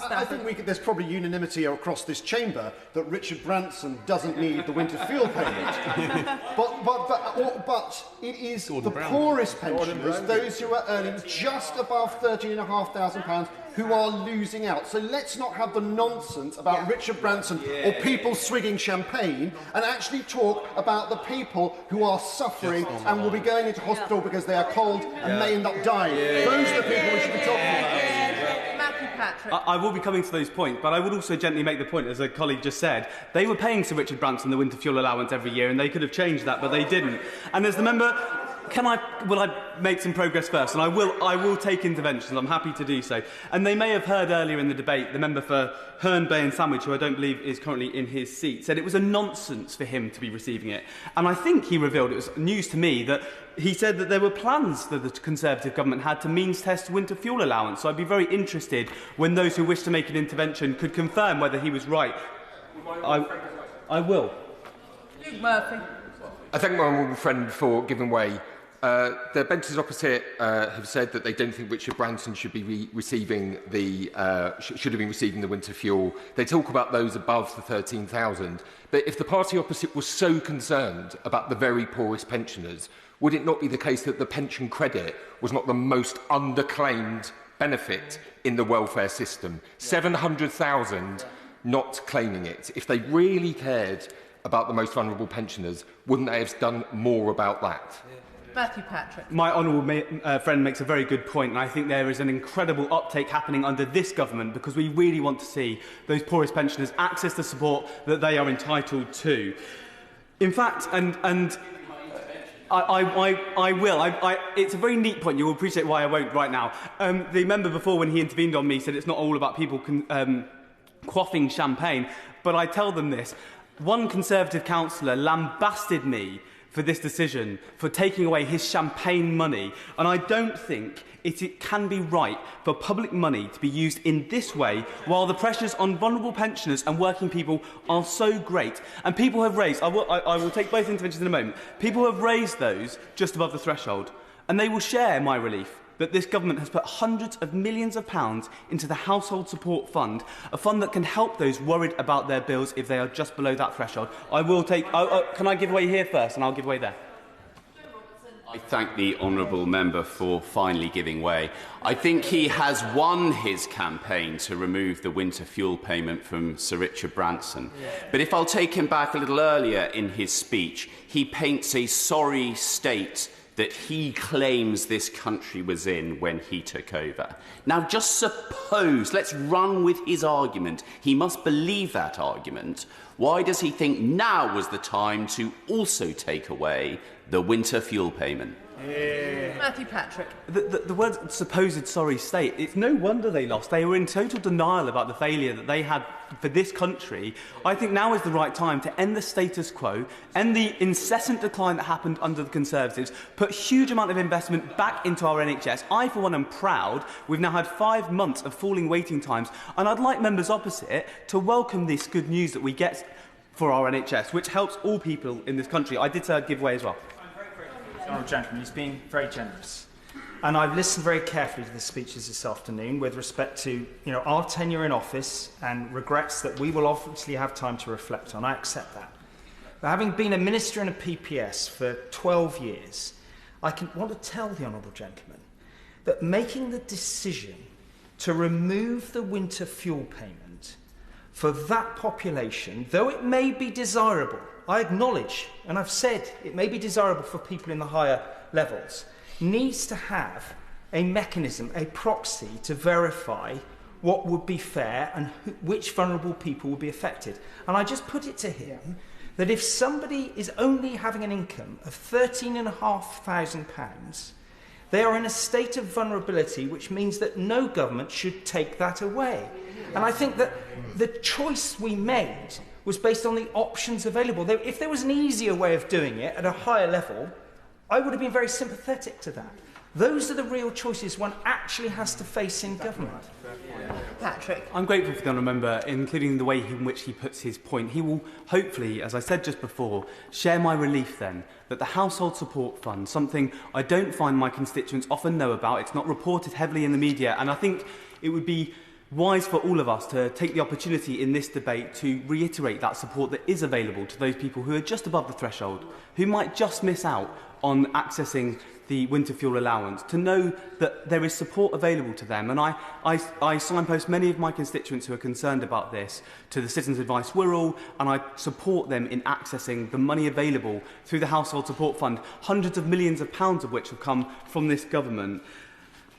I think there's probably unanimity across this chamber that Richard Branson doesn't need the winter fuel payment. but it is the poorest pensioners, those who are earning just above £13,500, who are losing out. So let's not have the nonsense about Richard Branson or people swigging champagne, and actually talk about the people who are suffering and will be going into hospital because they are cold and may end up dying. Those are the people we should be talking about. I will be coming to those points, but I would also gently make the point, as a colleague just said, they were paying Sir Richard Branson the winter fuel allowance every year, and they could have changed that, but they didn't. And as the member, will I make some progress first? And I will take interventions. I'm happy to do so. And they may have heard earlier in the debate, the member for Herne, Bay and Sandwich, who I don't believe is currently in his seat, said it was a nonsense for him to be receiving it. And I think he revealed, it was news to me, that he said that there were plans that the Conservative government had to means test winter fuel allowance. So I'd be very interested when those who wish to make an intervention could confirm whether he was right. I will. Luke Murphy. I thank my honourable friend for giving way. The benches opposite have said that they don't think Richard Branson should be receiving should have been receiving the winter fuel. They talk about those above the 13,000. But if the party opposite was so concerned about the very poorest pensioners, would it not be the case that the pension credit was not the most underclaimed benefit in the welfare system? 700,000 not claiming it. If they really cared about the most vulnerable pensioners, wouldn't they have done more about that? Matthew Patrick. My honourable friend makes a very good point, and I think there is an incredible uptake happening under this government because we really want to see those poorest pensioners access the support that they are entitled to. In fact, and I will. It's a very neat point. You will appreciate why I won't right now. The member before, when he intervened on me, said it's not all about people quaffing champagne, but I tell them this. One Conservative councillor lambasted me for this decision, for taking away his champagne money. And I don't think it can be right for public money to be used in this way while the pressures on vulnerable pensioners and working people are so great. And people have raised, I will take both interventions in a moment, people have raised those just above the threshold. And they will share my relief that this government has put hundreds of millions of pounds into the Household Support Fund, a fund that can help those worried about their bills if they are just below that threshold. I will take... can I give way here first, and I'll give way there? I thank the honourable member for finally giving way. I think he has won his campaign to remove the winter fuel payment from Sir Richard Branson. But if I'll take him back a little earlier in his speech, he paints a sorry state that he claims this country was in when he took over. Now, just suppose, let's run with his argument. He must believe that argument. Why does he think now was the time to also take away the winter fuel payment? Matthew Patrick. The word supposed sorry state, it's no wonder they lost. They were in total denial about the failure that they had for this country. I think now is the right time to end the status quo, end the incessant decline that happened under the Conservatives, put a huge amount of investment back into our NHS. I, for one, am proud. We've now had 5 months of falling waiting times, and I'd like members opposite to welcome this good news that we get for our NHS, which helps all people in this country. I did say I'd give way as well. Honourable gentleman, he's been very generous. And I've listened very carefully to the speeches this afternoon with respect to our tenure in office and regrets that we will obviously have time to reflect on. I accept that. But having been a minister in a PPS for 12 years, I want to tell the honourable gentleman that making the decision to remove the winter fuel payment for that population, though it may be desirable, I acknowledge, and I've said it may be desirable for people in the higher levels, needs to have a mechanism, a proxy to verify what would be fair and which vulnerable people would be affected. And I just put it to him that if somebody is only having an income of £13,500, they are in a state of vulnerability, which means that no government should take that away. And I think that the choice we made was based on the options available. If there was an easier way of doing it at a higher level, I would have been very sympathetic to that. Those are the real choices one actually has to face in government. Patrick. I'm grateful for the honourable member, including the way in which he puts his point. He will hopefully, as I said just before, share my relief then that the Household Support Fund, something I don't find my constituents often know about, it's not reported heavily in the media, and I think it would be wise for all of us to take the opportunity in this debate to reiterate that support that is available to those people who are just above the threshold, who might just miss out on accessing the winter fuel allowance, to know that there is support available to them. And I signpost many of my constituents who are concerned about this to the Citizens Advice Wirral, and I support them in accessing the money available through the Household Support Fund, hundreds of millions of pounds of which have come from this government.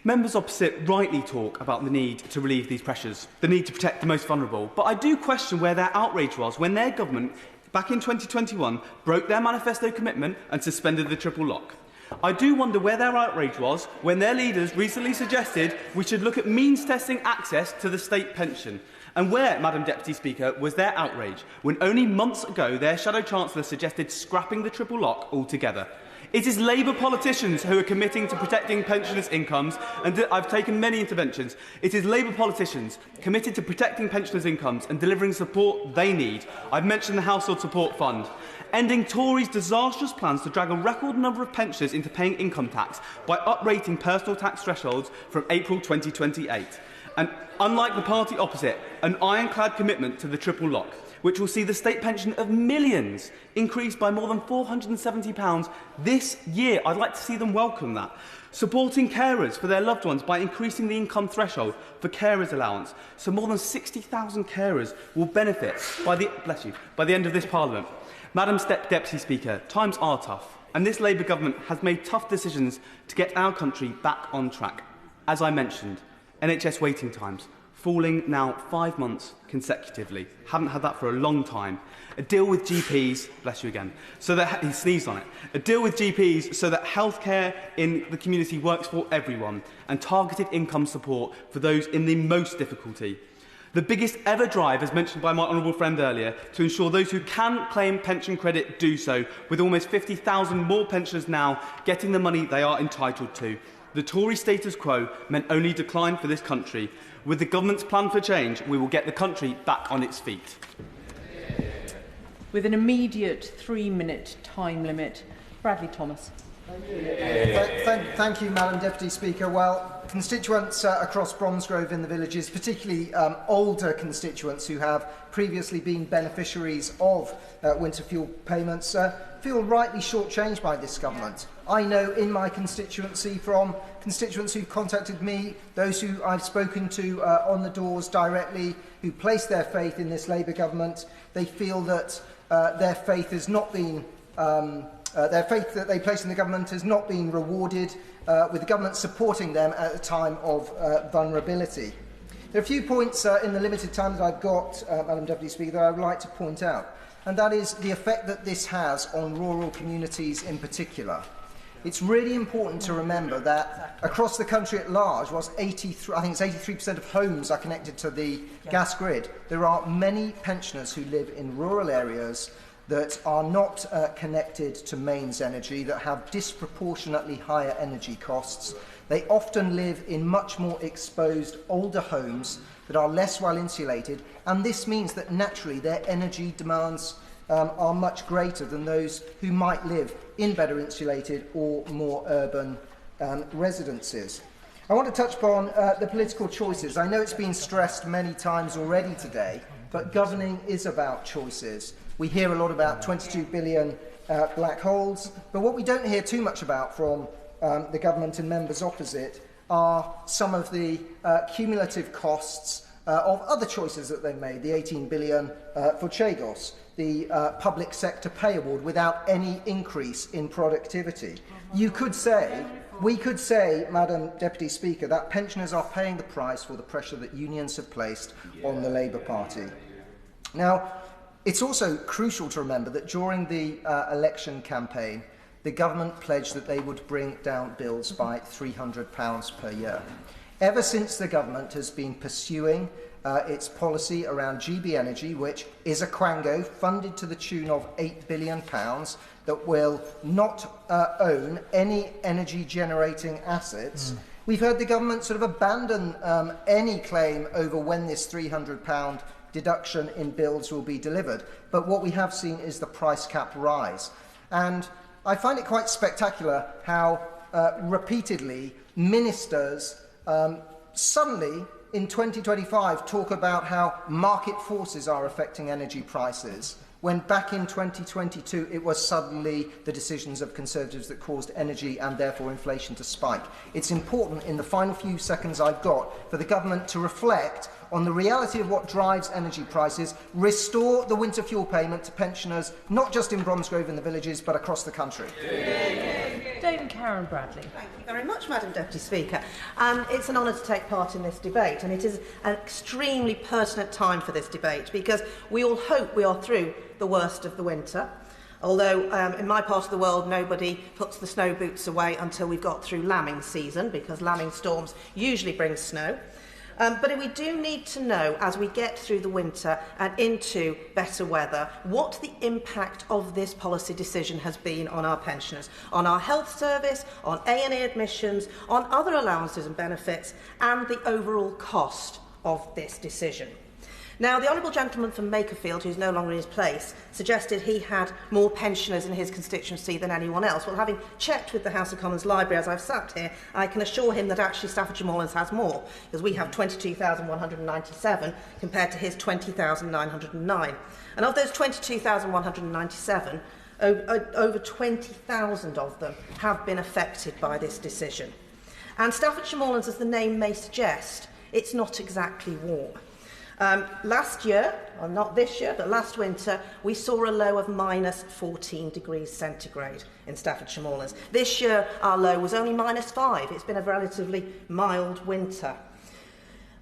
Members opposite rightly talk about the need to relieve these pressures, the need to protect the most vulnerable, but I do question where their outrage was when their government, back in 2021, broke their manifesto commitment and suspended the triple lock. I do wonder where their outrage was when their leaders recently suggested we should look at means testing access to the state pension. And where, Madam Deputy Speaker, was their outrage when only months ago their Shadow Chancellor suggested scrapping the triple lock altogether? It is Labour politicians who are committing to protecting pensioners' incomes, and I've taken many interventions. It is Labour politicians committed to protecting pensioners' incomes and delivering support they need. I've mentioned the Household Support Fund. Ending Tories' disastrous plans to drag a record number of pensioners into paying income tax by uprating personal tax thresholds from April 2028. And unlike the party opposite, an ironclad commitment to the triple lock, which will see the state pension of millions increased by more than £470 this year. I'd like to see them welcome that. Supporting carers for their loved ones by increasing the income threshold for carers allowance, so more than 60,000 carers will benefit by the end of this Parliament. Madam Deputy Speaker, times are tough, and this Labour government has made tough decisions to get our country back on track. As I mentioned, NHS waiting times falling now 5 months consecutively. Haven't had that for a long time. A deal with GPs, bless you again, so that he sneezed on it. A deal with GPs so that healthcare in the community works for everyone, and targeted income support for those in the most difficulty. The biggest ever drive, as mentioned by my honourable friend earlier, to ensure those who can claim pension credit do so, with almost 50,000 more pensioners now getting the money they are entitled to. The Tory status quo meant only decline for this country. With the government's plan for change, we will get the country back on its feet. With an immediate 3-minute time limit, Bradley Thomas. Thank you, Madam Deputy Speaker. Well, constituents across Bromsgrove in the villages, particularly older constituents who have previously been beneficiaries of winter fuel payments, feel rightly shortchanged by this government. I know in my constituency from constituents who've contacted me, those who I've spoken to on the doors directly, who place their faith in this Labour government, they feel that their faith has not been their faith that they place in the government has not been rewarded, with the government supporting them at a time of vulnerability. There are a few points in the limited time that I've got, Madam Deputy Speaker, that I would like to point out, and that is the effect that this has on rural communities in particular. It's really important to remember that across the country at large, whilst 83% of homes are connected to the gas grid, there are many pensioners who live in rural areas that are not connected to mains energy, that have disproportionately higher energy costs. They often live in much more exposed older homes that are less well insulated, and this means that naturally their energy demands are much greater than those who might live in better insulated or more urban residences. I want to touch upon the political choices. I know it's been stressed many times already today, but governing is about choices. We hear a lot about 22 billion black holes, but what we don't hear too much about from the government and members opposite are some of the cumulative costs of other choices that they made, the 18 billion for Chagos, the public sector pay award without any increase in productivity. We could say, Madam Deputy Speaker, that pensioners are paying the price for the pressure that unions have placed on the Labour Party. Now, it's also crucial to remember that during the election campaign, the government pledged that they would bring down bills by £300 per year. Ever since the government has been pursuing its policy around GB Energy, which is a quango funded to the tune of £8 billion, that will not own any energy-generating assets, we've heard the government sort of abandon any claim over when this £300 deduction in bills will be delivered. But what we have seen is the price cap rise. And I find it quite spectacular how repeatedly ministers suddenly in 2025 talk about how market forces are affecting energy prices, when back in 2022 it was suddenly the decisions of Conservatives that caused energy and therefore inflation to spike. It's important in the final few seconds I've got for the government to reflect on the reality of what drives energy prices, restore the winter fuel payment to pensioners, not just in Bromsgrove and the villages, but across the country. Dame Karen Bradley. Thank you very much, Madam Deputy Speaker. It's an honour to take part in this debate, and it is an extremely pertinent time for this debate because we all hope we are through the worst of the winter. Although in my part of the world nobody puts the snow boots away until we've got through lambing season, because lambing storms usually bring snow. But we do need to know, as we get through the winter and into better weather, what the impact of this policy decision has been on our pensioners, on our health service, on A&E admissions, on other allowances and benefits, and the overall cost of this decision. Now, the Honourable Gentleman from Makerfield, who's no longer in his place, suggested he had more pensioners in his constituency than anyone else. Well, having checked with the House of Commons Library as I've sat here, I can assure him that actually Staffordshire Moorlands has more, because we have 22,197 compared to his 20,909. And of those 22,197, over 20,000 of them have been affected by this decision. And Staffordshire Moorlands, as the name may suggest, it's not exactly warm. Last year, or not this year, but last winter, we saw a low of minus 14 degrees centigrade in Staffordshire Moorlands. This year, our low was only minus 5. It's been a relatively mild winter.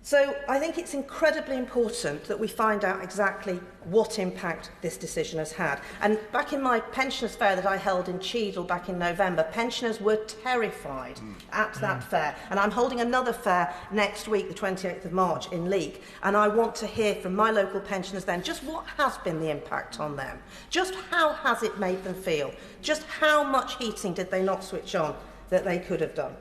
So I think it's incredibly important that we find out exactly what impact this decision has had. And back in my pensioners' fair that I held in Cheadle back in November, pensioners were terrified at that fair. And I'm holding another fair next week, the 28th of March, in Leek. And I want to hear from my local pensioners then just what has been the impact on them. Just how has it made them feel? Just how much heating did they not switch on that they could have done?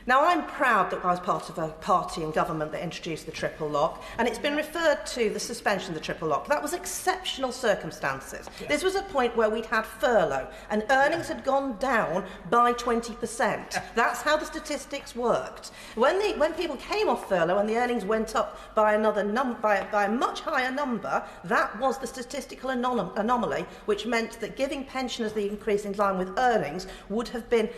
Now, I'm proud that I was part of a party in government that introduced the triple lock, and it's been referred to the suspension of the triple lock. That was exceptional circumstances. Yeah. This was a point where we'd had furlough, and earnings had gone down by 20%. That's how the statistics worked. When people came off furlough and the earnings went up by by a much higher number, that was the statistical anomaly, which meant that giving pensioners the increase in line with earnings would have been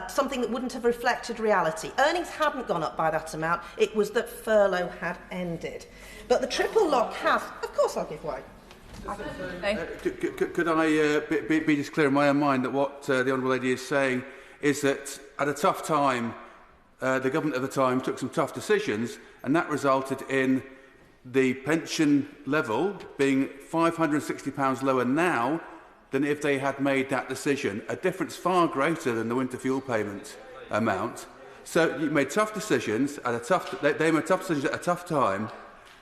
something that wouldn't have reflected reality. Earnings hadn't gone up by that amount. It was that furlough had ended. But the triple lock has... Of course I'll give way. Could I be just clear in my own mind that what the Honourable Lady is saying is that at a tough time, the government at the time took some tough decisions, and that resulted in the pension level being £560 lower now than if they had made that decision, a difference far greater than the winter fuel payment amount. So you made tough decisions at they made tough decisions at a tough time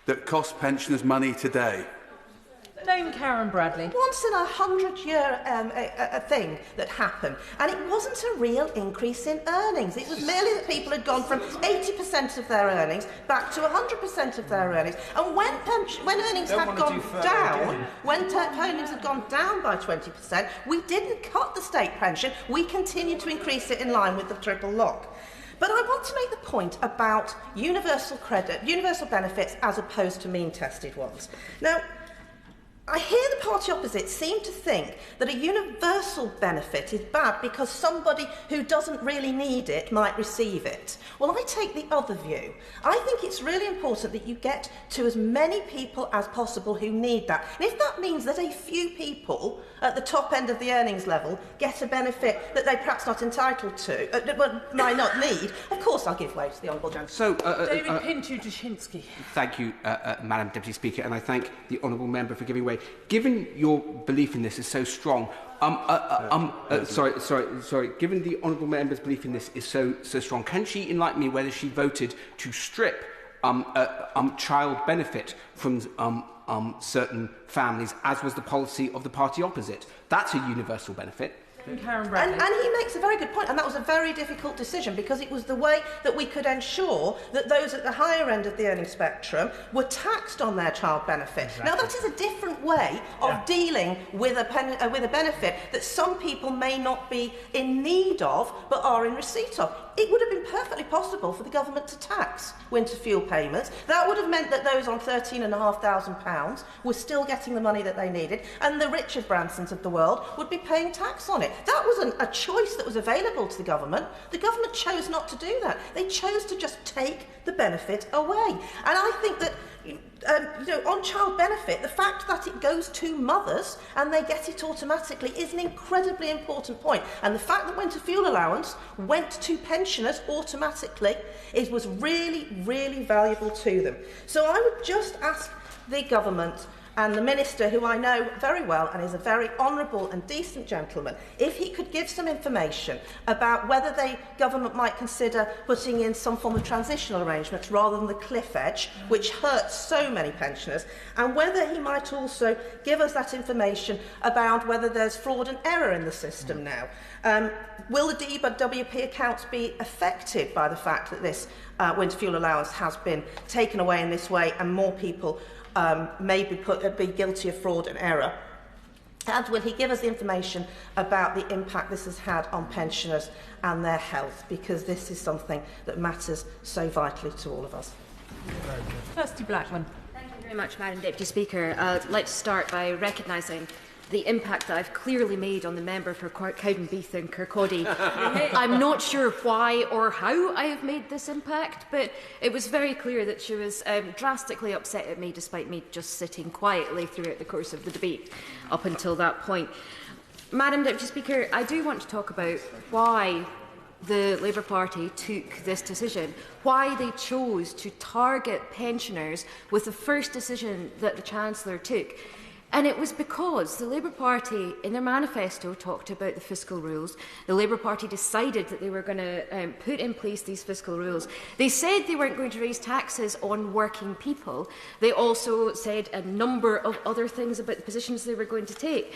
that cost pensioners money today. Dame Karen Bradley. Once in a 100-year a thing that happened, and it wasn't a real increase in earnings. It was merely that people had gone from 80% of their earnings back to 100% of their earnings. And when earnings had gone down, earnings had gone down by 20%, we didn't cut the state pension. We continued to increase it in line with the triple lock. But I want to make the point about universal benefits as opposed to mean-tested ones. Now, I hear the party opposite seem to think that a universal benefit is bad because somebody who doesn't really need it might receive it. Well, I take the other view. I think it's really important that you get to as many people as possible who need that. And if that means that a few people at the top end of the earnings level get a benefit that they're perhaps not entitled to, might not need, of course I'll give way to the Honourable Gentleman. David Pintu-Dushinsky. Thank you, Madam Deputy Speaker, and I thank the Honourable Member for giving way. Given your belief in this is so strong, given the Honourable Member's belief in this is so strong, can she enlighten me whether she voted to strip child benefit from certain families, as was the policy of the party opposite? That's a universal benefit. And he makes a very good point, and that was a very difficult decision because it was the way that we could ensure that those at the higher end of the earning spectrum were taxed on their child benefit. Exactly. Now, that is a different way of dealing with a benefit that some people may not be in need of but are in receipt of. It would have been perfectly possible for the government to tax winter fuel payments. That would have meant that those on £13,500 were still getting the money that they needed, and the Richard Bransons of the world would be paying tax on it. That wasn't a choice that was available to the government. The government chose not to do that. They chose to just take the benefit away. And I think that on child benefit, the fact that it goes to mothers and they get it automatically is an incredibly important point. And the fact that winter fuel allowance went to pensioners automatically was really, really valuable to them. So I would just ask the government and the Minister, who I know very well and is a very honourable and decent gentleman, if he could give some information about whether the government might consider putting in some form of transitional arrangements rather than the cliff edge, which hurts so many pensioners, and whether he might also give us that information about whether there's fraud and error in the system now. Will the DWP accounts be affected by the fact that this winter fuel allowance has been taken away in this way and more people may be guilty of fraud and error? And will he give us the information about the impact this has had on pensioners and their health? Because this is something that matters so vitally to all of us. Kirsty Blackman. Thank you very much, Madam Deputy Speaker. I'd like to start by recognising the impact that I've clearly made on the member for Cowdenbeath and Kirkcaldy. I'm not sure why or how I have made this impact, but it was very clear that she was drastically upset at me, despite me just sitting quietly throughout the course of the debate up until that point. Madam Deputy Speaker, I do want to talk about why the Labour Party took this decision, why they chose to target pensioners with the first decision that the Chancellor took. And it was because the Labour Party, in their manifesto, talked about the fiscal rules. The Labour Party decided that they were going to put in place these fiscal rules. They said they weren't going to raise taxes on working people. They also said a number of other things about the positions they were going to take.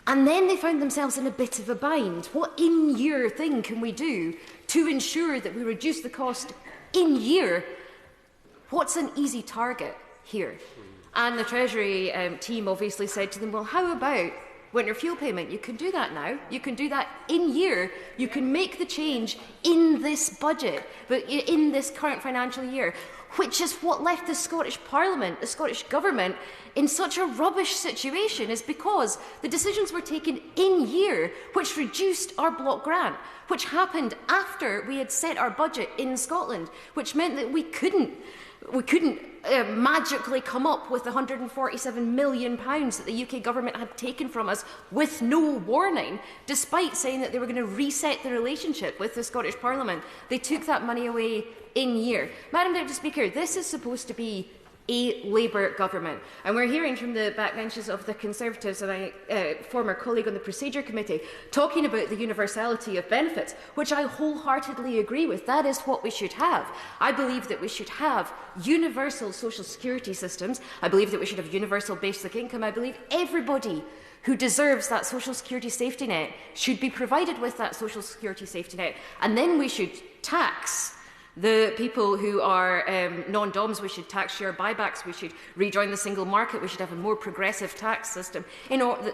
And then they found themselves in a bit of a bind. What in-year thing can we do to ensure that we reduce the cost in-year? What's an easy target here? And the Treasury team obviously said to them, well, how about winter fuel payment? You can do that now. You can do that in year. You can make the change in this budget, but in this current financial year, which is what left the Scottish Parliament, the Scottish Government, in such a rubbish situation, is because the decisions were taken in year, which reduced our block grant, which happened after we had set our budget in Scotland, which meant that we couldn't magically come up with the £147 million that the UK government had taken from us with no warning, despite saying that they were going to reset the relationship with the Scottish Parliament. They took that money away in year. Madam Deputy Speaker, this is supposed to be a Labour government. And we're hearing from the backbenches of the Conservatives and my former colleague on the Procedure Committee talking about the universality of benefits, which I wholeheartedly agree with. That is what we should have. I believe that we should have universal social security systems. I believe that we should have universal basic income. I believe everybody who deserves that social security safety net should be provided with that social security safety net. And then we should tax the people who are non-DOMs. We should tax share buybacks. We should rejoin the single market. We should have a more progressive tax system,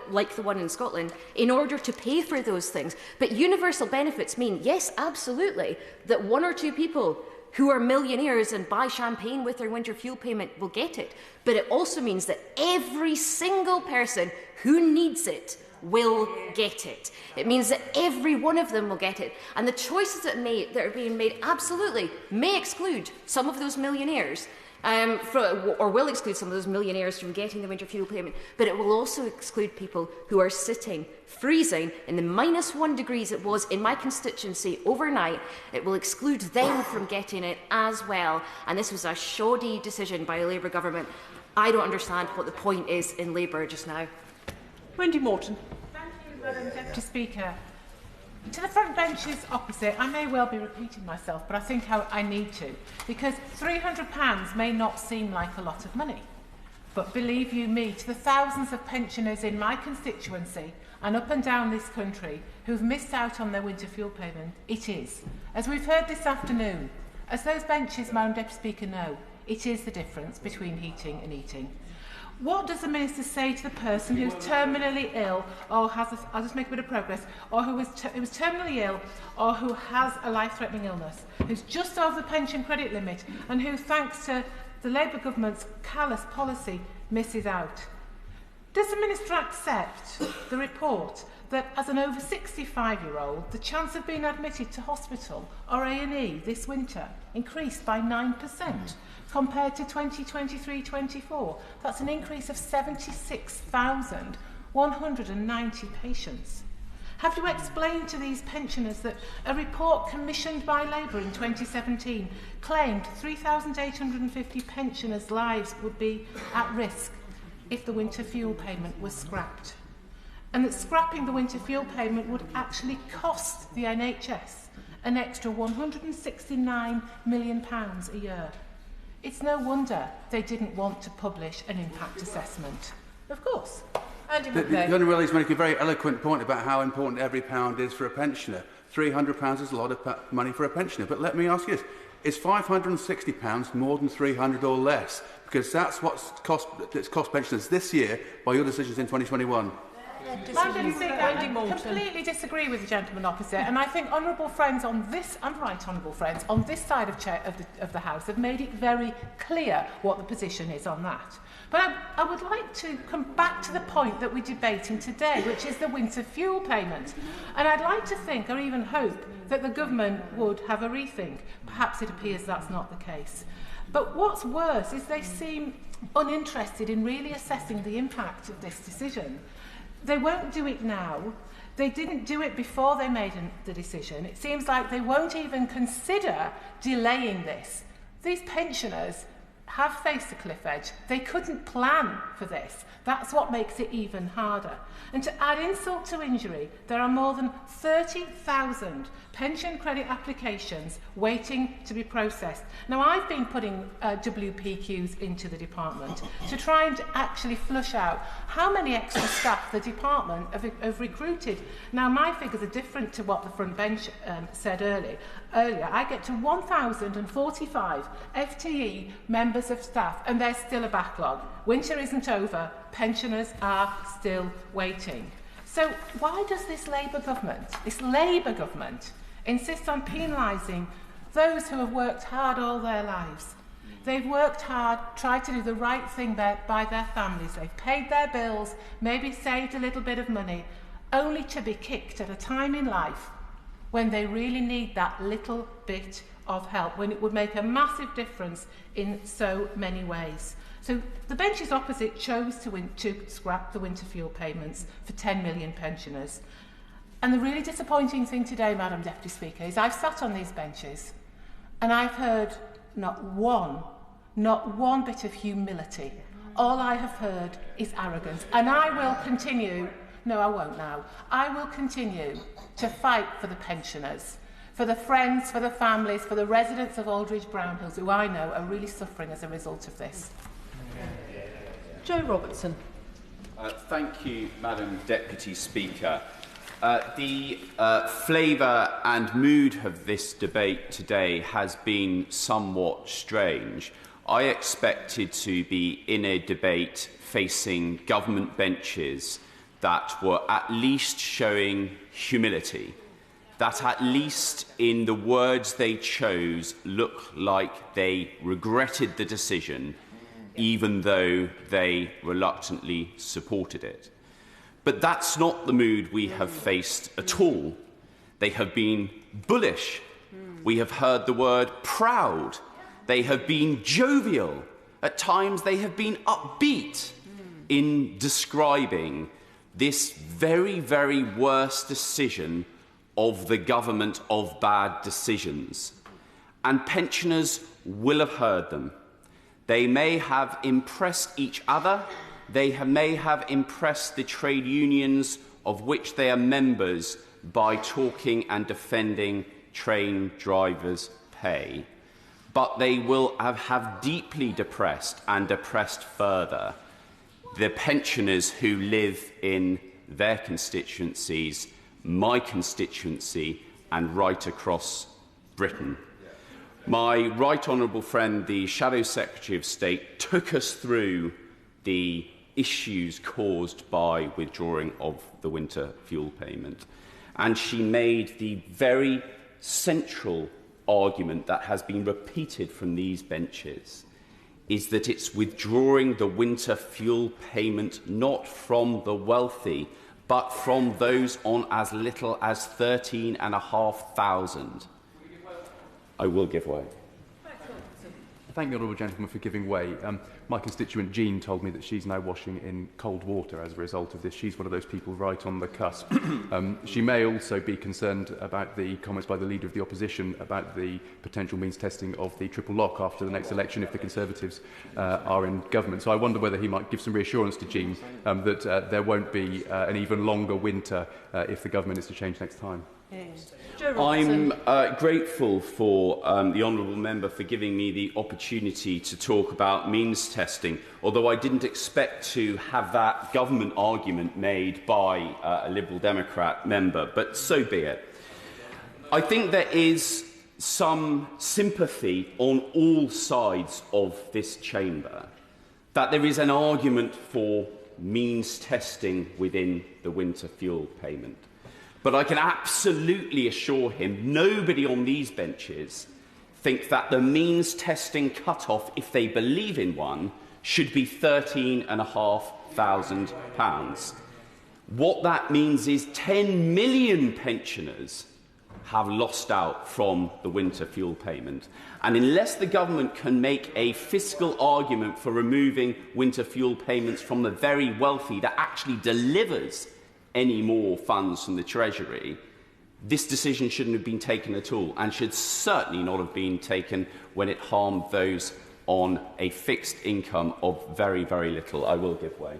like the one in Scotland, in order to pay for those things. But universal benefits mean, yes, absolutely, that one or two people who are millionaires and buy champagne with their winter fuel payment will get it. But it also means that every single person who needs it will get it. It means that every one of them will get it. And the choices that are being made absolutely may exclude some of those millionaires, or will exclude some of those millionaires from getting the winter fuel payment, but it will also exclude people who are sitting, freezing in the -1 degrees it was in my constituency overnight. It will exclude them from getting it as well. And this was a shoddy decision by a Labour government. I don't understand what the point is in Labour just now. Wendy Morton. Thank you, Madam Deputy Speaker. To the front benches opposite, I may well be repeating myself, but I think I need to, because £300 may not seem like a lot of money. But believe you me, to the thousands of pensioners in my constituency and up and down this country who've missed out on their winter fuel payment, it is. As we've heard this afternoon, as those benches, Madam Deputy Speaker, know, it is the difference between heating and eating. What does the Minister say to the person who's terminally ill or has, I'll just make a bit of progress, or who was terminally ill or who has a life-threatening illness, who's just over the pension credit limit and who, thanks to the Labour government's callous policy, misses out? Does the Minister accept the report that as an over 65-year-old, the chance of being admitted to hospital or A&E this winter increased by 9%? Compared to 2023-24, that's an increase of 76,190 patients. Have you explained to these pensioners that a report commissioned by Labour in 2017 claimed 3,850 pensioners' lives would be at risk if the winter fuel payment was scrapped? And that scrapping the winter fuel payment would actually cost the NHS an extra £169 million a year. It's no wonder they didn't want to publish an impact assessment. Of course. Andy the Honourable is making a very eloquent point about how important every pound is for a pensioner. £300 is a lot of money for a pensioner. But let me ask you this. Is £560 more than 300 or less? Because that's what's cost pensioners this year by your decisions in 2021. I completely disagree with the gentleman opposite, and I think honourable friends on this, and right honourable friends on this side of the House have made it very clear what the position is on that. But I would like to come back to the point that we're debating today, which is the winter fuel payment. And I'd like to think, or even hope, that the government would have a rethink. Perhaps it appears that's not the case. But what's worse is they seem uninterested in really assessing the impact of this decision. They won't do it now. They didn't do it before they made the decision. It seems like they won't even consider delaying this. These pensioners have faced a cliff edge. They couldn't plan for this. That's what makes it even harder. And to add insult to injury, there are more than 30,000 pension credit applications waiting to be processed. Now, I've been putting WPQs into the department to try and actually flush out how many extra staff the department have recruited. Now, my figures are different to what the front bench said earlier. I get to 1,045 FTE members of staff, and there's still a backlog. Winter isn't over. Pensioners are still waiting. So why does this Labour government, insist on penalising those who have worked hard all their lives? They've worked hard, tried to do the right thing by their families. They've paid their bills, maybe saved a little bit of money, only to be kicked at a time in life when they really need that little bit of help, when it would make a massive difference in so many ways. So the benches opposite chose to scrap the winter fuel payments for 10 million pensioners. And the really disappointing thing today, Madam Deputy Speaker, is I've sat on these benches and I've heard not one not one bit of humility. All I have heard is arrogance. And I will continue, no, I won't now, I will continue to fight for the pensioners, for the friends, for the families, for the residents of Aldridge Brownhills, who I know are really suffering as a result of this. Joe Robertson. Thank you, Madam Deputy Speaker. The flavour and mood of this debate today has been somewhat strange. I expected to be in a debate facing government benches that were at least showing humility, that at least in the words they chose looked like they regretted the decision, even though they reluctantly supported it. But that's not the mood we have faced at all. They have been bullish. We have heard the word proud. They have been jovial. At times they have been upbeat in describing this very, very worst decision of the government of bad decisions. And pensioners will have heard them. They may have impressed each other. They may have impressed the trade unions of which they are members by talking and defending train drivers' pay. But they will have deeply depressed and depressed further the pensioners who live in their constituencies, my constituency, and right across Britain. My right honourable friend, the Shadow Secretary of State, took us through the issues caused by withdrawing of the winter fuel payment. And she made the very central argument that has been repeated from these benches, is that it's withdrawing the winter fuel payment not from the wealthy, but from those on as little as 13,500. I will give way. Thank the honourable gentleman for giving way. My constituent Jean told me that she's now washing in cold water as a result of this. She's one of those people right on the cusp. She may also be concerned about the comments by the Leader of the Opposition about the potential means testing of the triple lock after the next election if the Conservatives are in government. So I wonder whether he might give some reassurance to Jean that there won't be an even longer winter if the government is to change next time. I'm grateful for the honourable member for giving me the opportunity to talk about means testing, although I didn't expect to have that government argument made by a Liberal Democrat member, but so be it. I think there is some sympathy on all sides of this chamber that there is an argument for means testing within the winter fuel payment. But I can absolutely assure him nobody on these benches think that the means testing cut-off, if they believe in one, should be £13,500. What that means is 10 million pensioners have lost out from the winter fuel payment. And unless the government can make a fiscal argument for removing winter fuel payments from the very wealthy that actually delivers any more funds from the Treasury, this decision shouldn't have been taken at all and should certainly not have been taken when it harmed those on a fixed income of very, very little. I will give way.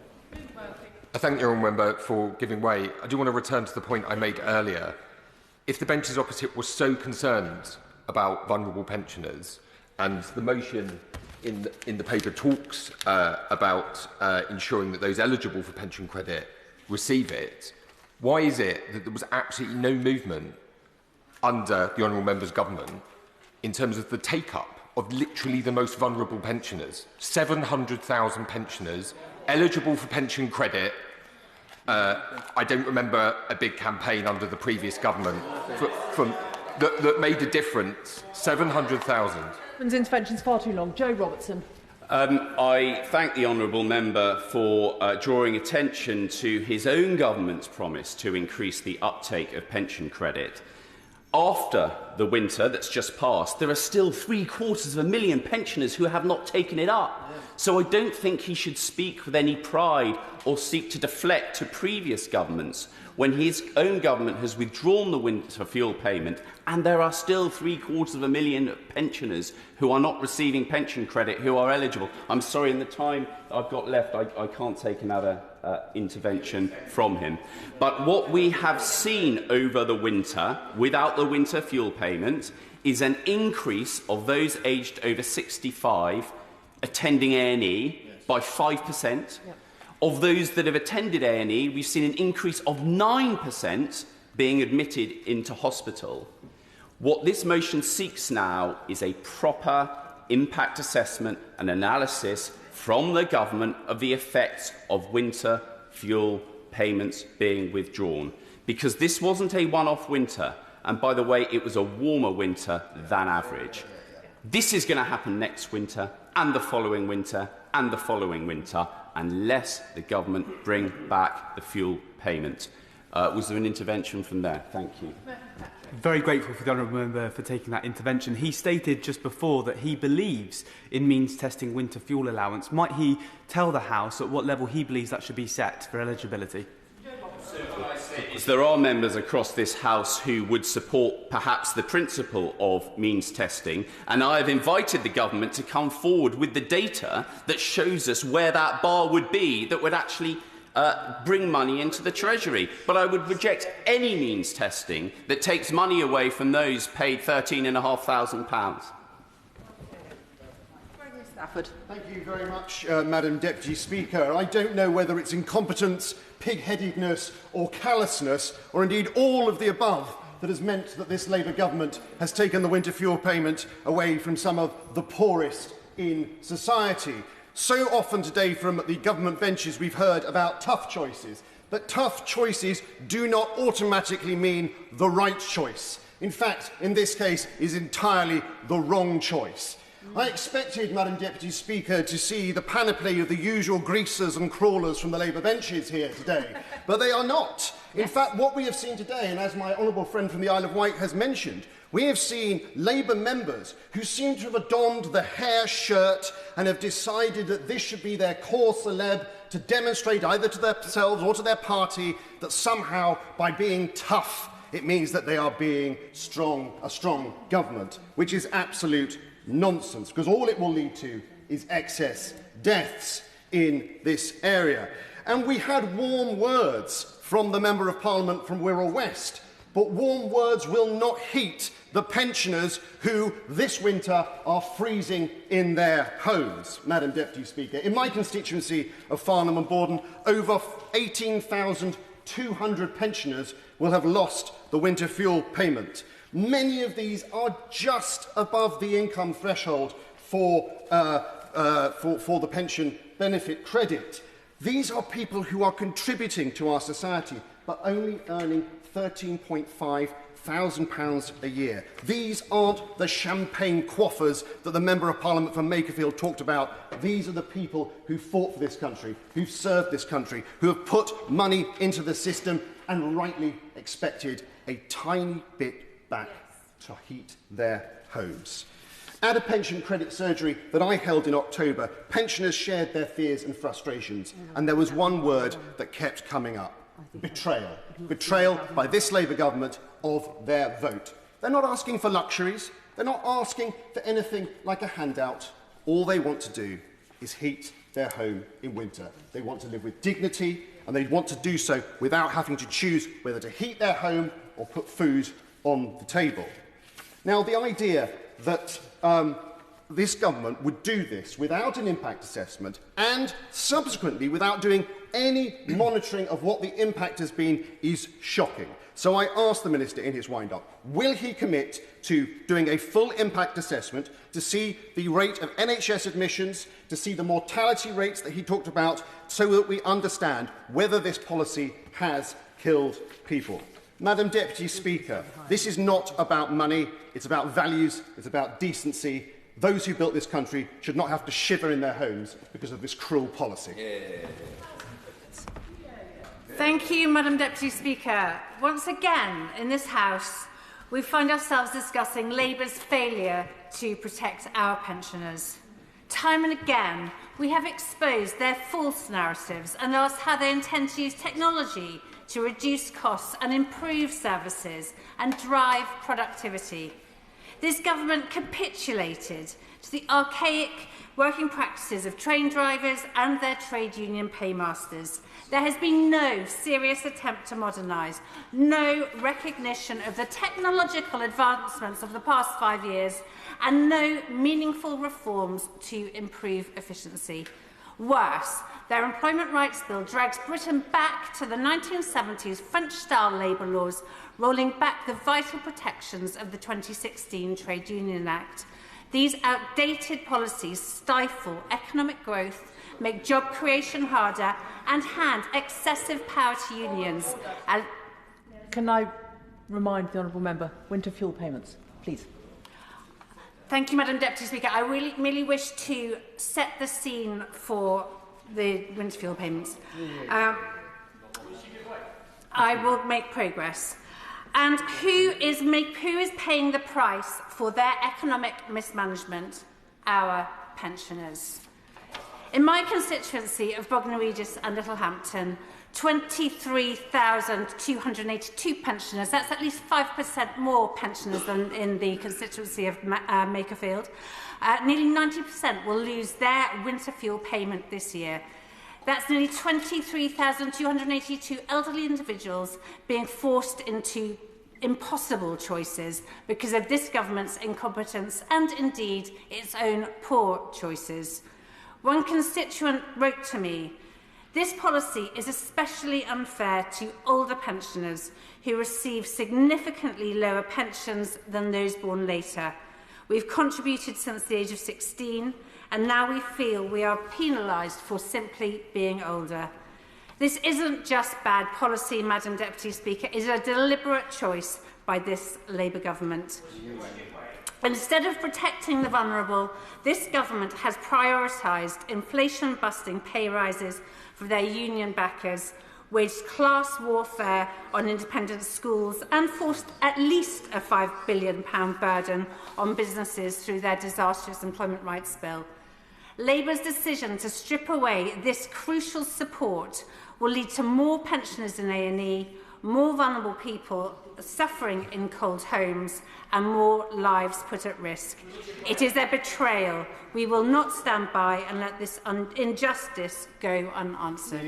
I thank the honourable member for giving way. I do want to return to the point I made earlier. If the benches opposite were so concerned about vulnerable pensioners, and the motion in the paper talks about ensuring that those eligible for pension credit receive it, why is it that there was absolutely no movement under the honourable member's government in terms of the take-up of literally the most vulnerable pensioners? 700,000 pensioners eligible for pension credit. I don't remember a big campaign under the previous government that made a difference. 700,000. Intervention's far too long. Joe Robertson. I thank the honourable member for drawing attention to his own government's promise to increase the uptake of pension credit. After the winter that's just passed, there are still 750,000 pensioners who have not taken it up. So I don't think he should speak with any pride or seek to deflect to previous governments when his own government has withdrawn the winter fuel payment and there are still 750,000 pensioners who are not receiving pension credit who are eligible. I'm sorry, in the time I've got left, I can't take another intervention from him. But what we have seen over the winter, without the winter fuel payment, is an increase of those aged over 65 attending A&E by 5%. Yep. Of those that have attended A&E, we've seen an increase of 9% being admitted into hospital. What this motion seeks now is a proper impact assessment and analysis from the government of the effects of winter fuel payments being withdrawn. Because this wasn't a one-off winter, and by the way, it was a warmer winter than average. This is going to happen next winter, and the following winter, and the following winter, unless the government bring back the fuel payment. Was there an intervention from there? Thank you. Very grateful for the honourable member for taking that intervention. He stated just before that he believes in means testing winter fuel allowance. Might he tell the House at what level he believes that should be set for eligibility? There are members across this House who would support perhaps the principle of means testing, and I have invited the government to come forward with the data that shows us where that bar would be that would actually bring money into the Treasury. But I would reject any means testing that takes money away from those paid £13,500. Stafford. Thank you very much, Madam Deputy Speaker. I don't know whether it's incompetence, pig-headedness or callousness, or indeed all of the above, that has meant that this Labour government has taken the winter fuel payment away from some of the poorest in society. So often today from the government benches we've heard about tough choices, but tough choices do not automatically mean the right choice. In fact, in this case, is entirely the wrong choice. I expected, Madam Deputy Speaker, to see the panoply of the usual greasers and crawlers from the Labour benches here today, but they are not. In fact, what we have seen today, and as my honourable friend from the Isle of Wight has mentioned, we have seen Labour members who seem to have adorned the hair shirt and have decided that this should be their core celeb to demonstrate either to themselves or to their party that somehow, by being tough, it means that they are being a strong government, which is absolute nonsense, because all it will lead to is excess deaths in this area. And we had warm words from the Member of Parliament from Wirral West, but warm words will not heat the pensioners who this winter are freezing in their homes, Madam Deputy Speaker. In my constituency of Farnham and Borden, over 18,200 pensioners will have lost the winter fuel payment. Many of these are just above the income threshold for the pension benefit credit. These are people who are contributing to our society, but only earning £13,500 a year. These aren't the champagne quaffers that the Member of Parliament from Makerfield talked about. These are the people who fought for this country, who've served this country, who have put money into the system and rightly expected a tiny bit back to heat their homes. At a pension credit surgery that I held in October, pensioners shared their fears and frustrations, and there was one word that kept coming up: betrayal. Betrayal by this Labour government of their vote. They're not asking for luxuries. They're not asking for anything like a handout. All they want to do is heat their home in winter. They want to live with dignity, and they want to do so without having to choose whether to heat their home or put food on the table. Now, the idea that this government would do this without an impact assessment and subsequently without doing any monitoring of what the impact has been is shocking. So I asked the Minister in his wind-up, will he commit to doing a full impact assessment to see the rate of NHS admissions, to see the mortality rates that he talked about, so that we understand whether this policy has killed people? Madam Deputy Speaker, this is not about money, it's about values, it's about decency. Those who built this country should not have to shiver in their homes because of this cruel policy. Thank you, Madam Deputy Speaker. Once again, in this House, we find ourselves discussing Labour's failure to protect our pensioners. Time and again, we have exposed their false narratives and asked how they intend to use technology to reduce costs and improve services and drive productivity. This government capitulated to the archaic working practices of train drivers and their trade union paymasters. There has been no serious attempt to modernise, no recognition of the technological advancements of the past 5 years, and no meaningful reforms to improve efficiency. Worse, their employment rights bill drags Britain back to the 1970s French-style labour laws, rolling back the vital protections of the 2016 Trade Union Act. These outdated policies stifle economic growth, make job creation harder, and hand excessive power to unions. Can I remind the honourable member, winter fuel payments, please? Thank you, Madam Deputy Speaker. I merely wish to set the scene for the winter fuel payments. I will make progress. And who is paying the price for their economic mismanagement? Our pensioners. In my constituency of Bognor Regis and Littlehampton, 23,282 pensioners, that's at least 5% more pensioners than in the constituency of Makerfield. Nearly 90% will lose their winter fuel payment this year. That's nearly 23,282 elderly individuals being forced into impossible choices because of this government's incompetence and indeed its own poor choices. One constituent wrote to me, "This policy is especially unfair to older pensioners who receive significantly lower pensions than those born later. We've contributed since the age of 16 and now we feel we are penalised for simply being older." This isn't just bad policy, Madam Deputy Speaker, it is a deliberate choice by this Labour government. Instead of protecting the vulnerable, this government has prioritised inflation-busting pay rises for their union backers, waged class warfare on independent schools and forced at least a £5 billion burden on businesses through their disastrous employment rights bill. Labour's decision to strip away this crucial support will lead to more pensioners in A&E, more vulnerable people suffering in cold homes, and more lives put at risk. It is a betrayal. We will not stand by and let this injustice go unanswered.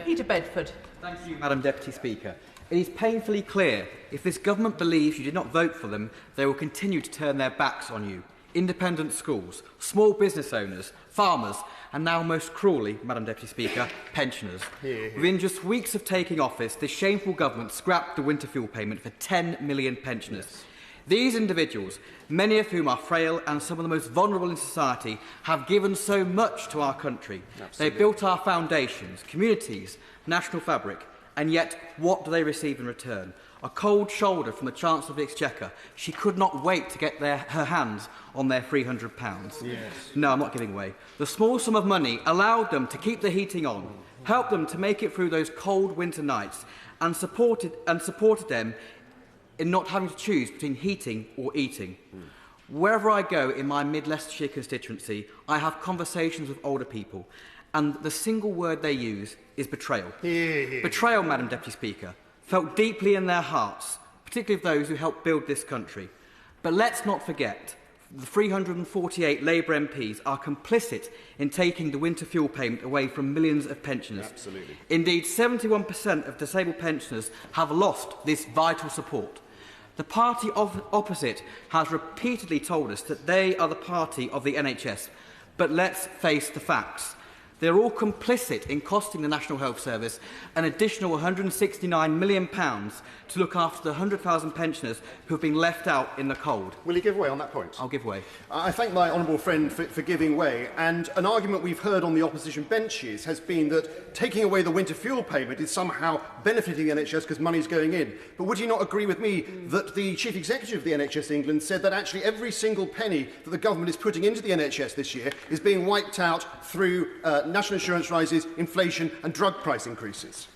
Peter Bedford. Thank you, Madam Deputy Speaker. It is painfully clear if this government believes you did not vote for them, they will continue to turn their backs on you. Independent schools, small business owners, farmers, and now most cruelly, Madam Deputy Speaker, pensioners. Within just weeks of taking office, this shameful government scrapped the winter fuel payment for 10 million pensioners. These individuals, many of whom are frail and some of the most vulnerable in society, have given so much to our country. Absolutely. They built our foundations, communities, national fabric, and yet what do they receive in return? A cold shoulder from the Chancellor of the Exchequer. She could not wait to get her hands on their £300. Yes. No, I'm not giving way. The small sum of money allowed them to keep the heating on, helped them to make it through those cold winter nights, and supported them in not having to choose between heating or eating. Wherever I go in my mid-Leicestershire constituency, I have conversations with older people, and the single word they use is betrayal. Betrayal, Madam Deputy Speaker, felt deeply in their hearts, particularly of those who helped build this country. But let's not forget, the 348 Labour MPs are complicit in taking the winter fuel payment away from millions of pensioners. Absolutely. Indeed, 71% of disabled pensioners have lost this vital support. The party opposite has repeatedly told us that they are the party of the NHS. But let's face the facts. They're all complicit in costing the National Health Service an additional £169 million to look after the 100,000 pensioners who have been left out in the cold. Will you give way on that point? I'll give way. I thank my honourable friend for giving way. And an argument we've heard on the opposition benches has been that taking away the winter fuel payment is somehow benefiting the NHS because money's going in. But would you not agree with me that the Chief Executive of the NHS England said that actually every single penny that the government is putting into the NHS this year is being wiped out through national insurance rises, inflation and drug price increases?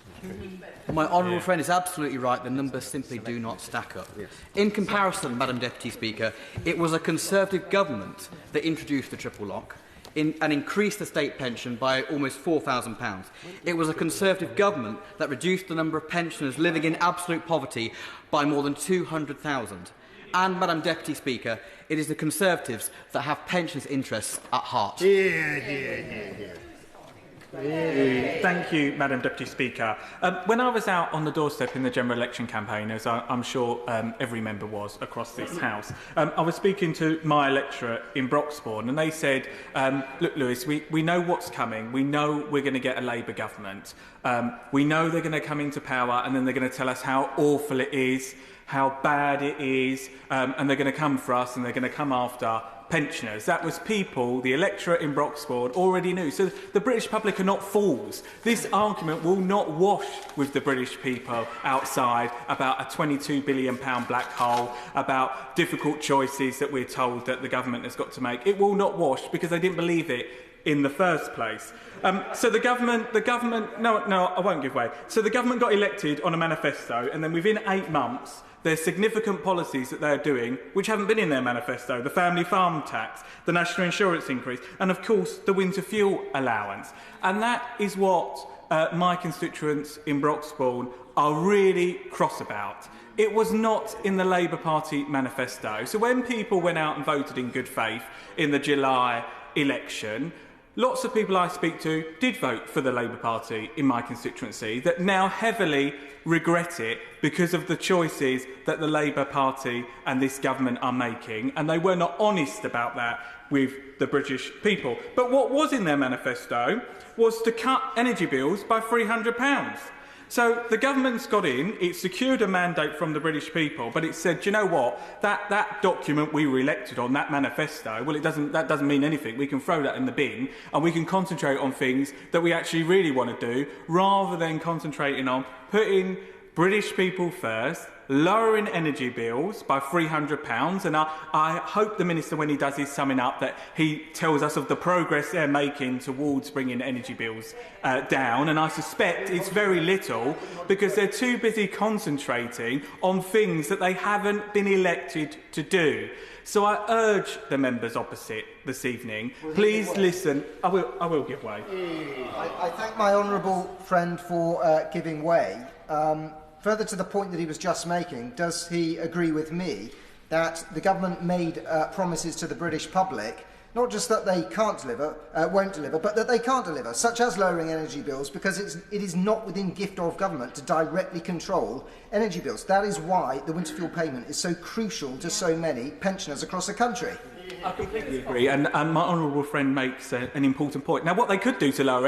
My honourable friend is absolutely right. The numbers simply do not stack up. Yes. In comparison, Madam Deputy Speaker, it was a Conservative government that introduced the triple lock and increased the state pension by almost £4,000. It was a Conservative government that reduced the number of pensioners living in absolute poverty by more than 200,000. And, Madam Deputy Speaker, it is the Conservatives that have pensioners' interests at heart. Thank you, Madam Deputy Speaker. When I was out on the doorstep in the general election campaign, as I'm sure every member was across this House, I was speaking to my electorate in Broxbourne, and they said, look, Louise, we know what's coming. We know we're going to get a Labour government. We know they're going to come into power, and then they're going to tell us how awful it is, how bad it is, and they're going to come for us, and they're going to come after pensioners. That was people, the electorate in Broxbourne, already knew. So the British public are not fools. This argument will not wash with the British people outside about a £22 billion black hole, about difficult choices that we're told that the government has got to make. It will not wash because they didn't believe it in the first place. So the government, no, I won't give way. So the government got elected on a manifesto, and then within 8 months, there's significant policies that they're doing which haven't been in their manifesto: the family farm tax, the national insurance increase, and of course the winter fuel allowance. And that is what my constituents in Broxbourne are really cross about. It was not in the Labour Party manifesto. So when people went out and voted in good faith in the July election, lots of people I speak to did vote for the Labour Party in my constituency that now heavily regret it because of the choices that the Labour Party and this government are making, and they were not honest about that with the British people. But what was in their manifesto was to cut energy bills by £300. So the government's got in, it secured a mandate from the British people, but it said, do you know what, that document we were elected on, that manifesto, well, that doesn't mean anything. We can throw that in the bin, and we can concentrate on things that we actually really want to do, rather than concentrating on putting British people first, lowering energy bills by £300, and I hope the Minister, when he does his summing up, that he tells us of the progress they're making towards bringing energy bills down, and I suspect it's very little because they're too busy concentrating on things that they haven't been elected to do. So I urge the members opposite this evening, please listen. I will give way. I thank my honourable friend for giving way. Further to the point that he was just making, does he agree with me that the government made promises to the British public, not just that they can't deliver, won't deliver, but that they can't deliver, such as lowering energy bills, because it is not within gift of government to directly control energy bills. That is why the winter fuel payment is so crucial to so many pensioners across the country. I completely agree, and my honourable friend makes an important point. Now, what they could do to lower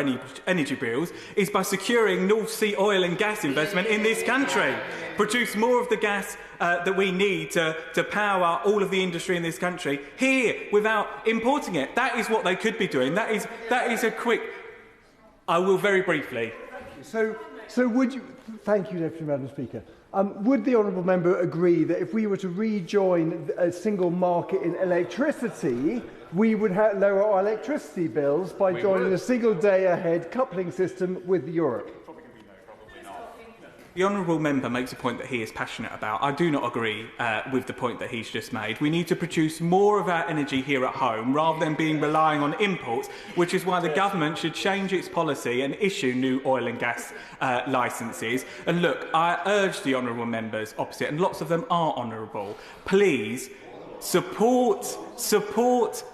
energy bills is by securing North Sea oil and gas investment in this country, produce more of the gas that we need to power all of the industry in this country here without importing it. That is what they could be doing. That is a quick... I will very briefly. So would you... Thank you, Deputy Madam Speaker. Would the honourable member agree that if we were to rejoin a single market in electricity, we would lower our electricity bills by joining a single day ahead coupling system with Europe? The honourable member makes a point that he is passionate about. I do not agree with the point that he's just made. We need to produce more of our energy here at home rather than relying on imports, which is why the government should change its policy and issue new oil and gas licences. And look, I urge the honourable members opposite, and lots of them are honourable, please support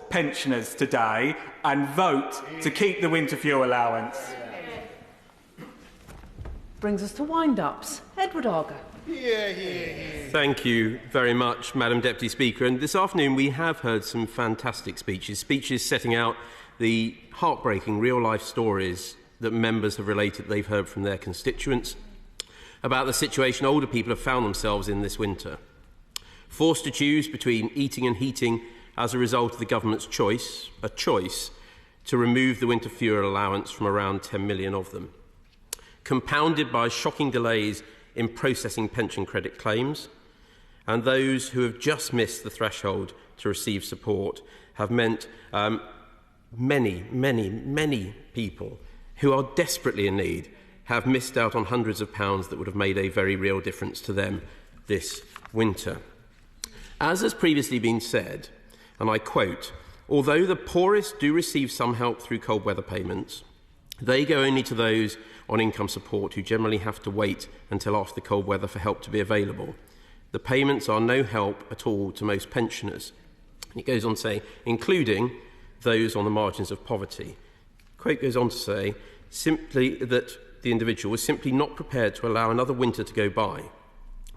pensioners today and vote to keep the winter fuel allowance. Brings us to wind-ups. Edward Arger. Thank you very much, Madam Deputy Speaker. And this afternoon we have heard some fantastic speeches setting out the heartbreaking real-life stories that members have related they've heard from their constituents about the situation older people have found themselves in this winter. Forced to choose between eating and heating as a result of the government's choice to remove the winter fuel allowance from around 10 million of them. Compounded by shocking delays in processing pension credit claims, and those who have just missed the threshold to receive support have meant many people who are desperately in need have missed out on hundreds of pounds that would have made a very real difference to them this winter. As has previously been said, and I quote, "Although the poorest do receive some help through cold weather payments, they go only to those on income support who generally have to wait until after the cold weather for help to be available. the payments are no help at all to most pensioners. And it goes on to say, including those on the margins of poverty. The quote goes on to say simply that the individual was simply not prepared to allow another winter to go by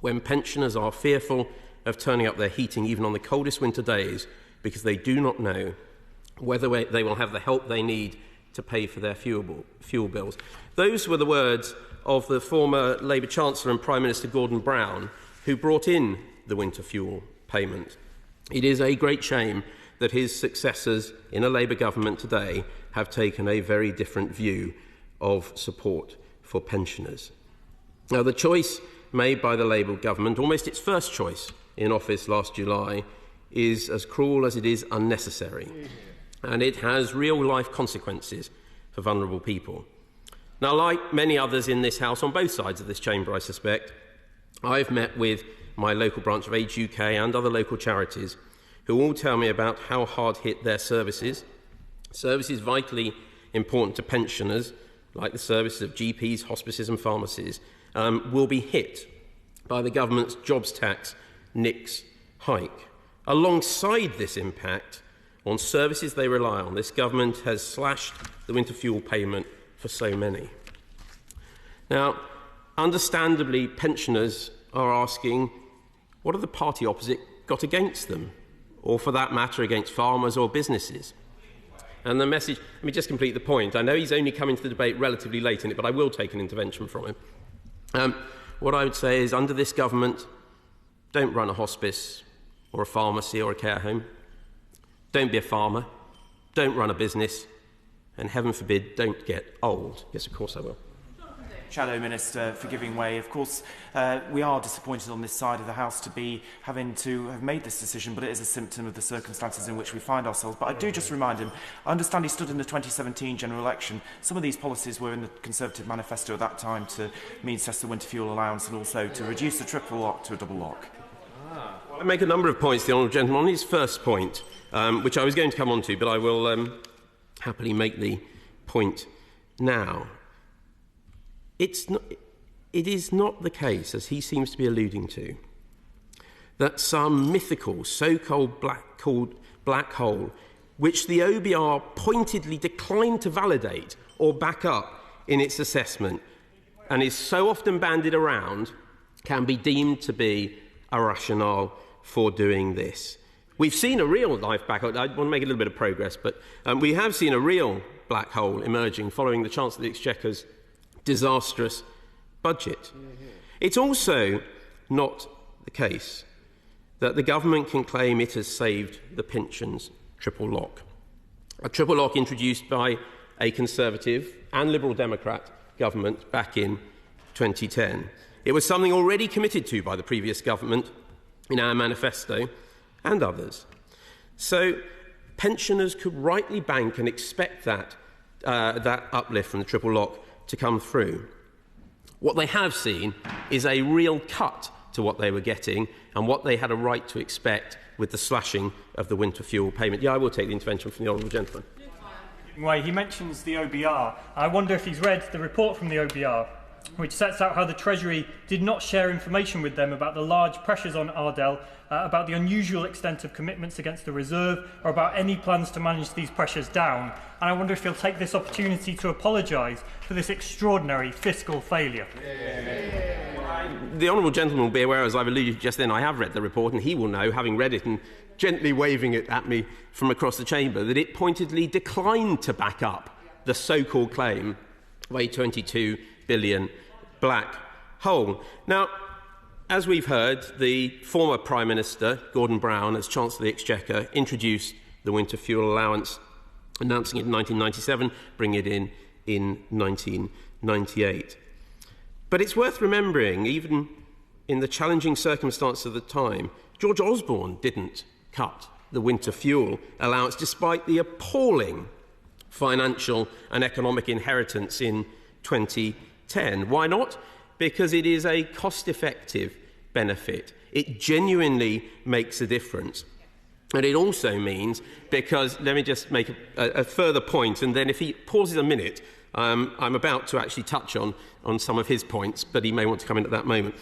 when pensioners are fearful of turning up their heating even on the coldest winter days because they do not know whether they will have the help they need to pay for their fuel bills. Those were the words of the former Labour Chancellor and Prime Minister Gordon Brown, who brought in the winter fuel payment. It is a great shame that his successors in a Labour government today have taken a very different view of support for pensioners. Now, the choice made by the Labour government, almost its first choice in office last July, is as cruel as it is unnecessary, and it has real-life consequences for vulnerable people. Now, like many others in this House, on both sides of this chamber, I suspect, I've met with my local branch of Age UK and other local charities who all tell me about how hard hit their services vitally important to pensioners, like the services of GPs, hospices and pharmacies, will be hit by the government's jobs tax NICS hike. Alongside this impact on services they rely on, this government has slashed the winter fuel payment for so many. Now, understandably, pensioners are asking, what have the party opposite got against them? Or for that matter, against farmers or businesses? And the message, let me just complete the point. I know he's only come into the debate relatively late in it, but I will take an intervention from him. What I would say is, under this government, don't run a hospice or a pharmacy or a care home. Don't be a farmer. Don't run a business. And heaven forbid, don't get old. Yes, of course I will. Shadow Minister for giving way. Of course, we are disappointed on this side of the House to be having to have made this decision, but it is a symptom of the circumstances in which we find ourselves. But I do just remind him, I understand he stood in the 2017 general election. Some of these policies were in the Conservative manifesto at that time to means test the winter fuel allowance and also to reduce the triple lock to a double lock. I make a number of points, the honourable gentleman. On his first point, which I was going to come on to, but I will happily make the point now. It is not the case, as he seems to be alluding to, that some mythical so-called black hole, which the OBR pointedly declined to validate or back up in its assessment, and is so often bandied around, can be deemed to be a rationale for doing this. We've seen a real life black hole. I want to make a little bit of progress, but we have seen a real black hole emerging following the Chancellor of the Exchequer's disastrous budget. It's also not the case that the government can claim it has saved the pensions triple lock. A triple lock introduced by a Conservative and Liberal Democrat government back in 2010. It was something already committed to by the previous government in our manifesto and others. So pensioners could rightly bank and expect that uplift from the triple lock to come through. What they have seen is a real cut to what they were getting and what they had a right to expect with the slashing of the winter fuel payment. Yeah, I will take the intervention from the honourable gentleman. He mentions the OBR. I wonder if he's read the report from the OBR, which sets out how the Treasury did not share information with them about the large pressures on Ardell, about the unusual extent of commitments against the reserve, or about any plans to manage these pressures down. And I wonder if he'll take this opportunity to apologise for this extraordinary fiscal failure. The honourable gentleman will be aware, as I've alluded to just then, I have read the report, and he will know, having read it and gently waving it at me from across the chamber, that it pointedly declined to back up the so-called claim of a 22 billion black hole. Now, as we've heard, the former Prime Minister, Gordon Brown, as Chancellor of the Exchequer, introduced the winter fuel allowance, announcing it in 1997, bringing it in 1998. But it's worth remembering, even in the challenging circumstances of the time, George Osborne didn't cut the winter fuel allowance, despite the appalling financial and economic inheritance in 2010. Why not? Because it is a cost-effective benefit. It genuinely makes a difference. And it also means, because, let me just make a further point, and then if he pauses a minute, I'm about to actually touch on some of his points, but he may want to come in at that moment.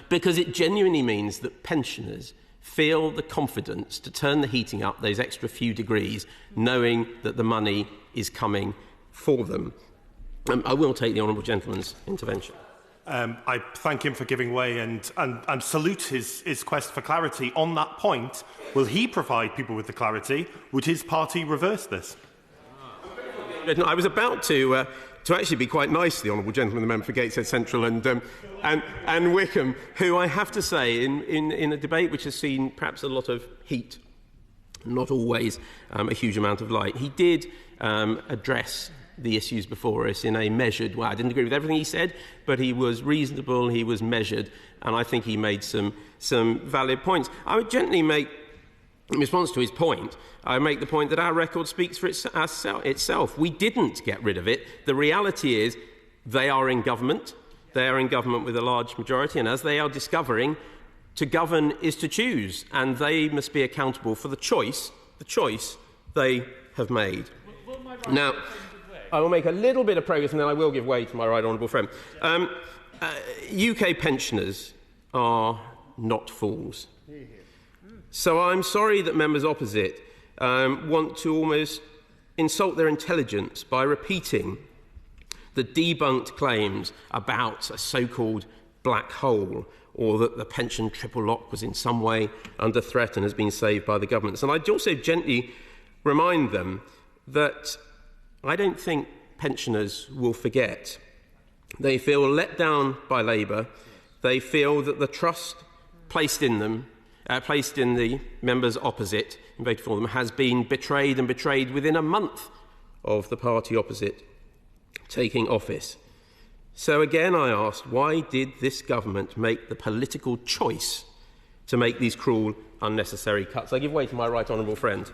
because it genuinely means that pensioners feel the confidence to turn the heating up those extra few degrees, knowing that the money is coming for them. I will take the honourable gentleman's intervention. I thank him for giving way and salute his quest for clarity. On that point, will he provide people with the clarity? Would his party reverse this? I was about to actually be quite nice to the honourable gentleman, the member for Gateshead Central and Whickham, who I have to say, in a debate which has seen perhaps a lot of heat, not always a huge amount of light, he did address the issues before us in a measured way. I didn't agree with everything he said, but he was reasonable, he was measured, and I think he made some valid points. I would gently make, in response to his point, I make the point that our record speaks for itself. We didn't get rid of it. The reality is they are in government. They are in government with a large majority, and as they are discovering, to govern is to choose, and they must be accountable for the choice they have made. Now, I will make a little bit of progress, and then I will give way to my right honourable friend. UK pensioners are not fools. So I'm sorry that members opposite want to almost insult their intelligence by repeating the debunked claims about a so-called black hole, or that the pension triple lock was in some way under threat and has been saved by the governments. And I'd also gently remind them that I don't think pensioners will forget. They feel let down by Labour. They feel that the trust placed in them, placed in the members opposite and voted for them, has been betrayed, and betrayed within a month of the party opposite taking office. So again, I asked, why did this government make the political choice to make these cruel, unnecessary cuts? I give way to my right honourable friend.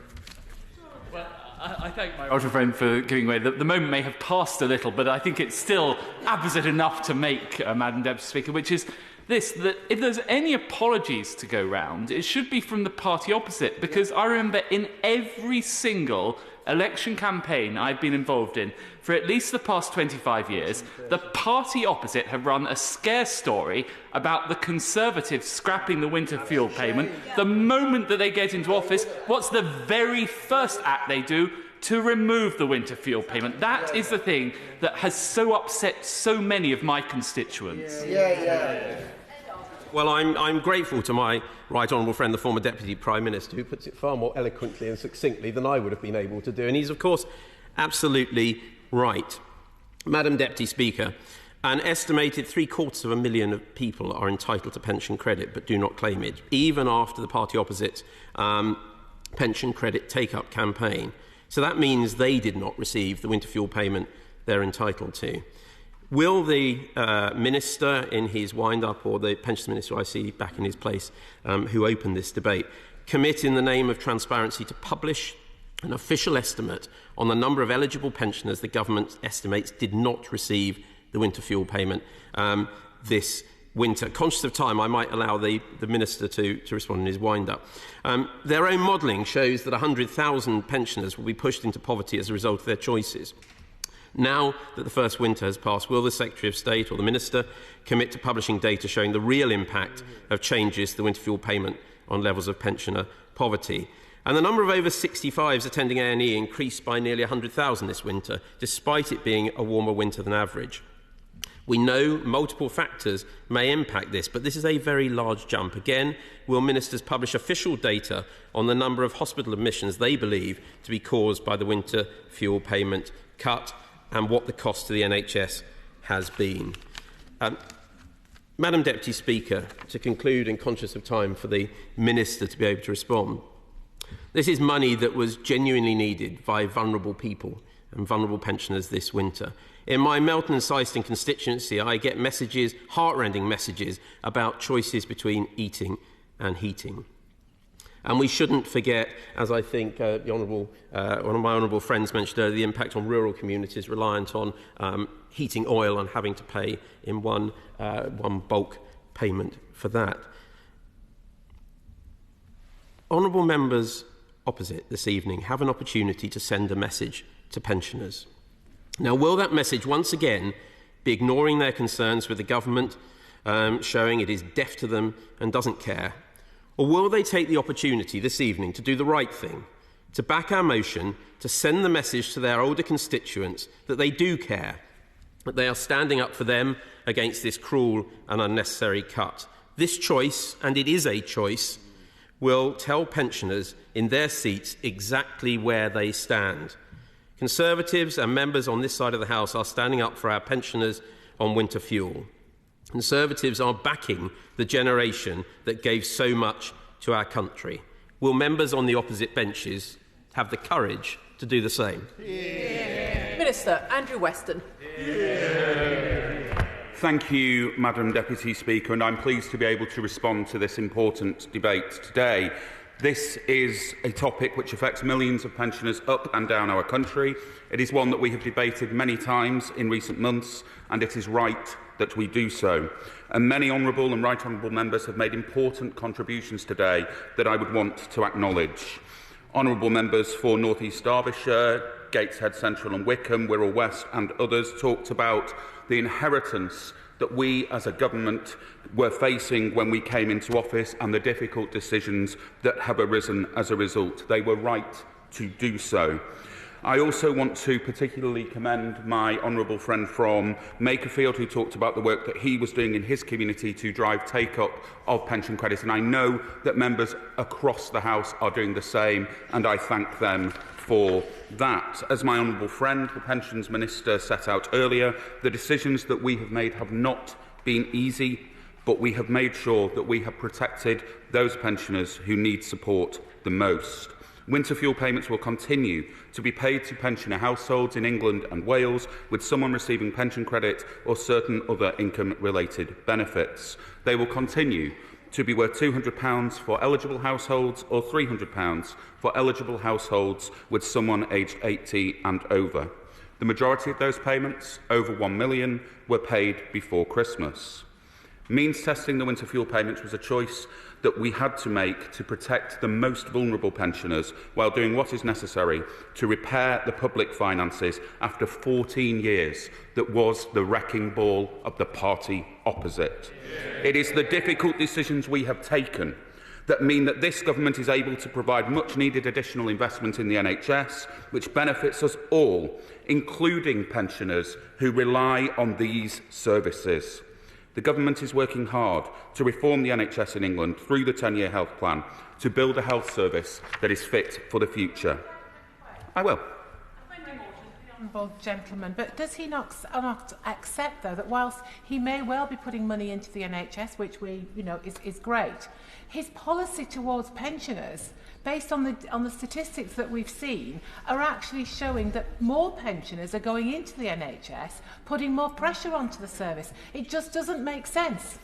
Well, I thank my honourable friend for giving way. The moment may have passed a little, but I think it's still apposite enough to make, Madam Deputy Speaker, which is this, that if there's any apologies to go round, it should be from the party opposite, because I remember in every single election campaign I've been involved in for at least the past 25 years, the party opposite have run a scare story about the Conservatives scrapping the winter fuel payment. The moment that they get into office, what's the very first act they do? To remove the winter fuel payment. That is the thing that has so upset so many of my constituents. Well, I'm grateful to my right honourable friend, the former Deputy Prime Minister, who puts it far more eloquently and succinctly than I would have been able to do. And he's, of course, absolutely right. Madam Deputy Speaker, an estimated 750,000 of people are entitled to pension credit but do not claim it, even after the party opposite's pension credit take-up campaign. So that means they did not receive the winter fuel payment they're entitled to. Will the Minister in his wind-up, or the Pensions Minister I see back in his place, who opened this debate, commit in the name of transparency to publish an official estimate on the number of eligible pensioners the government estimates did not receive the winter fuel payment this winter? Conscious of time, I might allow the Minister to respond in his wind-up. Their own modelling shows that 100,000 pensioners will be pushed into poverty as a result of their choices. Now that the first winter has passed, will the Secretary of State or the Minister commit to publishing data showing the real impact of changes to the winter fuel payment on levels of pensioner poverty? And the number of over 65s attending A&E increased by nearly 100,000 this winter, despite it being a warmer winter than average. We know multiple factors may impact this, but this is a very large jump. Again, will ministers publish official data on the number of hospital admissions they believe to be caused by the winter fuel payment cut, and what the cost to the NHS has been? Madam Deputy Speaker, to conclude, and conscious of time for the Minister to be able to respond, this is money that was genuinely needed by vulnerable people and vulnerable pensioners this winter. In my Melton and Syston constituency, I get messages, heart-rending messages, about choices between eating and heating. And we shouldn't forget, as I think one of my honourable friends mentioned earlier, the impact on rural communities reliant on heating oil and having to pay in one bulk payment for that. Honourable members opposite this evening have an opportunity to send a message to pensioners. Now, will that message once again be ignoring their concerns with the government showing it is deaf to them and doesn't care? Or will they take the opportunity this evening to do the right thing, to back our motion, to send the message to their older constituents that they do care, that they are standing up for them against this cruel and unnecessary cut? This choice, and it is a choice, will tell pensioners in their seats exactly where they stand. Conservatives and members on this side of the House are standing up for our pensioners on winter fuel. Conservatives are backing the generation that gave so much to our country. Will members on the opposite benches have the courage to do the same? Yeah. Minister Andrew Weston. Thank you, Madam Deputy Speaker, and I'm pleased to be able to respond to this important debate today. This is a topic which affects millions of pensioners up and down our country. It is one that we have debated many times in recent months, and it is right that we do so. And many honourable and right honourable members have made important contributions today that I would want to acknowledge. Honourable members for North East Derbyshire, Gateshead Central and Whickham, Wirral West and others talked about the inheritance that we as a government were facing when we came into office and the difficult decisions that have arisen as a result. They were right to do so. I also want to particularly commend my honourable friend from Makerfield, who talked about the work that he was doing in his community to drive take-up of pension credit, and I know that members across the House are doing the same, and I thank them for that. As my honourable friend, the Pensions Minister, set out earlier, the decisions that we have made have not been easy, but we have made sure that we have protected those pensioners who need support the most. Winter fuel payments will continue to be paid to pensioner households in England and Wales, with someone receiving pension credit or certain other income-related benefits. They will continue to be worth £200 for eligible households or £300 for eligible households with someone aged 80 and over. The majority of those payments, over £1 million, were paid before Christmas. Means testing the winter fuel payments was a choice that we had to make to protect the most vulnerable pensioners while doing what is necessary to repair the public finances after 14 years that was the wrecking ball of the party opposite. It is the difficult decisions we have taken that mean that this government is able to provide much-needed additional investment in the NHS, which benefits us all, including pensioners who rely on these services. The government is working hard to reform the NHS in England through the 10-year health plan to build a health service that is fit for the future. I will. Honourable gentleman, but does he not accept, though, that whilst he may well be putting money into the NHS, which is great, his policy towards pensioners, based on the statistics that we've seen, are actually showing that more pensioners are going into the NHS, putting more pressure onto the service? It just doesn't make sense.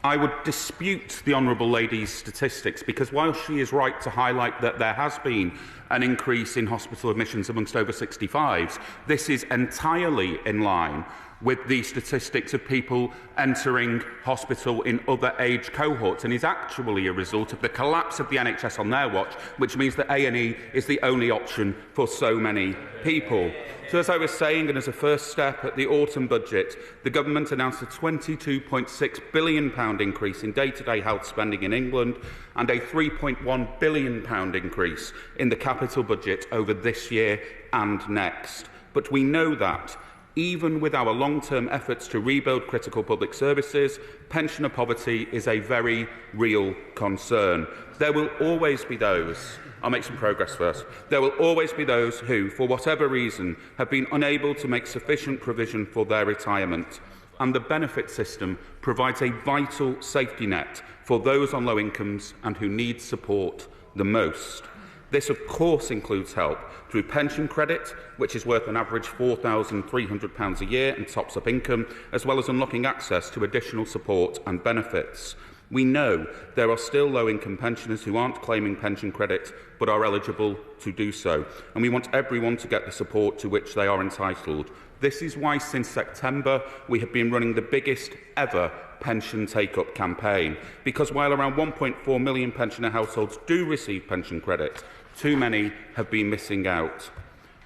I would dispute the honourable lady's statistics, because while she is right to highlight that there has been an increase in hospital admissions amongst over 65s, this is entirely in line with the statistics of people entering hospital in other age cohorts, and is actually a result of the collapse of the NHS on their watch, which means that A&E is the only option for so many people. So, as I was saying, and as a first step at the autumn budget, the government announced a £22.6 billion increase in day-to-day health spending in England and a £3.1 billion increase in the capital budget over this year and next. But we know that even with our long-term efforts to rebuild critical public services, pensioner poverty is a very real concern. There will always be those, I'll make some progress first, there will always be those who, for whatever reason, have been unable to make sufficient provision for their retirement. And the benefit system provides a vital safety net for those on low incomes and who need support the most. This, of course, includes help through pension credit, which is worth on average £4,300 a year and tops up income, as well as unlocking access to additional support and benefits. We know there are still low-income pensioners who aren't claiming pension credit but are eligible to do so, and we want everyone to get the support to which they are entitled. This is why, since September, we have been running the biggest ever pension take-up campaign, because while around 1.4 million pensioner households do receive pension credit, too many have been missing out.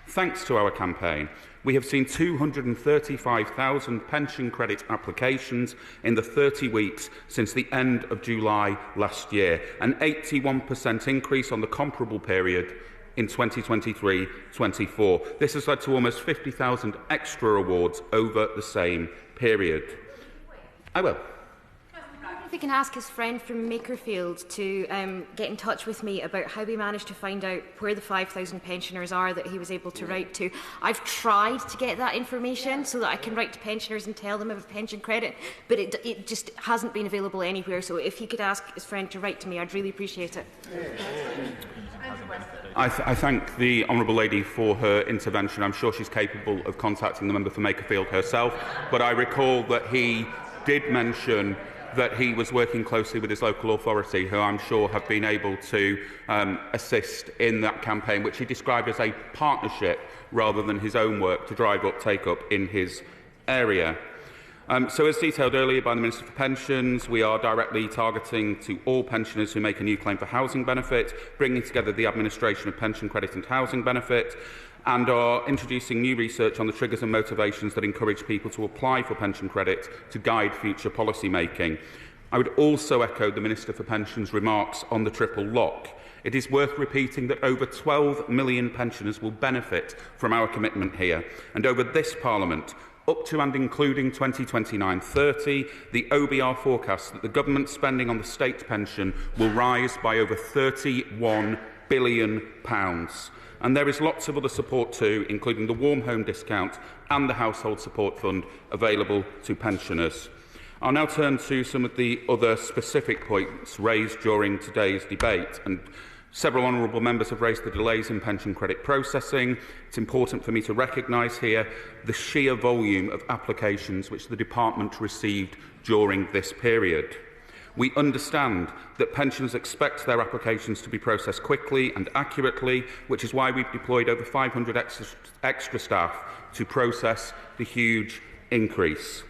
Thanks to our campaign, We have seen 235,000 pension credit applications in the 30 weeks since the end of July last year, an 81% increase on the comparable period in 2023-24. This has led to almost 50,000 extra awards over the same period. I will. If we can ask his friend from Makerfield to get in touch with me about how we managed to find out where the 5,000 pensioners are that he was able to write to. I've tried to get that information so that I can write to pensioners and tell them about pension credit, but it just hasn't been available anywhere. So if he could ask his friend to write to me, I'd really appreciate it. I thank the Honourable Lady for her intervention. I'm sure she's capable of contacting the member for Makerfield herself, but I recall that he did mention that he was working closely with his local authority, who I'm sure have been able to assist in that campaign, which he described as a partnership rather than his own work to drive up take-up in his area. So as detailed earlier by the Minister for Pensions, we are directly targeting to all pensioners who make a new claim for housing benefit, bringing together the administration of pension credit and housing benefit, and are introducing new research on the triggers and motivations that encourage people to apply for pension credit to guide future policy making. I would also echo the Minister for Pensions' remarks on the triple lock. It is worth repeating that over 12 million pensioners will benefit from our commitment here, and over this Parliament, up to and including 2029-30, the OBR forecasts that the government spending on the state pension will rise by over £31 billion. And there is lots of other support too, including the Warm Home Discount and the Household Support Fund available to pensioners. I'll now turn to some of the other specific points raised during today's debate. And several honourable members have raised the delays in pension credit processing. It's important for me to recognise here the sheer volume of applications which the Department received during this period. We understand that pensioners expect their applications to be processed quickly and accurately, which is why we've deployed over 500 extra staff to process the huge increase.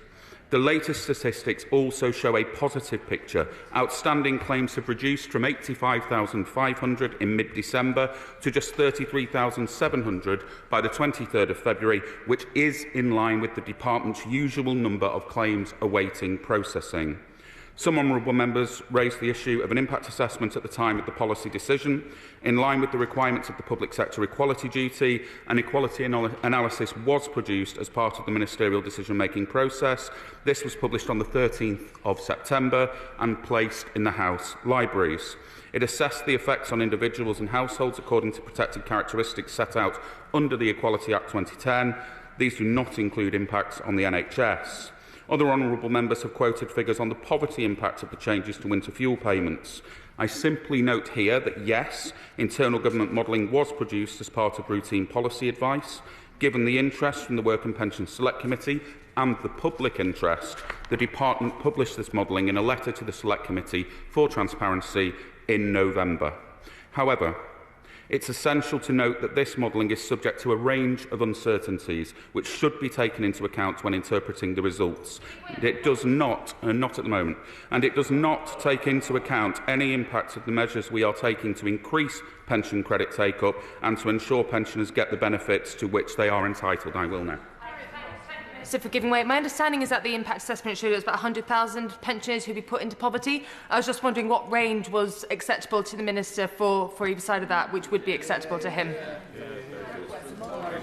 The latest statistics also show a positive picture. Outstanding claims have reduced from 85,500 in mid-December to just 33,700 by the 23rd of February, which is in line with the Department's usual number of claims awaiting processing. Some honourable members raised the issue of an impact assessment at the time of the policy decision. In line with the requirements of the public sector equality duty, an equality analysis was produced as part of the ministerial decision-making process. This was published on the 13th of September and placed in the House libraries. It assessed the effects on individuals and households according to protected characteristics set out under the Equality Act 2010. These do not include impacts on the NHS. Other honourable members have quoted figures on the poverty impact of the changes to winter fuel payments. I simply note here that, yes, internal government modelling was produced as part of routine policy advice. Given the interest from the Work and Pensions Select Committee and the public interest, the Department published this modelling in a letter to the Select Committee for transparency in November. However, it's essential to note that this modelling is subject to a range of uncertainties which should be taken into account when interpreting the results. It does not, not at the moment, and it does not take into account any impact of the measures we are taking to increase pension credit take-up and to ensure pensioners get the benefits to which they are entitled. I will now. So for giving way, my understanding is that the impact assessment showed it was about 100,000 pensioners who would be put into poverty. I was just wondering what range was acceptable to the Minister for either side of that, which would be acceptable to him.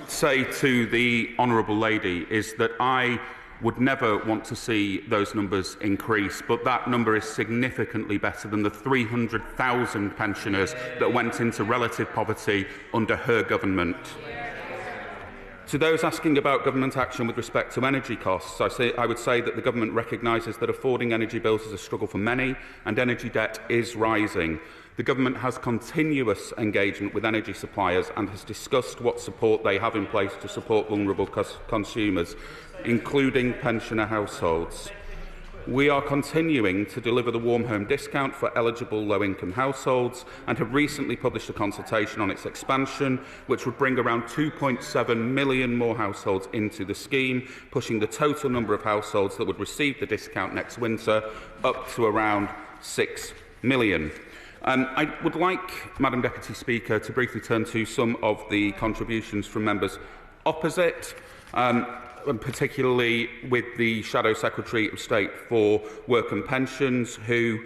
Say to the Honourable Lady is that I would never want to see those numbers increase, but that number is significantly better than the 300,000 pensioners that went into relative poverty under her government. To those asking about government action with respect to energy costs, I would say that the government recognises that affording energy bills is a struggle for many and energy debt is rising. The government has continuous engagement with energy suppliers and has discussed what support they have in place to support vulnerable consumers, including pensioner households. We are continuing to deliver the Warm Home Discount for eligible low-income households and have recently published a consultation on its expansion, which would bring around 2.7 million more households into the scheme, pushing the total number of households that would receive the discount next winter up to around 6 million. I would like, Madam Deputy Speaker, to briefly turn to some of the contributions from members opposite. and particularly with the Shadow Secretary of State for Work and Pensions, who,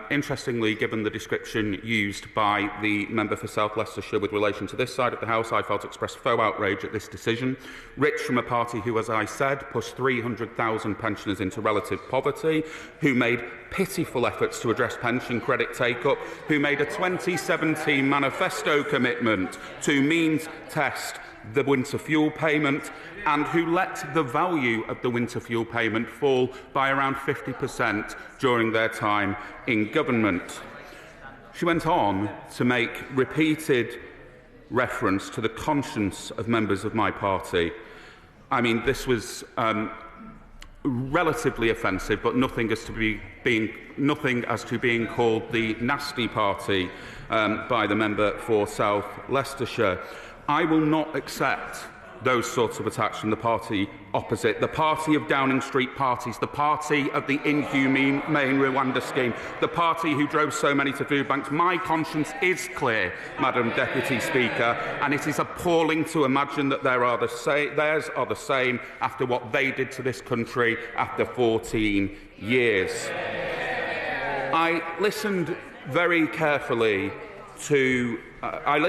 interestingly, given the description used by the member for South Leicestershire with relation to this side of the House, I felt expressed faux outrage at this decision. Rich from a party who, as I said, pushed 300,000 pensioners into relative poverty, who made pitiful efforts to address pension credit take-up, who made a 2017 manifesto commitment to means test the winter fuel payment, and who let the value of the winter fuel payment fall by around 50% during their time in government. She went on to make repeated reference to the conscience of members of my party. I mean, this was relatively offensive, but nothing as to being called the nasty party by the member for South Leicestershire. I will not accept those sorts of attacks from the party opposite, the party of Downing Street parties, the party of the inhumane Rwanda scheme, the party who drove so many to food banks. My conscience is clear, Madam Deputy Speaker, and it is appalling to imagine that theirs are the same after what they did to this country after 14 years. I listened very carefully to I'm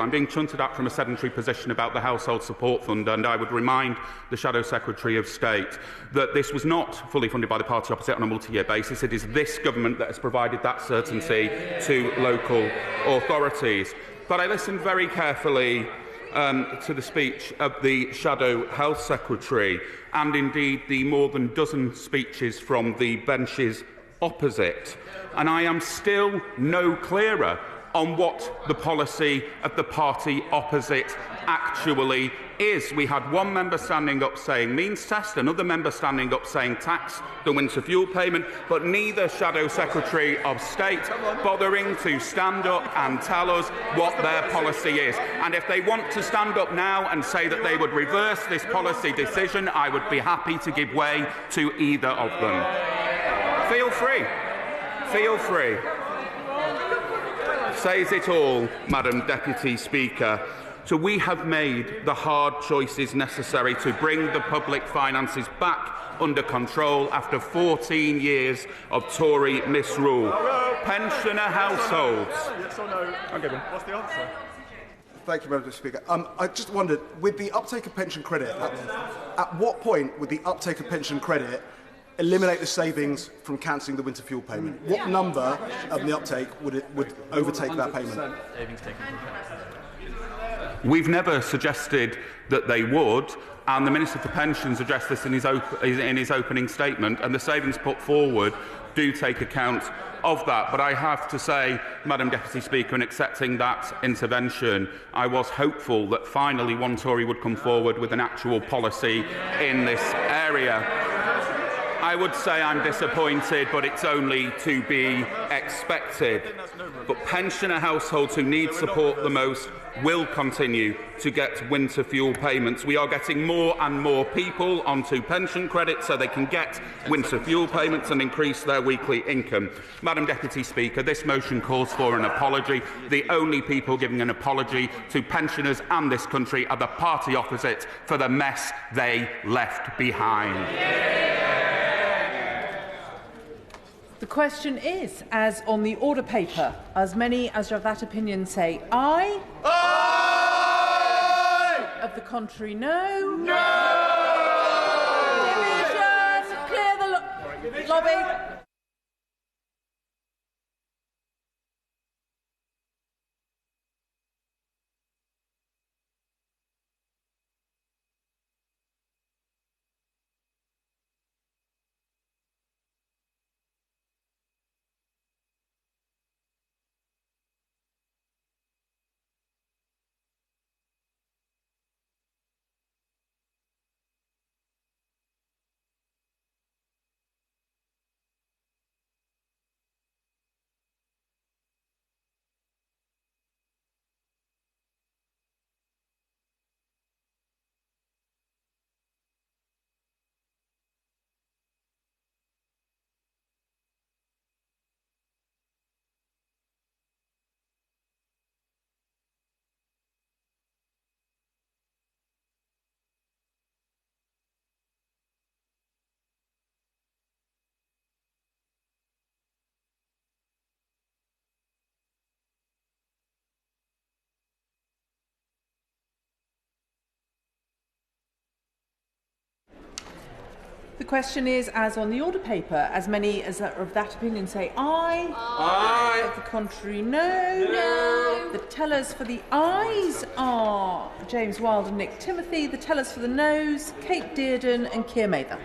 being chunted up from a sedentary position about the Household Support Fund, and I would remind the Shadow Secretary of State that this was not fully funded by the party opposite on a multi-year basis. It is this government that has provided that certainty to local authorities. But I listened very carefully to the speech of the Shadow Health Secretary, and indeed the more than dozen speeches from the benches opposite, and I am still no clearer on what the policy of the party opposite actually is. We had one member standing up saying means test, another member standing up saying tax the winter fuel payment, but neither Shadow Secretary of State bothering to stand up and tell us what their policy is. And if they want to stand up now and say that they would reverse this policy decision, I would be happy to give way to either of them. Feel free. Feel free. Says it all, Madam Deputy Speaker. So we have made the hard choices necessary to bring the public finances back under control after 14 years of Tory misrule. Pensioner households. Yes or no? Okay, what's the answer? Thank you, Madam Speaker. I just wondered, with the uptake of pension credit, at what point would the uptake of pension credit eliminate the savings from cancelling the winter fuel payment? What number of the uptake would overtake that payment? We've never suggested that they would, and the Minister for Pensions addressed this in his opening statement, and the savings put forward do take account of that. But I have to say, Madam Deputy Speaker, in accepting that intervention, I was hopeful that finally one Tory would come forward with an actual policy in this area. I would say I'm disappointed, but it's only to be expected. But pensioner households who need support the most will continue to get winter fuel payments. We are getting more and more people onto pension credit so they can get winter fuel payments and increase their weekly income. Madam Deputy Speaker, this motion calls for an apology. The only people giving an apology to pensioners and this country are the party opposite for the mess they left behind. The question is, as on the order paper, as many as of that opinion say aye. Aye! Of the contrary, no. No! Division! Clear the lobby. The question is, as on the order paper, as many as are of that opinion say aye. Aye. Of the contrary, no. No. The tellers for the ayes are James Wilde and Nick Timothy. The tellers for the noes, Kate Dearden and Keir Mather.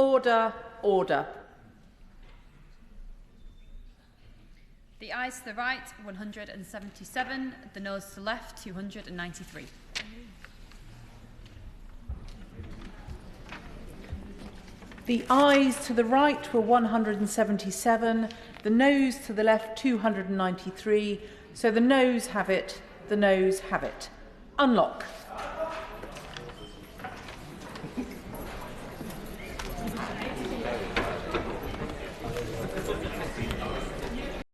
Order, order. The ayes to the right, 177. The noes to the left, 293. The ayes to the right were 177, the noes to the left 293, so the noes have it, the noes have it. Unlock.